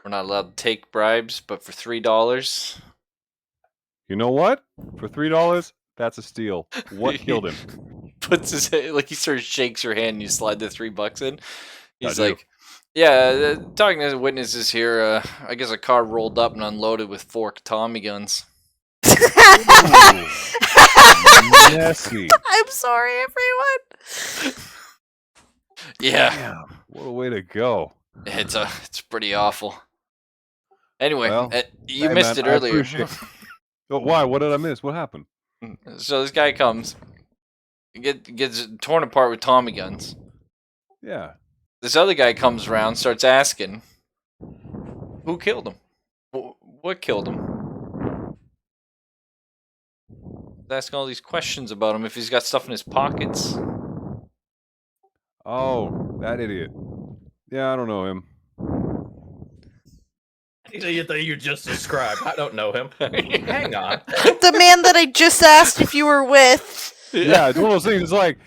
We're not allowed to take bribes, but for $3, You know what? For $3, that's a steal. What killed him? puts his hand, like he sort of shakes your hand and you slide the $3 in. He's do. like, yeah, talking to the witnesses here, I guess a car rolled up and unloaded with 4 Tommy guns. Messy. I'm sorry, everyone. Yeah, Damn, what a way to go. it's pretty awful. Anyway, Well, you hey, missed man, it I earlier. appreciate- Oh, why? What did I miss? What happened? So this guy comes, gets torn apart with Tommy guns. Yeah. This other guy comes around, starts asking, who killed him? What killed him? He's asking all these questions about him, if he's got stuff in his pockets. Oh, that idiot. Yeah, I don't know him. That you just described. I don't know him. Hang on. The man that I just asked if you were with. Yeah, it's one of those things. It's like,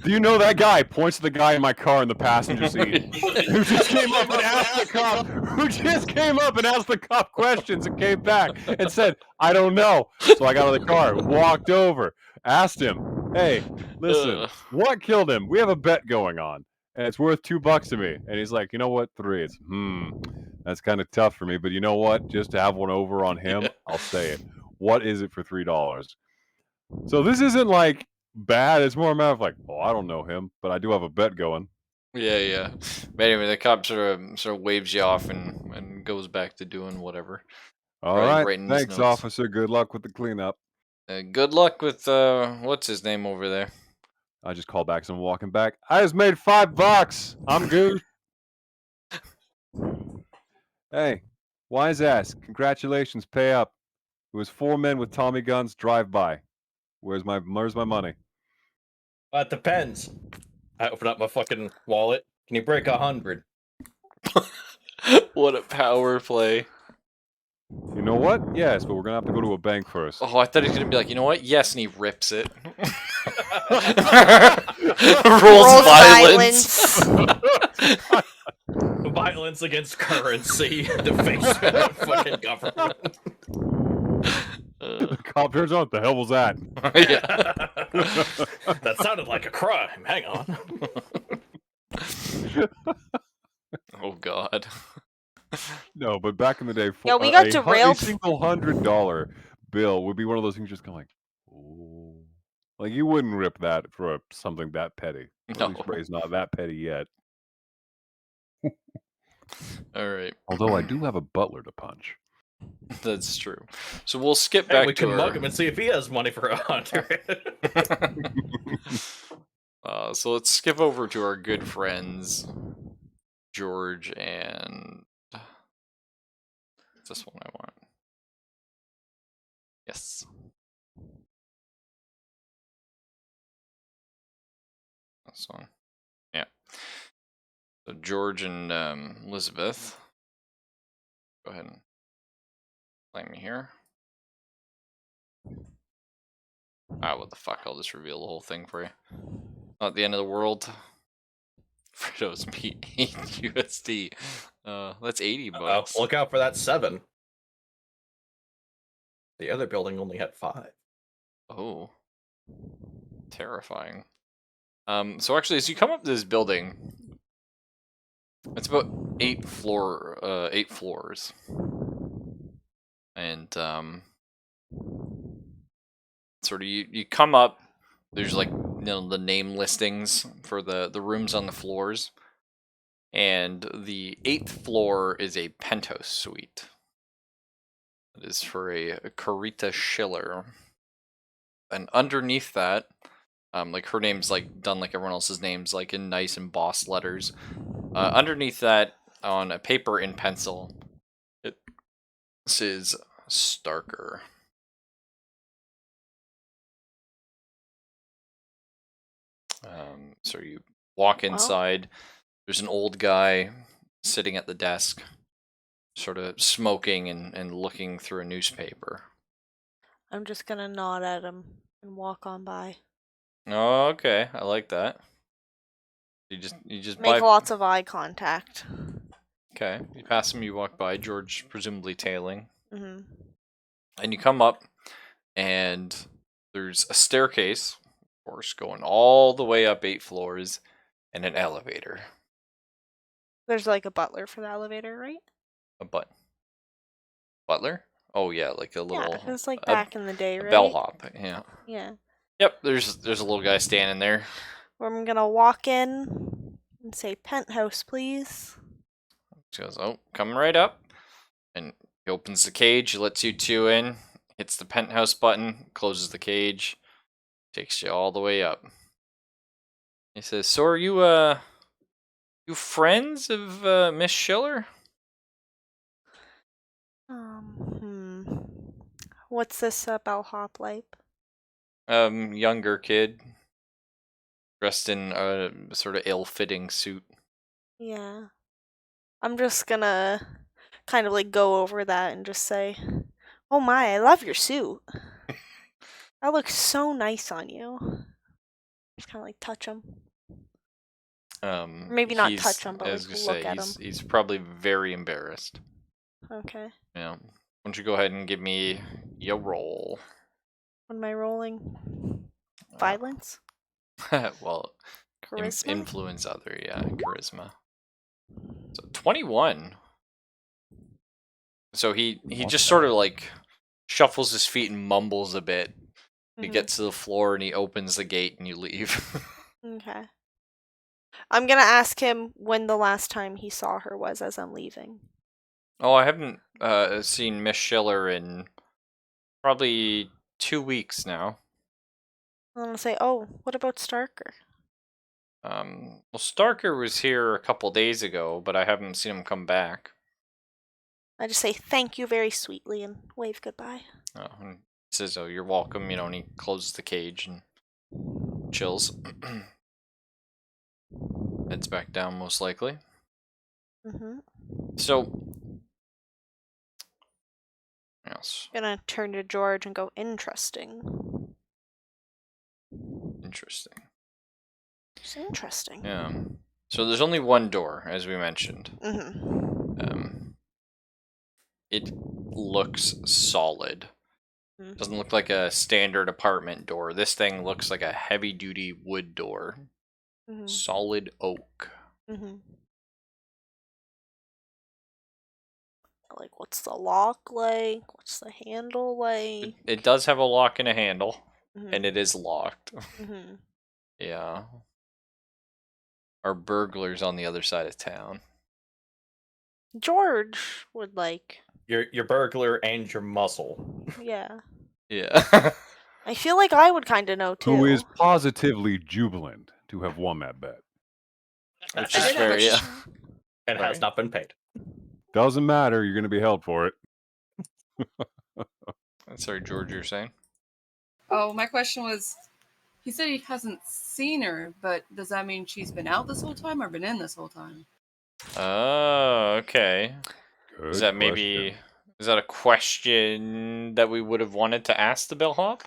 do you know that guy? Points to the guy in my car in the passenger seat who just came up and asked the cop. Who just came up and asked the cop questions and came back and said, "I don't know." So I got out of the car, walked over, asked him, "Hey, listen, Ugh. what killed him? We have a bet going on, and it's worth $2 to me." And he's like, "You know what? 3." It's that's kind of tough for me, but you know what? Just to have one over on him, Yeah. I'll say it. What is it for $3? So this isn't like bad. It's more a matter of like, oh, I don't know him, but I do have a bet going. Yeah. But anyway, the cop sort of waves you off and goes back to doing whatever. All Right, right, writing his thanks, notes. officer. Good luck with the cleanup. Good luck with, what's his name over there? I just called back, so I'm walking back. I just made $5. I'm good. Hey, wise ass. Congratulations, pay up. It was 4 men with Tommy guns drive-by. Where's my money? It depends. I open up my fucking wallet. Can you break 100? What a power play. You know what? Yes, but we're gonna have to go to a bank first. Oh, I thought he was gonna be like, you know what? Yes, and he rips it. Rolls Rolls violence. Violence against currency. The face of the fucking government. The cop turns on. What the hell was that? Yeah. That sounded like a crime. Hang on. Oh God. No, but back in the day, Yeah, we got a derailed. single $100 bill would be one of those things just kind of like, oh. Like, you wouldn't rip that for something that petty. Or No. at least Ray's not that petty yet. All right. Although I do have a butler to punch. That's true. So we'll skip Hey, back we to can our... mug him and see if he has money for 100. So let's skip over to our good friends, George and... It's this one I want. Yes. This one. Yeah. So George and Elizabeth. Go ahead and play me here. Ah, what the fuck? I'll just reveal the whole thing for you. Not the end of the world. Fritos meat 8 USD. That's 80 bucks. Look out for that 7. The other building only had 5. Oh. Terrifying. So actually, as you come up to this building, it's about 8 floors. And, sort of, you come up, there's like, the name listings for the rooms on the floors. And the 8th floor is a penthouse suite. It is for a Carita Schiller. And underneath that, like her name's like done like everyone else's names, like in nice embossed letters. Underneath that, on a paper in pencil, it says Starker. So you walk inside. There's an old guy sitting at the desk, sort of smoking and looking through a newspaper. I'm just gonna nod at him and walk on by. Oh, okay, I like that. You just Make lots of eye contact. Okay, you pass him, you walk by, George presumably tailing. Mm-hmm. And you come up, and there's a staircase, of course, going all the way up 8 floors, and an elevator. There's like a butler for the elevator, right? A butler? Oh yeah, like a little... Yeah, it was like back in the day, a right? bellhop, yeah. Yeah. Yep, there's a little guy standing there. I'm gonna walk in and say, "Penthouse, please." She goes, oh, coming right up. And he opens the cage, he lets you 2 in, hits the penthouse button, closes the cage, takes you all the way up. He says, so are you friends of Miss Schiller? What's this bellhop like? Younger kid, dressed in a sort of ill-fitting suit. Yeah. I'm just gonna kind of like go over that and just say, "Oh my, I love your suit. That looks so nice on you." Just kind of like touch him. Maybe not touch him, but like look at him. He's probably very embarrassed. Okay. Yeah. Why don't you go ahead and give me your roll? What am I rolling? Violence? Well, Charisma? influence other, yeah, charisma. So 21. So he just sort of like shuffles his feet and mumbles a bit. He gets to the floor and he opens the gate and you leave. Okay. I'm gonna ask him when the last time he saw her was as I'm leaving. Oh, I haven't seen Miss Schiller in probably 2 weeks now. I'm gonna say, "Oh, what about Starker?" Well, Starker was here a couple days ago, but I haven't seen him come back. I just say thank you very sweetly and wave goodbye. Oh, and he says, oh, you're welcome, and he closes the cage and chills. Heads back down, most likely. So, yes. I'm gonna turn to George and go, interesting. Interesting. It's interesting. Yeah. So there's only one door, as we mentioned. Mm-hmm. It looks solid. Doesn't look like a standard apartment door. This thing looks like a heavy-duty wood door. Mm-hmm. Solid oak. Mm-hmm. Like, what's the lock like? What's the handle like? It does have a lock and a handle, Mm-hmm. and it is locked. Mm-hmm. Yeah. Our burglar's on the other side of town. George would like. Your burglar and your muscle. Yeah. Yeah. I feel like I would kind of know too. Who is positively jubilant to have won that bet. Which I is did have fair, a yeah. And has Right. not been paid. Doesn't matter. You're going to be held for it. Sorry, George, you're saying? Oh, my question was, he said he hasn't seen her, but does that mean she's been out this whole time or been in this whole time? Oh, okay. Good Is that maybe... question. Is that a question that we would have wanted to ask the bellhop?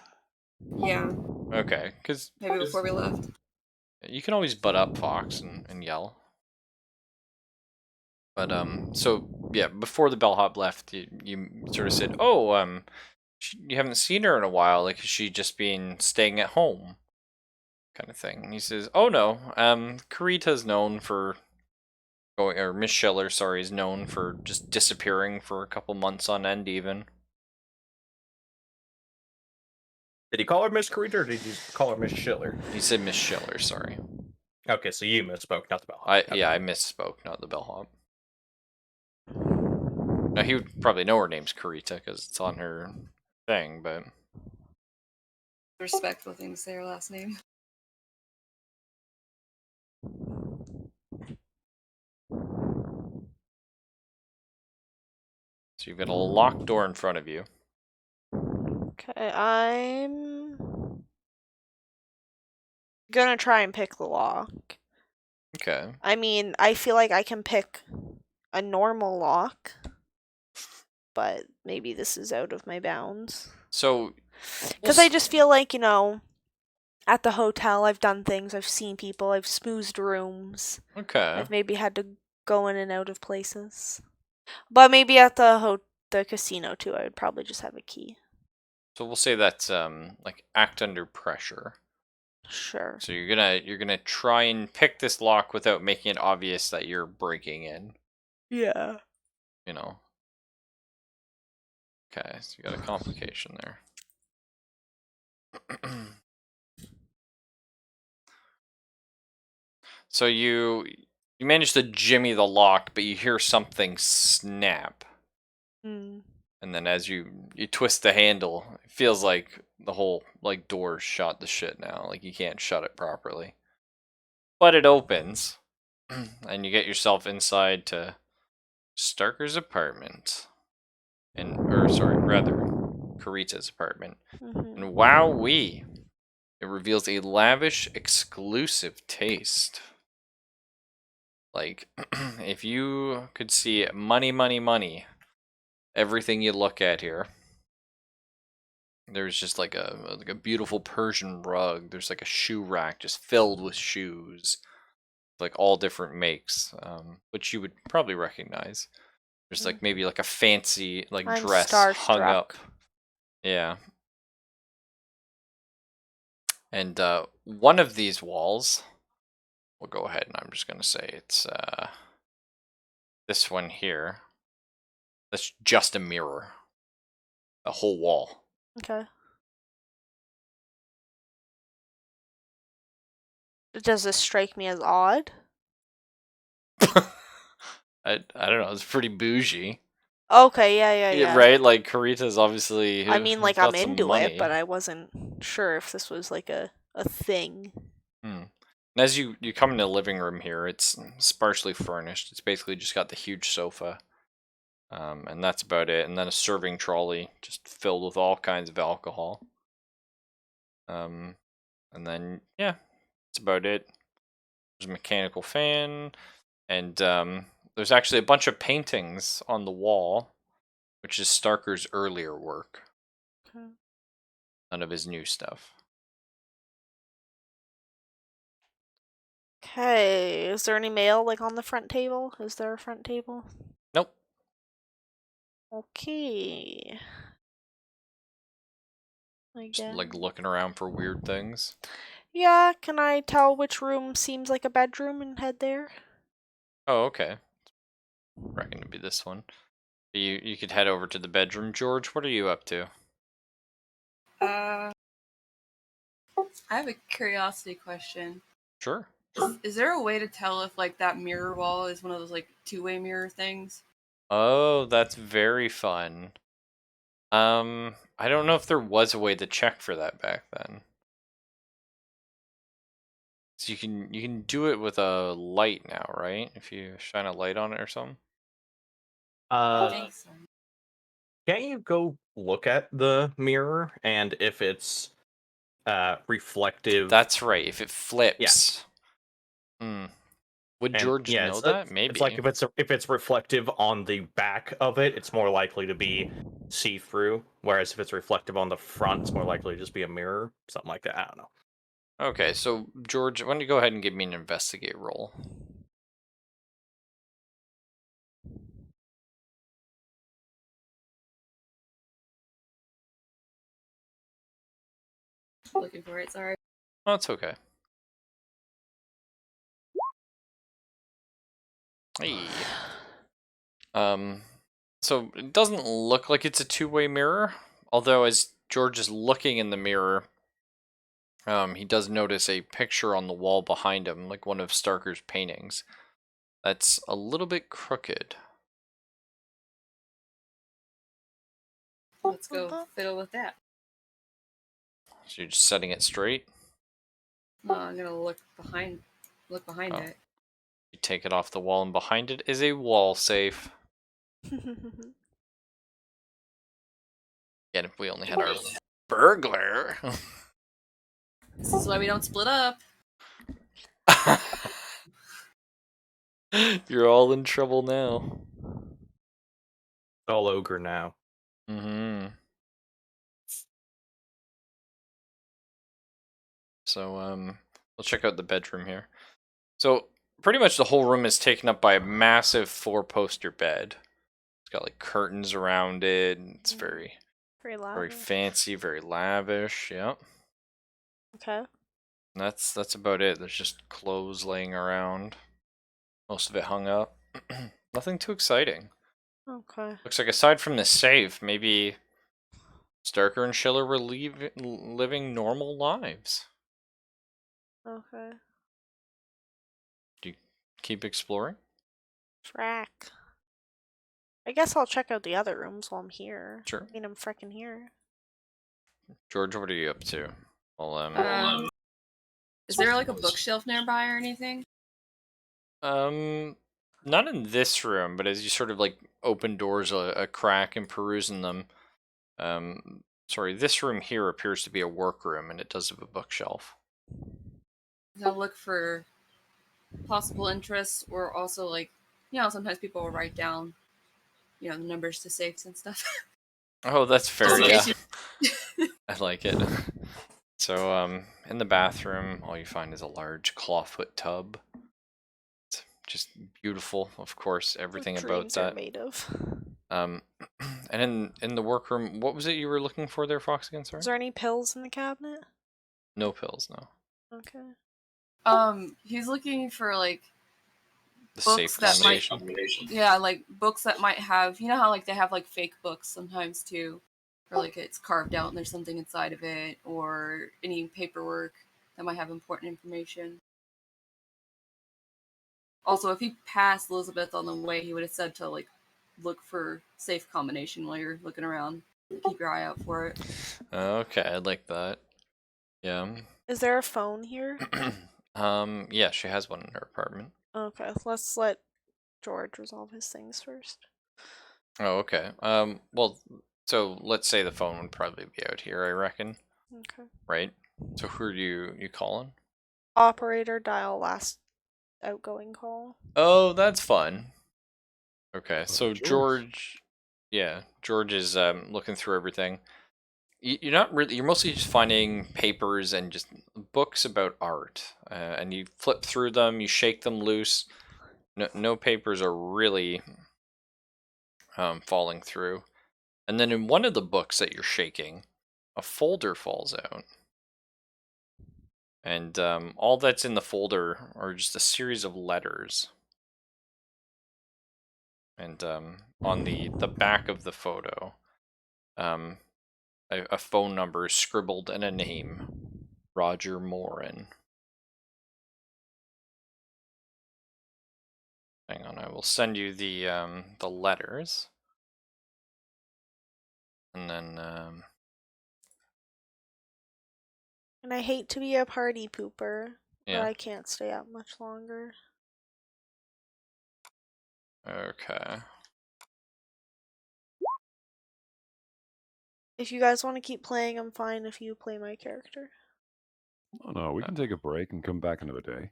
Yeah, Okay, because maybe before we left. you can always butt up Fox and yell. But, so, yeah, before the bellhop left, you sort of said, oh, you haven't seen her in a while, like, has she just been staying at home? Kind of thing. And he says, oh, no, Karita's known for going, or Miss Schiller, sorry, is known for just disappearing for a couple months on end, even. Did he call her Miss Carita or did you call her Miss Schiller? He said Miss Schiller, sorry. Okay, so you misspoke, not the bellhop. Okay. Yeah, I misspoke, not the bellhop. Now, he would probably know her name's Karita, because it's on her thing, but... Respectful thing to say her last name. So you've got a locked door in front of you. Okay, I'm gonna try and pick the lock. Okay. I mean, I feel like I can pick a normal lock, but maybe this is out of my bounds. So... Because I just feel like, you know, at the hotel, I've done things, I've seen people, I've smoothed rooms. Okay. I've maybe had to go in and out of places. But maybe at the casino too, I would probably just have a key. So we'll say that's like act under pressure. Sure. So you're gonna try and pick this lock without making it obvious that you're breaking in. Yeah. You know. Okay, so you got a complication there. So you manage to jimmy the lock, but you hear something snap. Hmm. And then as you twist the handle, it feels like the whole like door's shot to shit now. Like you can't shut it properly. But it opens, and you get yourself inside to Starker's apartment. Karita's apartment. Mhm. And wowee! It reveals a lavish, exclusive taste. Like, if you could see money, money, money, everything you look at here. There's just like a beautiful Persian rug. There's like a shoe rack just filled with shoes, like all different makes, which you would probably recognize. There's like maybe like a fancy like I'm dress hung up. starstruck. Yeah. And one of these walls, we'll go ahead and I'm just gonna say it's this one here. That's just a mirror. A whole wall. Okay. Does this strike me as odd? I don't know, it's pretty bougie. Okay, yeah. Right? Like Karita's obviously I mean, like, got I'm some into money. it, but I wasn't sure if this was like a thing. And as you come into the living room here, it's sparsely furnished. It's basically just got the huge sofa. And that's about it. And then a serving trolley just filled with all kinds of alcohol. And then, yeah, that's about it. There's a mechanical fan. And there's actually a bunch of paintings on the wall, which is Starker's earlier work. Okay. None of his new stuff. Okay, is there any mail like on the front table? Is there a front table? Nope. Okay. Just like Again. looking around for weird things. Yeah, can I tell which room seems like a bedroom and head there? Oh, okay. Reckon to be this one. You could head over to the bedroom. George, what are you up to? I have a curiosity question. Sure. Is there a way to tell if like that mirror wall is one of those like two-way mirror things? Oh, that's very fun. I don't know if there was a way to check for that back then. So you can do it with a light now, right? If you shine a light on it or something. I think so. Can't you go look at the mirror and if it's reflective? That's right. If it flips. Hmm. Would And George yeah, know that? it's like Maybe. if it's reflective on the back of it, it's more likely to be see through. Whereas if it's reflective on the front, it's more likely to just be a mirror, something like that. I don't know. Okay, so George, why don't you go ahead and give me an investigate roll? Looking for it, sorry. Oh, it's okay. Hey. So it doesn't look like it's a two-way mirror, although as George is looking in the mirror, he does notice a picture on the wall behind him, like one of Starker's paintings. That's a little bit crooked. Let's go fiddle with that. So you're just setting it straight. No, I'm gonna look behind Oh. it. You take it off the wall, and behind it is a wall safe. Again, if we only had our burglar. This is why we don't split up. You're all in trouble now. It's all ogre now. Mm-hmm. So, we'll check out the bedroom here. So, pretty much the whole room is taken up by a massive 4-poster bed. It's got like curtains around it. And it's very Very fancy, very lavish. Yeah. Okay. And that's about it. There's just clothes laying around. Most of it hung up. Nothing too exciting. Okay. Looks like aside from the safe, maybe Starker and Schiller were living normal lives. Okay. Do you keep exploring? Frack. I guess I'll check out the other rooms while I'm here. Sure. I mean, I'm frickin' here. George, what are you up to? Well, Is there like a bookshelf nearby or anything? not in this room, but as you sort of like open doors a crack and perusing them, sorry, this room here appears to be a workroom, and it does have a bookshelf. I'll look for possible interests, or also like, sometimes people will write down, the numbers to safes and stuff. Oh, that's fair. Just Yeah, in case I like it. So, in the bathroom, all you find is a large clawfoot tub. It's just beautiful, of course. Everything What about dreams are that. made of. And in the workroom, what was it you were looking for there, Fox? Again, sorry. Is there any pills in the cabinet? No pills, no. Okay. He's looking for like The books safe that combination. like books that might have, how like they have like fake books sometimes too, or like it's carved out and there's something inside of it, or any paperwork that might have important information. Also, if he passed Elizabeth on the way, he would have said to like look for safe combination while you're looking around. Keep your eye out for it. Okay, I like that. Yeah. Is there a phone here? Yeah, she has one in her apartment. Okay, let's let George resolve his things first. Oh, okay. Well, so let's say the phone would probably be out here, I reckon. Okay. Right? So who are you calling? Operator, dial last outgoing call. Oh, that's fun. Okay, so George. George, yeah, George is looking through everything. You're not really. You're mostly just finding papers and just books about art, and you flip through them. You shake them loose. No papers are really falling through. And then in one of the books that you're shaking, a folder falls out. And all that's in the folder are just a series of letters. And on the back of the photo, a phone number is scribbled and a name, Roger Morin. Hang on, I will send you the letters. And then And I hate to be a party pooper, but yeah. I can't stay up much longer. Okay. If you guys want to keep playing, I'm fine if you play my character. Oh, no, we can take a break and come back another day.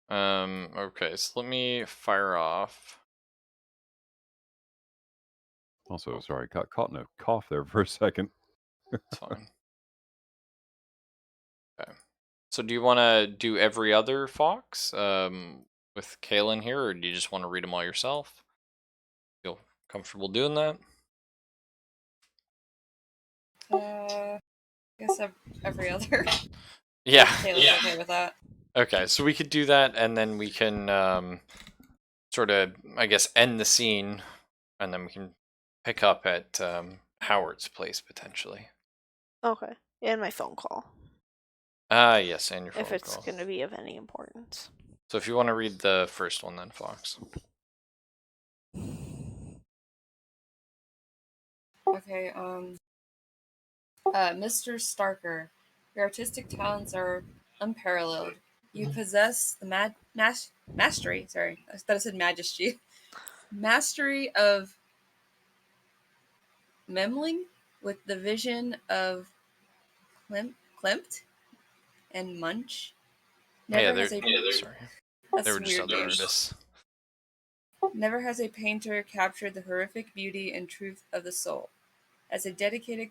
Okay, so let me fire off. Also, sorry, got caught in a cough there for a second. It's fine. Okay. So do you want to do every other Fox with Kaylin here, or do you just want to read them all yourself? Feel comfortable doing that? I guess every other. Yeah. Taylor's okay with that. Okay, so we could do that, and then we can sort of, I guess, end the scene, and then we can pick up at Howard's place potentially. Okay. And my phone call, Yes, and your phone if it's call. going to be of any importance. So if you want to read the first one, then Fox. Okay, Mr. Starker, your artistic talents are unparalleled. You possess the mastery, sorry, I thought I said majesty. Mastery of Memling with the vision of Klimt and Munch. Sorry. That's They were just weird other names. artists. Never has a painter captured the horrific beauty and truth of the soul. As a dedicated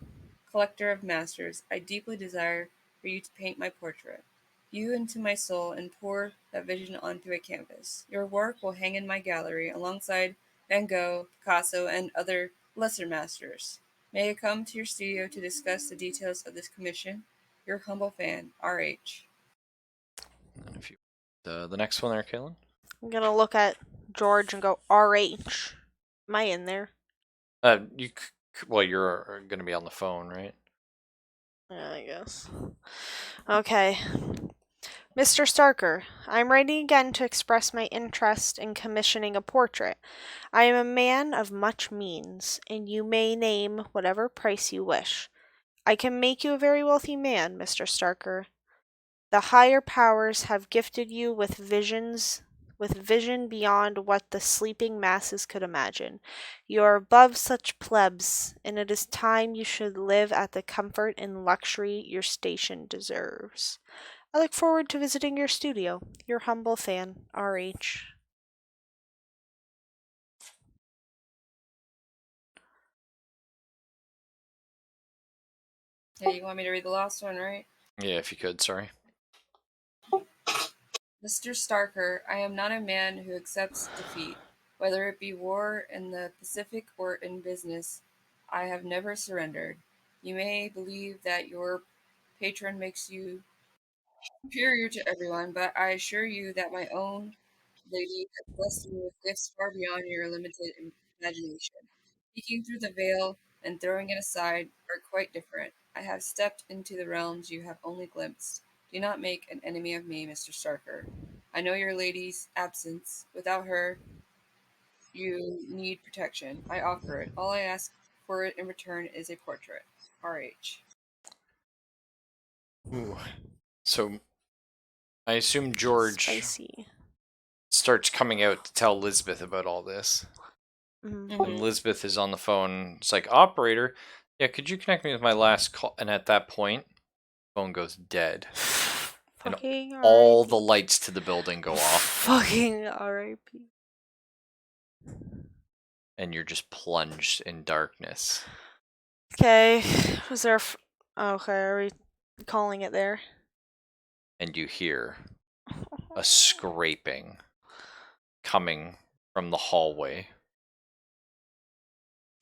collector of masters, I deeply desire for you to paint my portrait. You into my soul and pour that vision onto a canvas. Your work will hang in my gallery alongside Van Gogh, Picasso, and other lesser masters. May I come to your studio to discuss the details of this commission? Your humble fan, R.H. And if you the next one there, Kaylin. I'm going to look at George and go, RH. Am I in there? Well, you're going to be on the phone, right? Yeah, I guess. Okay. Mr. Starker, I am writing again to express my interest in commissioning a portrait. I am a man of much means, and you may name whatever price you wish. I can make you a very wealthy man, Mr. Starker. The higher powers have gifted you with vision beyond what the sleeping masses could imagine. You are above such plebs, and it is time you should live at the comfort and luxury your station deserves. I look forward to visiting your studio. Your humble fan, RH. Hey, you want me to read the last one, right? Yeah, if you could, sorry. Mr. Starker, I am not a man who accepts defeat. Whether it be war in the Pacific or in business, I have never surrendered. You may believe that your patron makes you superior to everyone, but I assure you that my own lady has blessed me with gifts far beyond your limited imagination. Peeking through the veil and throwing it aside are quite different. I have stepped into the realms you have only glimpsed. Do not make an enemy of me, Mr. Starker. I know your lady's absence. Without her, you need protection. I offer it. All I ask for it in return is a portrait. R.H. Ooh. So I assume George Spicy. starts coming out to tell Elizabeth about all this. Mhm. And Elizabeth is on the phone. It's like, operator, yeah, could you connect me with my last call? And at that point, phone goes dead. And Fucking all RIP. the lights to the building go off. Fucking RIP. And you're just plunged in darkness. Okay. Was there Okay, are we calling it there? And you hear a scraping coming from the hallway.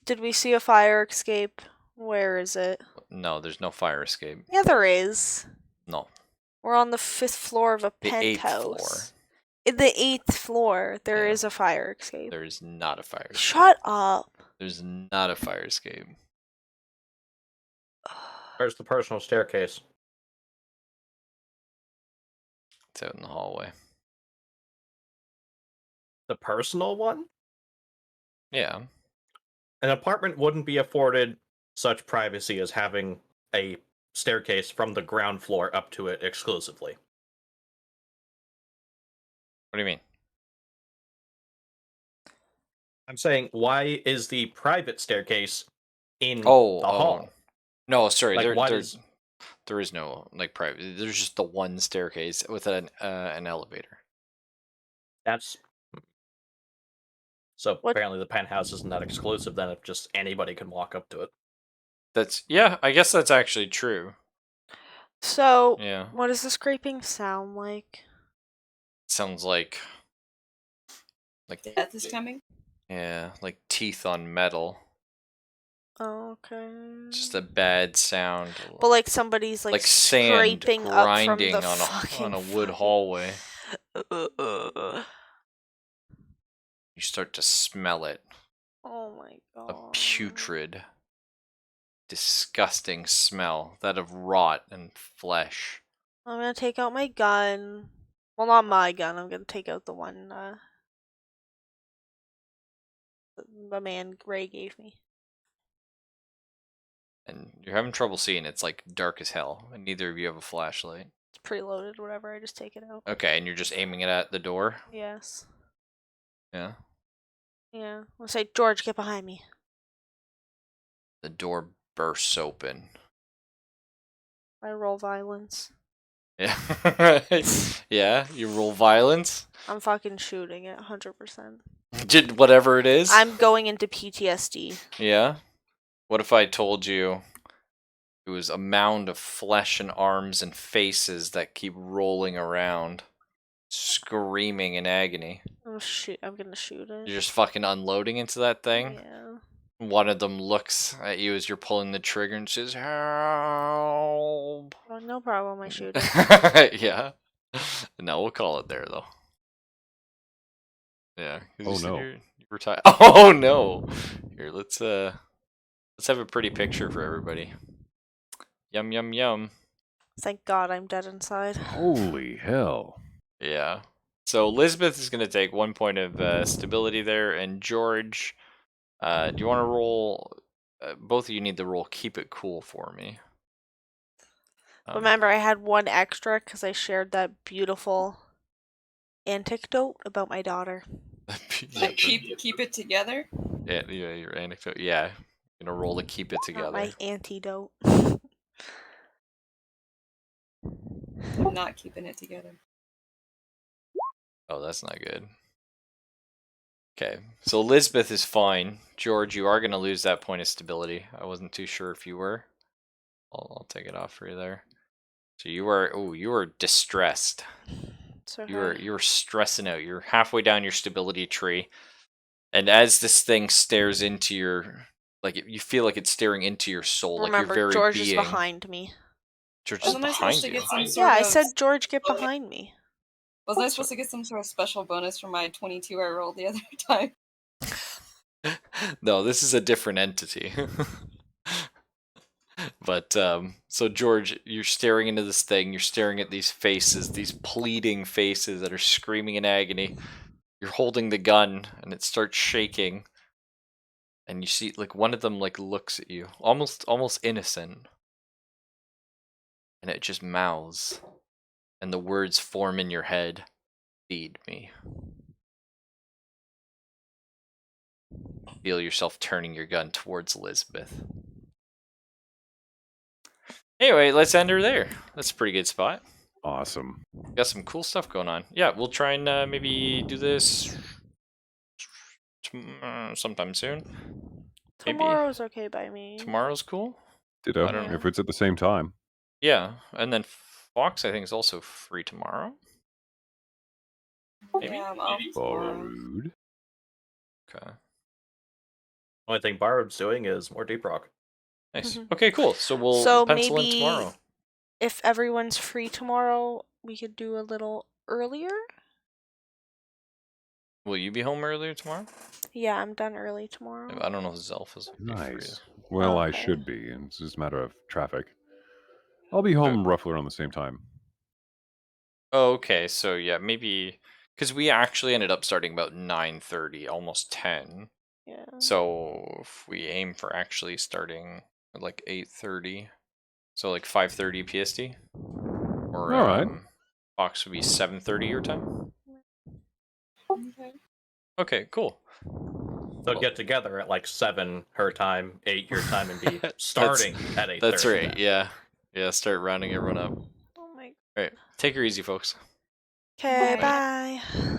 Did we see a fire escape? Where is it? No, there's no fire escape. Yeah, there is. No. We're on the 5th floor of a The 8th penthouse. floor. In the 8th floor, there Yeah. is a fire escape. There is not a fire escape. Shut up. There's not a fire escape. Where's the personal staircase? It's out in the hallway. The personal one? Yeah. An apartment wouldn't be afforded such privacy as having a staircase from the ground floor up to it exclusively. What do you mean? I'm saying, why is the private staircase in Oh, the hall? No, sorry. Like, why there is no like private. There's just the one staircase with an elevator. That's... So What- apparently the penthouse isn't that exclusive then if just anybody can walk up to it. Yeah, I guess that's actually true. So, Yeah. what does the scraping sound like? Sounds like Death is coming. yeah, like teeth on metal. Oh, okay. Just a bad sound. But like somebody's like sand scraping up from grinding the on a wood hallway. hallway. You start to smell it. Oh my god. A putrid, disgusting smell, that of rot and flesh. I'm gonna take out my gun. Well, not my gun. I'm gonna take out the one the man Ray gave me. And you're having trouble seeing. It's like dark as hell, and neither of you have a flashlight. It's preloaded, whatever. I just take it out. Okay, and you're just aiming it at the door? Yes. Yeah. Yeah. I'll say, George, get behind me. The door bursts open. I roll violence. Yeah. Yeah, you roll violence. I'm fucking shooting it 100%. Did whatever it is. I'm going into PTSD. Yeah. What if I told you it was a mound of flesh and arms and faces that keep rolling around, screaming in agony? Oh shit! I'm gonna shoot it. You're just fucking unloading into that thing. Yeah. One of them looks at you as you're pulling the trigger and says, "Help!" Oh, no problem. I shoot it. Yeah. No, we'll call it there though. Yeah. 'cause you Oh, said no. You were oh no! Here, let's have a pretty picture for everybody. Yum yum yum. Thank God I'm dead inside. Holy hell. Yeah. So Elizabeth is gonna take 1 point of stability there, and George, do you want to roll? Both of you need to roll. Keep it cool for me. Remember, I had one extra because I shared that beautiful anecdote about my daughter. Like, keep it together. Yeah, your anecdote. Yeah, you're gonna roll to keep it Not together. my antidote. I'm not keeping it together. Oh, that's not good. Okay, so Elizabeth is fine. George, you are gonna lose that point of stability. I wasn't too sure if you were. I'll take it off for you there. So you are distressed. It's okay. You were stressing out. You're halfway down your stability tree, and as this thing stares into your, like you feel like it's staring into your soul, like Remember, your very George being. is behind me. George is Wasn't I behind supposed to you. get some sort Yeah, I of... said, George, get behind me. Wasn't I supposed to get some sort of special bonus for my 22 I rolled the other time? No, this is a different entity. But so George, you're staring into this thing. You're staring at these faces, these pleading faces that are screaming in agony. You're holding the gun, and it starts shaking. And you see, like, one of them like looks at you, almost innocent, and it just mouths, and the words form in your head: "Feed me." Feel yourself turning your gun towards Elizabeth. Anyway, let's end her there. That's a pretty good spot. Awesome. Got some cool stuff going on. Yeah, we'll try and maybe do this sometime soon. Maybe Tomorrow's okay by me. tomorrow's cool. Ditto. I don't If it's at the same time. Yeah, and then Fox, I think, is also free tomorrow. Maybe? Yeah, I'm off tomorrow. Borrowed. Okay. Only thing Barb's doing is more deep rock. Nice. Mhm. Okay, cool. So we'll So pencil in maybe tomorrow. if everyone's free tomorrow, we could do a little earlier. Will you be home earlier tomorrow? Yeah, I'm done early tomorrow. I don't know if Zelf is free. Nice. Well, I Okay. should be. It's just a matter of traffic. I'll be home roughly around the same time. Oh, okay, so yeah, maybe because we actually ended up starting about 9:30, almost 10. Yeah. So if we aim for actually starting at like 8:30, so like 5:30 PST, or All right. Fox would be 7:30 your time. Okay. Okay, cool. They'll get together at like 7 her time, 8 your time, and be starting at 8:30. That's right. Yeah, start rounding everyone up. Oh my. All right, take her easy, folks. Okay, Bye. bye.